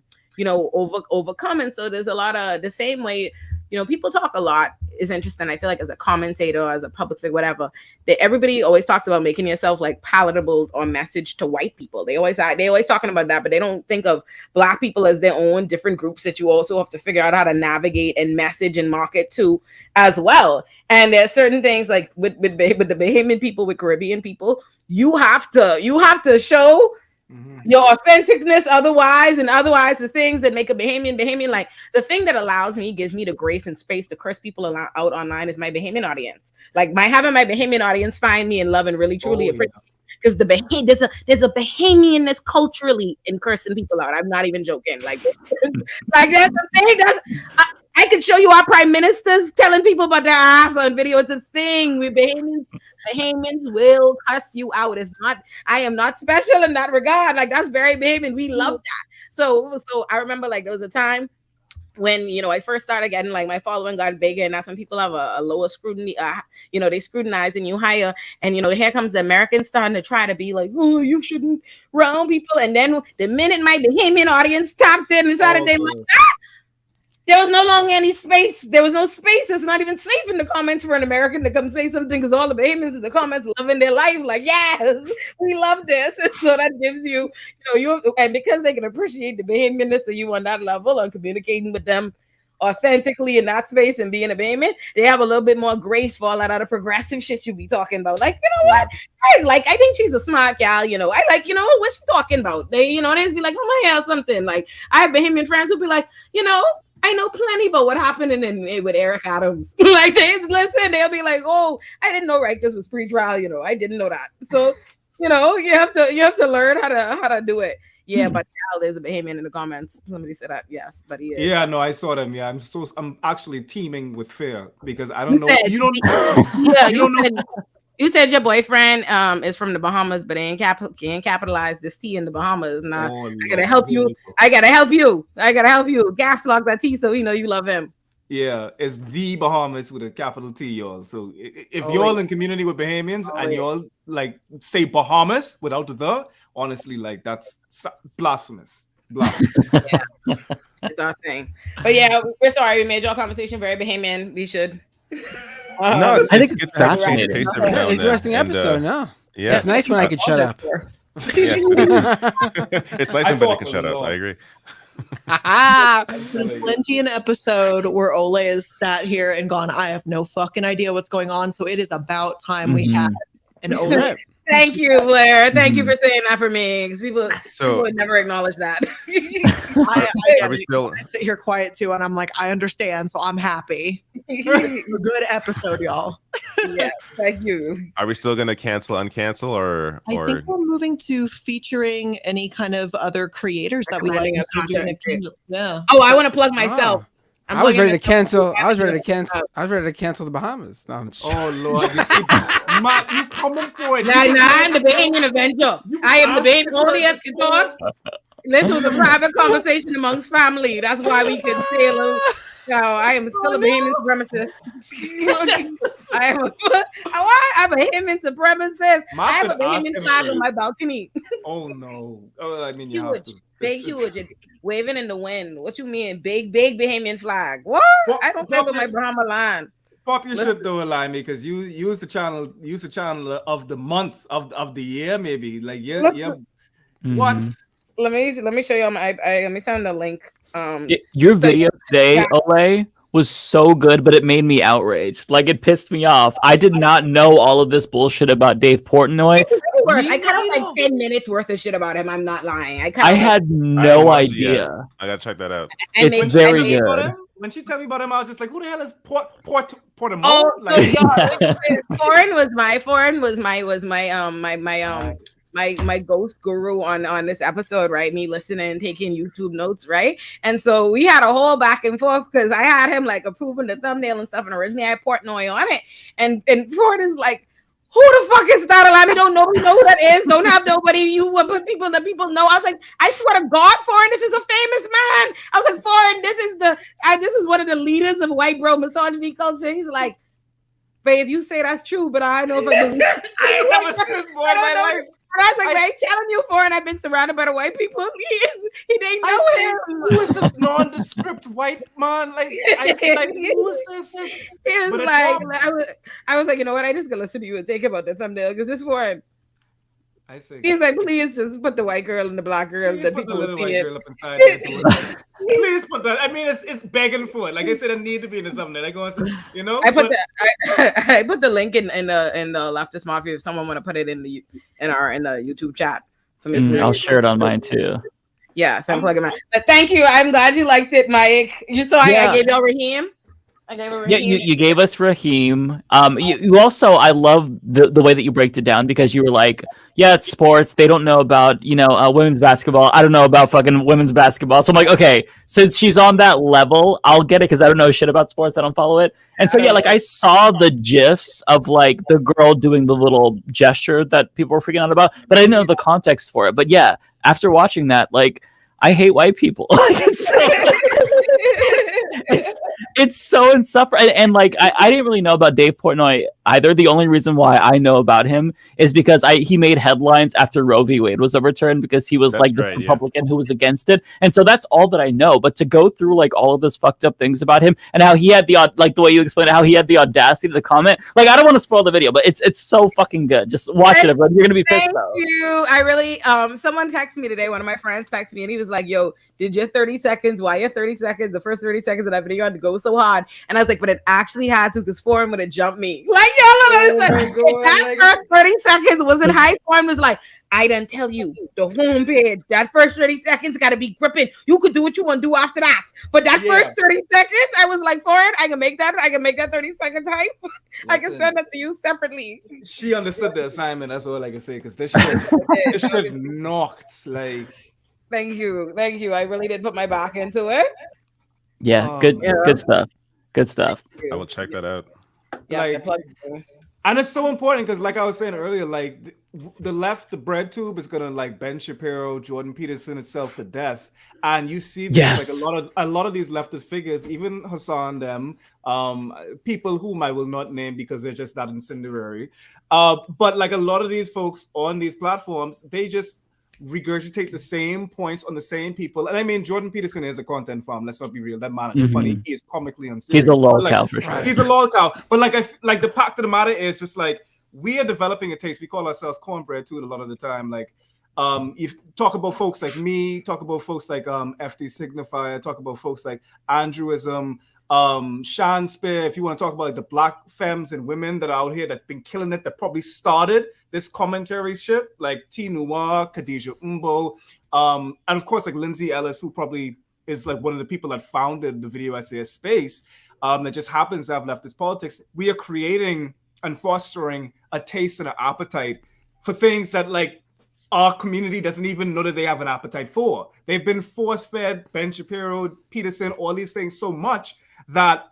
overcome. And so there's a lot of the same way. People talk a lot. Is interesting. I feel like as a commentator, as a public figure, whatever, that everybody always talks about making yourself like palatable or message to white people. They always talking about that, but they don't think of black people as their own different groups that you also have to figure out how to navigate and message and market to as well. And there's certain things like with the Bahamian people, with Caribbean people, you have to show your authenticness, otherwise the things that make a Bahamian, like the thing that gives me the grace and space to curse people out online is my Bahamian audience. Like having my Bahamian audience find me and love and really truly appreciate. because there's a Bahamianness culturally in cursing people out. I'm not even joking. Like like that's the thing. I could show you our prime ministers telling people about their ass on video. It's a thing. We Bahamians will cuss you out. It's not. I am not special in that regard. Like that's very Bahamian. We love that. So I remember like there was a time when I first started getting like my following got bigger, and that's when people have a lower scrutiny. They scrutinizing you higher, and here comes the Americans starting to try to be like, oh, you shouldn't round people. And then the minute my Bahamian audience tapped in and started, they like there was no longer any space. There was no space. It's not even safe in the comments for an American to come say something because all the Bahamians in the comments loving their life. Like, yes, we love this. And so that gives you, and because they can appreciate the Bahamianness of you on that level and communicating with them authentically in that space and being a Bahamian, they have a little bit more grace for all that other progressive shit you be talking about. Like, what? Guys, like, I think she's a smart gal, I like, what's she talking about? They, they just be like, oh my hell, something. Like, I have Bahamian friends who be like, I know plenty about what happened with Eric Adams. Like they listen, they'll be like, "Oh, I didn't know Rikers was pre-trial. I didn't know that." So, you have to learn how to do it. Yeah, but now there's a Bahamian in the comments. Somebody said that. Yes, but he is. Yeah, no, I saw them. Yeah, I'm actually teaming with fear because I don't know. You don't know. You said your boyfriend is from the Bahamas, but ain't capitalize this T in the Bahamas. Nah, I gotta help you. I gotta help you. Caps lock that T so you love him. Yeah, it's the Bahamas with a capital T, y'all. So if y'all in community with Bahamians and y'all like say Bahamas without the, honestly, like that's blasphemous. Yeah, it's our thing. But yeah, we're sorry we made y'all conversation very Bahamian. We should. No, I think it's fascinating. Interesting episode. No, yeah, it's nice when I could shut up. Yes, it's nice when Benny can shut up. I agree. Plenty an episode where Ole has sat here and gone, I have no fucking idea what's going on. So it is about time we had an Ole. Thank you, Blair. Thank you for saying that for me, because people would never acknowledge that. I sit here quiet too, and I'm like, I understand, so I'm happy. A good episode, y'all. Yeah, thank you. Are we still gonna unccancel, or? I think we're moving to featuring any kind of other creators that we like. Yeah. Oh, I want to plug myself. I was ready to cancel. I was ready to cancel the Bahamas. No, oh Lord, you coming for it? Nah, I'm the Bahamian Avenger. I am the Bahamian audience can talk. This was a private conversation amongst family. That's why we can say a little. No, I am still a Bahamian supremacist. I'm a Bahamian supremacist. I have a Bahamian flag on my balcony. Oh no! Oh, I mean, you have to. Big, huge, it's waving in the wind. What you mean, big Bahamian flag? What? I don't play with my Brahma line. Pop your shit though, Limey, because you use the channel of the month of the year, maybe. Like yeah. Mm-hmm. What? Let me show you. Let me send the link. Your video today, Ole, was so good, but it made me outraged. Like it pissed me off. I did not know all of this bullshit about Dave Portnoy. I cut out like 10 minutes worth of shit about him. I'm not lying. I had no idea. I gotta check that out. It's very good. When she told me about him, I was just like, "Who the hell is Portnoy?" Oh, like, Foreign was my ghost guru on this episode, right? Me listening and taking YouTube notes, right? And so we had a whole back and forth because I had him like approving the thumbnail and stuff, and originally I had Portnoy on it, and Ford is like, who the fuck is that? I don't know who that is. Don't have nobody. You would put people that people know. I was like, I swear to God, Foreign, this is a famous man. I was like, Foreign, this is one of the leaders of white bro misogyny culture. He's like, babe, if you say that's true, but I don't know if I believe it. I ain't never seen this boy in my life. And I was like, man, telling you, Foreign, I've been surrounded by the white people. He didn't know him. Who is this nondescript white man? Like, I said, like, who is this? He was like, I was like, you know what? I just gonna listen to you and take about the thumbnail because this Foreign. I say, he's like, please just put the white girl and the black girl that people will see it. Girl up inside please put that. I mean, it's begging for it. Like I said, it need to be in the thumbnail. Like, I put the link in the Leftist Mafia if someone want to put it in the YouTube chat. I'll share it on mine too. Yeah, so I'm plugging mine. But thank you. I'm glad you liked it, Mike. You saw I gave you Raheem. I gave her Yeah, you gave us Raheem. You also, I love the way that you break it down, because you were like, yeah, it's sports. They don't know about, women's basketball. I don't know about fucking women's basketball. So I'm like, okay, since she's on that level, I'll get it, because I don't know shit about sports. I don't follow it. And so, yeah, like I saw the GIFs of like the girl doing the little gesture that people were freaking out about, but I didn't know the context for it. But yeah, after watching that, like, I hate white people. Like, it's so insufferable. And like I didn't really know about Dave Portnoy either. The only reason why I know about him is because he made headlines after Roe v. Wade was overturned, because he was That's like the right, yeah. Republican who was against it. And so that's all that I know. But to go through like all of this fucked up things about him, and how he had the like the way you explained it, how he had the audacity to comment. Like, I don't want to spoil the video, but it's so fucking good. Just watch it, everyone. You're gonna be pissed Thank though. you. I really someone texted me today. One of my friends texted me and he was like, yo, did your 30 seconds, why your 30 seconds, the first 30 seconds of that video had to go so hard? And I was like, but it actually had to, because Foreign would have jumped me. Like, y'all understand? That first 30 seconds wasn't hype. Foreign was like, I done tell you, the homepage, that first 30 seconds got to be gripping. You could do what you want to do after that. But that first 30 seconds, I was like, Foreign, I can make that 30 seconds hype. I can send that to you separately. She understood the assignment. That's all I can say, because this shit knocked. Like, Thank you. I really did put my back into it. Yeah, good stuff. Good stuff. I will check that out. Yeah, and it's so important, because like I was saying earlier, like the left, the bread tube is gonna like Ben Shapiro, Jordan Peterson itself to death. And you see this, like a lot of these leftist figures, even Hassan, them, people whom I will not name because they're just that incendiary. But like a lot of these folks on these platforms, they just regurgitate the same points on the same people. And I mean, Jordan Peterson is a content farm. Let's not be real. That man is funny. He is comically unserious. He's a lol cow for sure. He's a lol cow. But like, the fact of the matter is just like, we are developing a taste. We call ourselves cornbread too a lot of the time. Like, you talk about folks like me, talk about folks like FD Signifier, talk about folks like Andrewism, Sean Spear. If you want to talk about like the black femmes and women that are out here that've been killing it, that probably started this commentary shit, like T Noir, Khadija Umbo, and of course like Lindsay Ellis, who probably is like one of the people that founded the video essay space, that just happens to have leftist politics. We are creating and fostering a taste and an appetite for things that like our community doesn't even know that they have an appetite for. They've been force-fed Ben Shapiro, Peterson, all these things so much that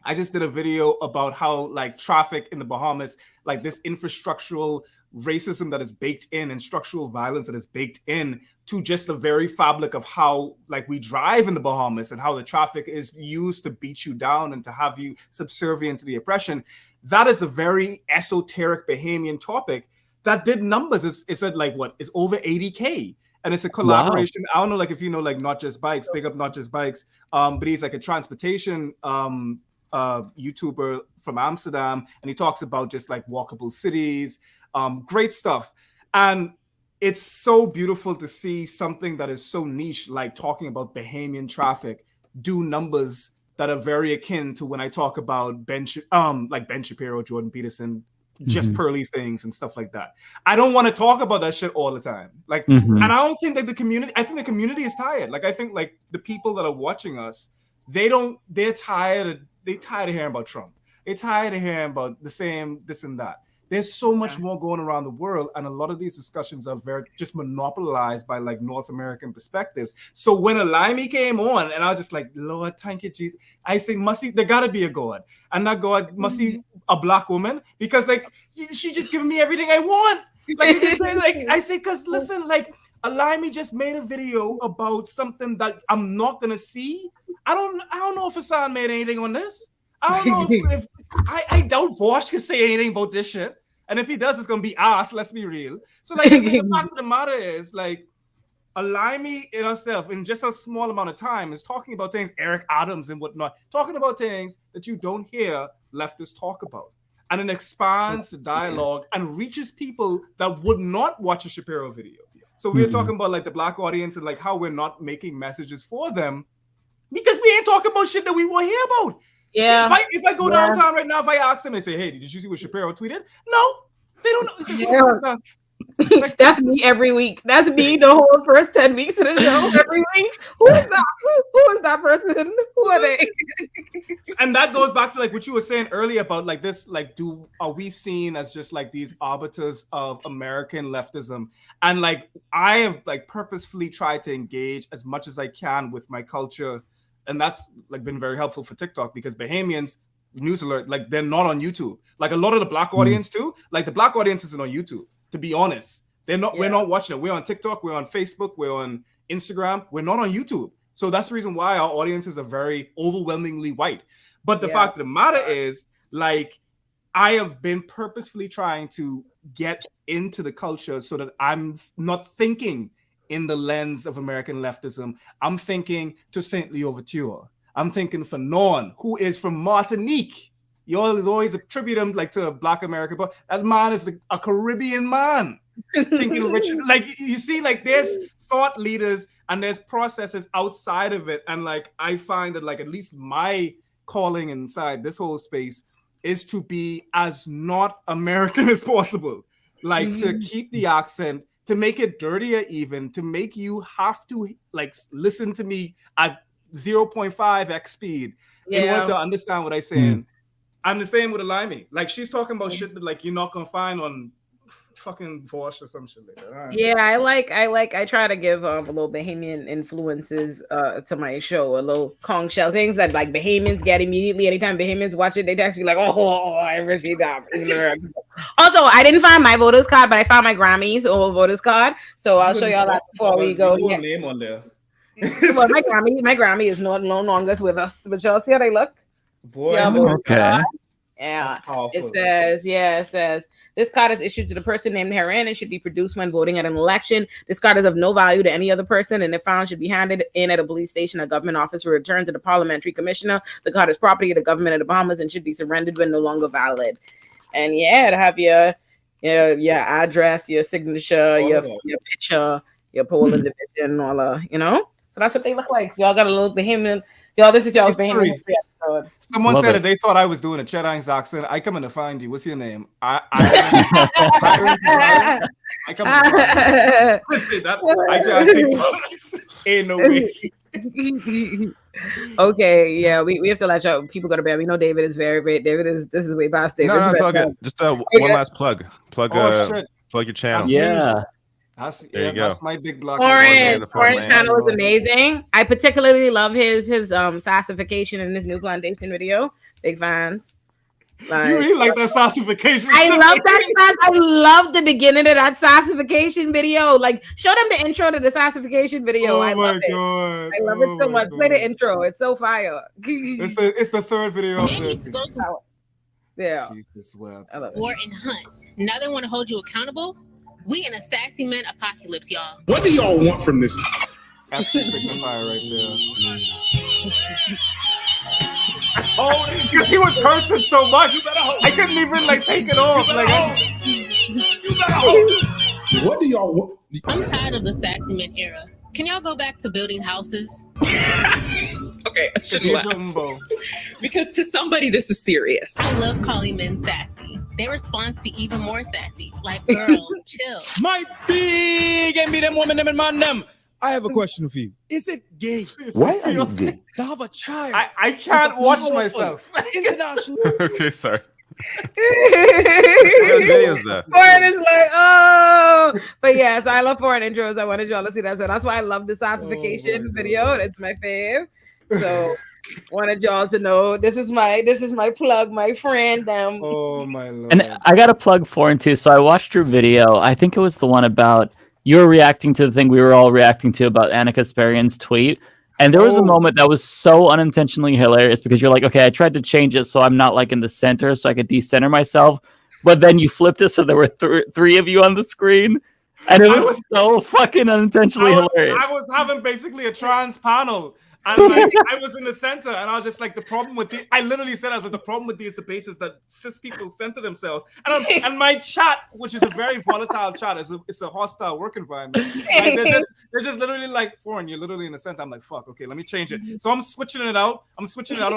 I just did a video about how like traffic in the Bahamas, like this infrastructural racism that is baked in and structural violence that is baked in to just the very fabric of how like we drive in the Bahamas and how the traffic is used to beat you down and to have you subservient to the oppression. That is a very esoteric Bahamian topic that did numbers. It's at like what is over 80K. And it's a collaboration. Wow. I don't know, like if you know, like Not Just Bikes, big up Not Just Bikes. But he's like a transportation YouTuber from Amsterdam, and he talks about just like walkable cities, great stuff. And it's so beautiful to see something that is so niche, like talking about Bahamian traffic, do numbers that are very akin to when I talk about Ben Shapiro, Jordan Peterson, just pearly things and stuff like that. I don't want to talk about that shit all the time. Like, and I don't think that the community, I think the community is tired. Like, I think like the people that are watching us, they're tired of hearing about Trump. They're tired of hearing about the same, this and that. There's so much more going around the world, and a lot of these discussions are very just monopolized by like North American perspectives. So when Alimi came on, and I was just like, Lord, thank you, Jesus. I say, there gotta be a God, and that God must be a black woman, because like she just giving me everything I want. Like you just say, like I say, because listen, like Alimi just made a video about something that I'm not gonna see. I don't know if Hassan made anything on this. I don't know if I doubt Vosh can say anything about this shit. And if he does, it's gonna be us. Let's be real. So like the fact of the matter is, like, Alimi in herself in just a small amount of time is talking about things, Eric Adams and whatnot, talking about things that you don't hear leftists talk about. And it expands the dialogue and reaches people that would not watch a Shapiro video. So we're talking about like the black audience and like how we're not making messages for them because we ain't talking about shit that we want to hear about. Yeah. If I go downtown right now, if I ask them and say, "Hey, did you see what Shapiro tweeted?" No, they don't know. It's like, That's me every week. That's me the whole first 10 weeks of the show every week. Who is that? Who is that person? Who are they? And that goes back to like what you were saying earlier about like this, like, are we seen as just like these arbiters of American leftism? And like I have like purposefully tried to engage as much as I can with my culture, and that's like been very helpful for TikTok because Bahamians, news alert, like they're not on YouTube. Like a lot of the black audience too. Like the black audience isn't on YouTube. To be honest, they're not. We're not watching it. We're on TikTok. We're on Facebook. We're on Instagram. We're not on YouTube. So that's the reason why our audiences are very overwhelmingly white. But the fact of the matter is, like, I have been purposefully trying to get into the culture so that I'm not thinking in the lens of American leftism. I'm thinking to Saint Leo Couture. I'm thinking for Non, who is from Martinique. You always attribute him like to a Black American, but that man is a Caribbean man. Thinking Richard, like you see, like there's thought leaders and there's processes outside of it, and like I find that like at least my calling inside this whole space is to be as not American as possible, like to keep the accent, to make it dirtier, even to make you have to like listen to me at 0.5x speed in order to understand what I'm saying. I'm the same with Alimi. Like she's talking about shit that like you're not gonna find on fucking Vosh or some shit like that. Right. Yeah, I try to give a little Bahamian influences to my show, a little conch shell things that like Bahamians get immediately. Anytime Bahamians watch it, they text me like, oh, I appreciate that. Also, I didn't find my voters card, but I found my Grammys old voters card. So I'll show y'all that before we go. Name on there. Well, my Grammy is no longer with us, but y'all see how they look. Boy, yeah, it says this card is issued to the person named herein and should be produced when voting at an election. This card is of no value to any other person, and if found, should be handed in at a police station or government office or returned to the parliamentary commissioner. The card is property of the government of the Bahamas and should be surrendered when no longer valid. And to have your address, your signature, your picture, your poll in division, all So that's what they look like. So y'all got a little Bahamian. Y'all, this is y'all's Bahamian episode. Someone said that they thought I was doing a Chetang's accent. I come in to find you. What's your name? I come in to find you. Ain't no way. Okay, yeah, we have to let y'all people go to bed. We know David is very great. This is way past David. No, it's all good. Just one last plug. Plug your channel. There you go. That's my big block. Foreign channel is amazing. I particularly love his sassification in his new plantation video. Big fans. Like, you really like that sassification? I love that. I love the beginning of that sassification video. Like, show them the intro to the sassification video. Oh I love it. God. I love it so much. Play the intro. It's so fire. It's the third video. Yeah. Jesus, well. War and hunt. Now they want to hold you accountable. We in a sassy man apocalypse, y'all. What do y'all want from this? After signifier right there. Oh, because he was cursing so much, I couldn't even like take it off. What do y'all want? I'm tired of the sassy man era. Can y'all go back to building houses? Okay, I shouldn't laugh. Because to somebody, this is serious. I love calling men sassy. Their response be even more sassy. Like, girl, chill. My big and me them woman them and man them. I have a question for you. Is it gay? Why are you gay? To have a child. I can't watch myself. International. Okay, sorry. Foreign is like, oh, but yes, I love foreign intros. I wanted y'all to see that, so that's why I love the sassification video. It's my fave. So wanted y'all to know this is my plug, my friend. Oh my lord! And I got a plug foreign too. So I watched your video. I think it was the one about you were reacting to the thing we were all reacting to about Anna Kasparian's tweet. And there was a moment that was so unintentionally hilarious because you're like, okay, I tried to change it so I'm not like in the center so I could decenter myself. But then you flipped it so there were three of you on the screen. And it was so fucking unintentionally hilarious. I was having basically a trans panel. And like, I was in the center, and I was just like, I literally said, the problem with these debates is that cis people center themselves. And my chat, which is a very volatile chat, it's a hostile work environment. Like, they're just literally like, foreign, you're literally in the center. I'm like, fuck, okay, let me change it. So I'm switching it out. On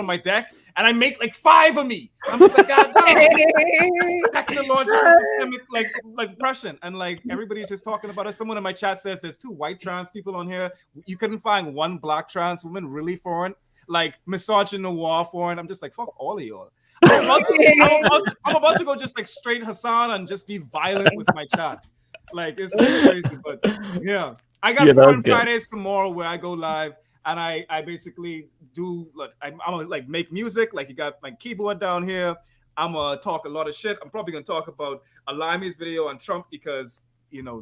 my deck, and I make like 5 of me. I'm just like, God damn. Technological systemic like oppression, and like everybody's just talking about it. Someone in my chat says there's 2 white trans people on here. You couldn't find 1 black trans woman really foreign, like misogynoir foreign. I'm just like, fuck all of y'all. I'm about to go just like straight Hassan and just be violent with my chat. Like it's crazy, but yeah. I got Foreign Fridays tomorrow where I go live and I basically do like I'm gonna like make music. Like you got my keyboard down here. I'm gonna talk a lot of shit. I'm probably gonna talk about Alami's video on Trump because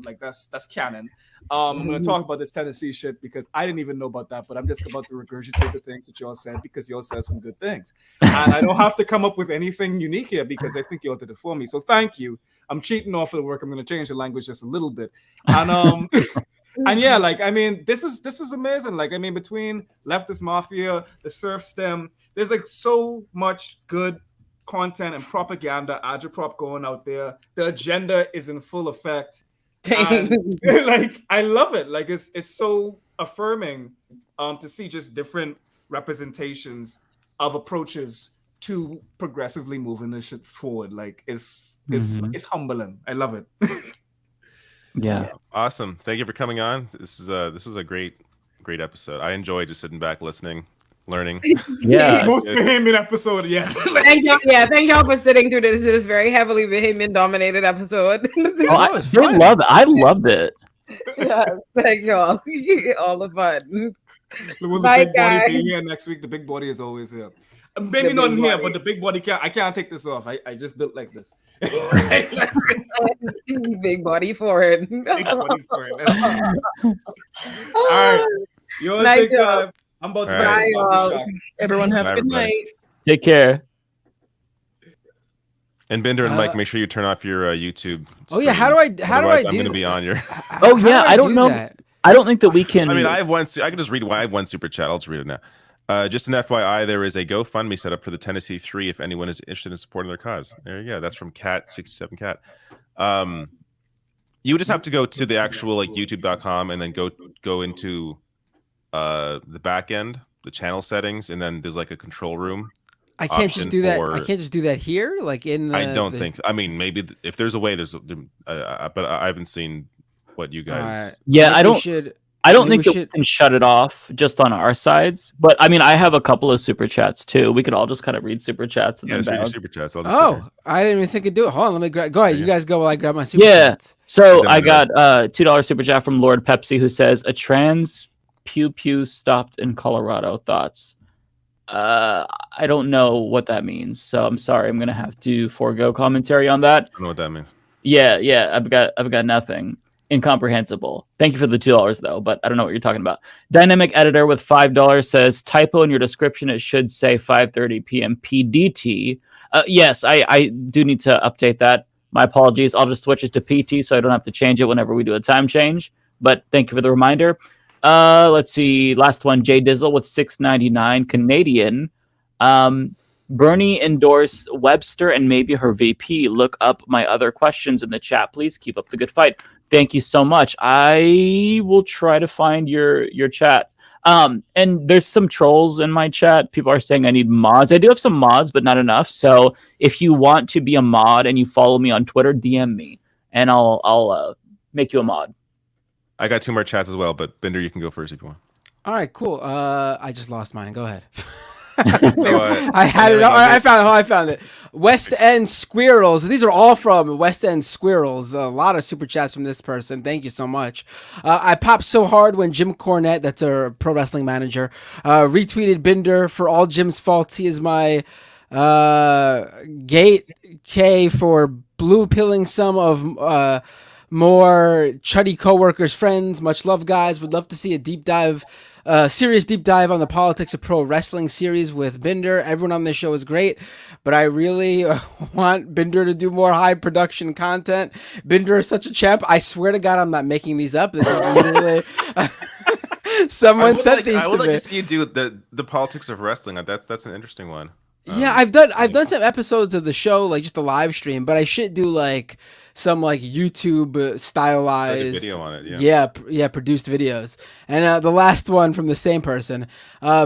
like that's canon. I'm gonna talk about this Tennessee shit because I didn't even know about that, but I'm just about to regurgitate the things that y'all said because y'all said some good things. And I don't have to come up with anything unique here because I think y'all did it for me. So thank you. I'm cheating off of the work. I'm gonna change the language just a little bit. And and yeah, like I mean, this is amazing. Like I mean, between Leftist Mafia, the Surf Stem, there's like so much good content and propaganda, agitprop going out there. The agenda is in full effect. And, like I love it. Like it's so affirming to see just different representations of approaches to progressively moving this shit forward. Like it's humbling. I love it. Yeah. Awesome. Thank you for coming on. This was a great episode. I enjoyed just sitting back, listening, learning. Yeah. Most Bahamian episode yet. Thank y'all for sitting through this very heavily Bahamian dominated episode. I loved it. Yeah, thank y'all. All the fun. Will Bye, the big body guys. be here next week? The big body is always here. Maybe not in here, but the big body I can't take this off. I just built like this. Big body forehead. Big body forehead. All right. Yo, Night, take y'all. time. I'm about to Bye, y'all. Everyone have Bye, a good everybody. night. Take care. And Binder and Mike, make sure you turn off your YouTube. Oh yeah, how do I do? I'm going to be on your. Oh yeah, I don't know. that? I don't think that we can. I mean, I have one. I can just read why I have one super chat. I'll just read it now. Just an FYI, there is a GoFundMe set up for the Tennessee 3 if anyone is interested in supporting their cause. There you go. That's from Cat67 Cat. You would just have to go to the actual like YouTube.com and then go into the back end, the channel settings, and then there's like a control room. I can't just do that. I can't just do that here, like in the. I don't think. I mean, maybe if there's a way, but I haven't seen what you guys. Yeah, I don't think that we can shut it off just on our sides. But I mean, I have a couple of super chats too. We could all just kind of read super chats. And Yeah, then just read your bounce. super chats. I'll just I didn't even think I'd do it. Hold on, let me go ahead. You guys go while I grab my super Yeah. chats. So I got $2 super chat from Lord Pepsi who says a trans pew pew stopped in Colorado. Thoughts? I don't know what that means, so I'm sorry. I'm gonna have to forego commentary on that. I don't know what that means. Yeah. I've got nothing. Incomprehensible. Thank you for the $2 though, but I don't know what you're talking about. Dynamic editor with $5 says typo in your description. It should say 5:30 p.m. PDT. Yes, I do need to update that. My apologies. I'll just switch it to PT so I don't have to change it whenever we do a time change. But thank you for the reminder. Let's see. Last one, Jay Dizzle with $6.99 Canadian. Bernie endorsed Webster and maybe her VP. Look up my other questions in the chat. Please keep up the good fight. Thank you so much. I will try to find your chat. And there's some trolls in my chat. People are saying I need mods. I do have some mods, but not enough. So if you want to be a mod and you follow me on Twitter, DM me and I'll make you a mod. I got 2 more chats as well, but Binder, you can go first if you want. All right, cool. I just lost mine. Go ahead. I I had it. I found it. West End Squirrels. These are all from West End Squirrels. A lot of super chats from this person. Thank you so much. I popped so hard when Jim Cornette, that's a pro wrestling manager, retweeted Binder for all Jim's faults. He is my gate K for blue pilling some of more chuddy coworkers, friends. Much love, guys. Would love to see a deep dive. Serious deep dive on the politics of pro wrestling series with Binder. Everyone on this show is great, but I really want Binder to do more high production content. Binder is such a champ. I swear to God, I'm not making these up. This is literally someone sent these to me. I would like to see you do the politics of wrestling. That's an interesting one. Yeah, I've done some episodes of the show, like just a live stream, but I should do like some like YouTube stylized video on it, produced videos. And the last one from the same person,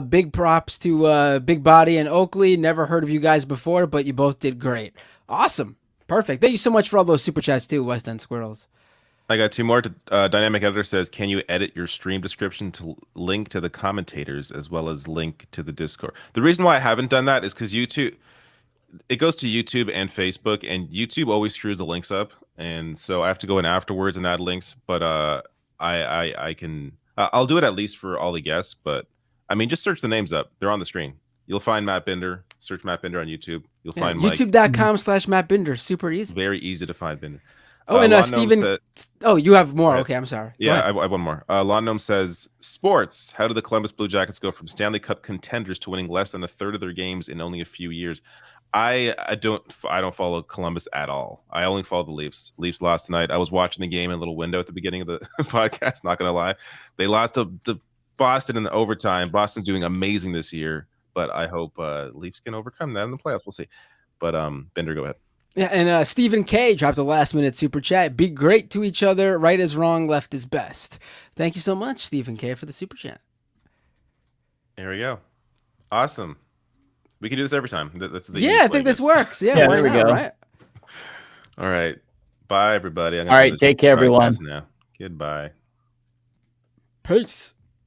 big props to Big Body and Oakley. Never heard of you guys before, but you both did great. Awesome. Perfect. Thank you so much for all those super chats too, West End Squirrels. I got two more. Dynamic Editor says, can you edit your stream description to link to the commentators as well as link to the Discord? The reason why I haven't done that is because YouTube, it goes to YouTube and Facebook, and YouTube always screws the links up. And so I have to go in afterwards and add links. But I can, I'll do it at least for all the guests. But I mean, just search the names up. They're on the screen. You'll find Matt Binder. Search Matt Binder on YouTube. You'll find Mike. YouTube.com/Matt Binder. Super easy. Very easy to find Binder. Oh, and Stephen. You have more. Okay, I'm sorry. Yeah, I have one more. Lawn Gnome says, sports. How did the Columbus Blue Jackets go from Stanley Cup contenders to winning less than a third of their games in only a few years? I don't follow Columbus at all. I only follow the Leafs. Leafs lost tonight. I was watching the game in a little window at the beginning of the podcast. Not gonna lie, they lost to Boston in the overtime. Boston's doing amazing this year, but I hope Leafs can overcome that in the playoffs. We'll see. But Bender, go ahead. Yeah, and Stephen K dropped a last-minute super chat. Be great to each other. Right is wrong, left is best. Thank you so much, Stephen K, for the super chat. There we go. Awesome. We can do this every time. That's the I think this works. Yeah, there we go. Right? All right. Bye, everybody. All right, take care, everyone. Now. Goodbye. Peace.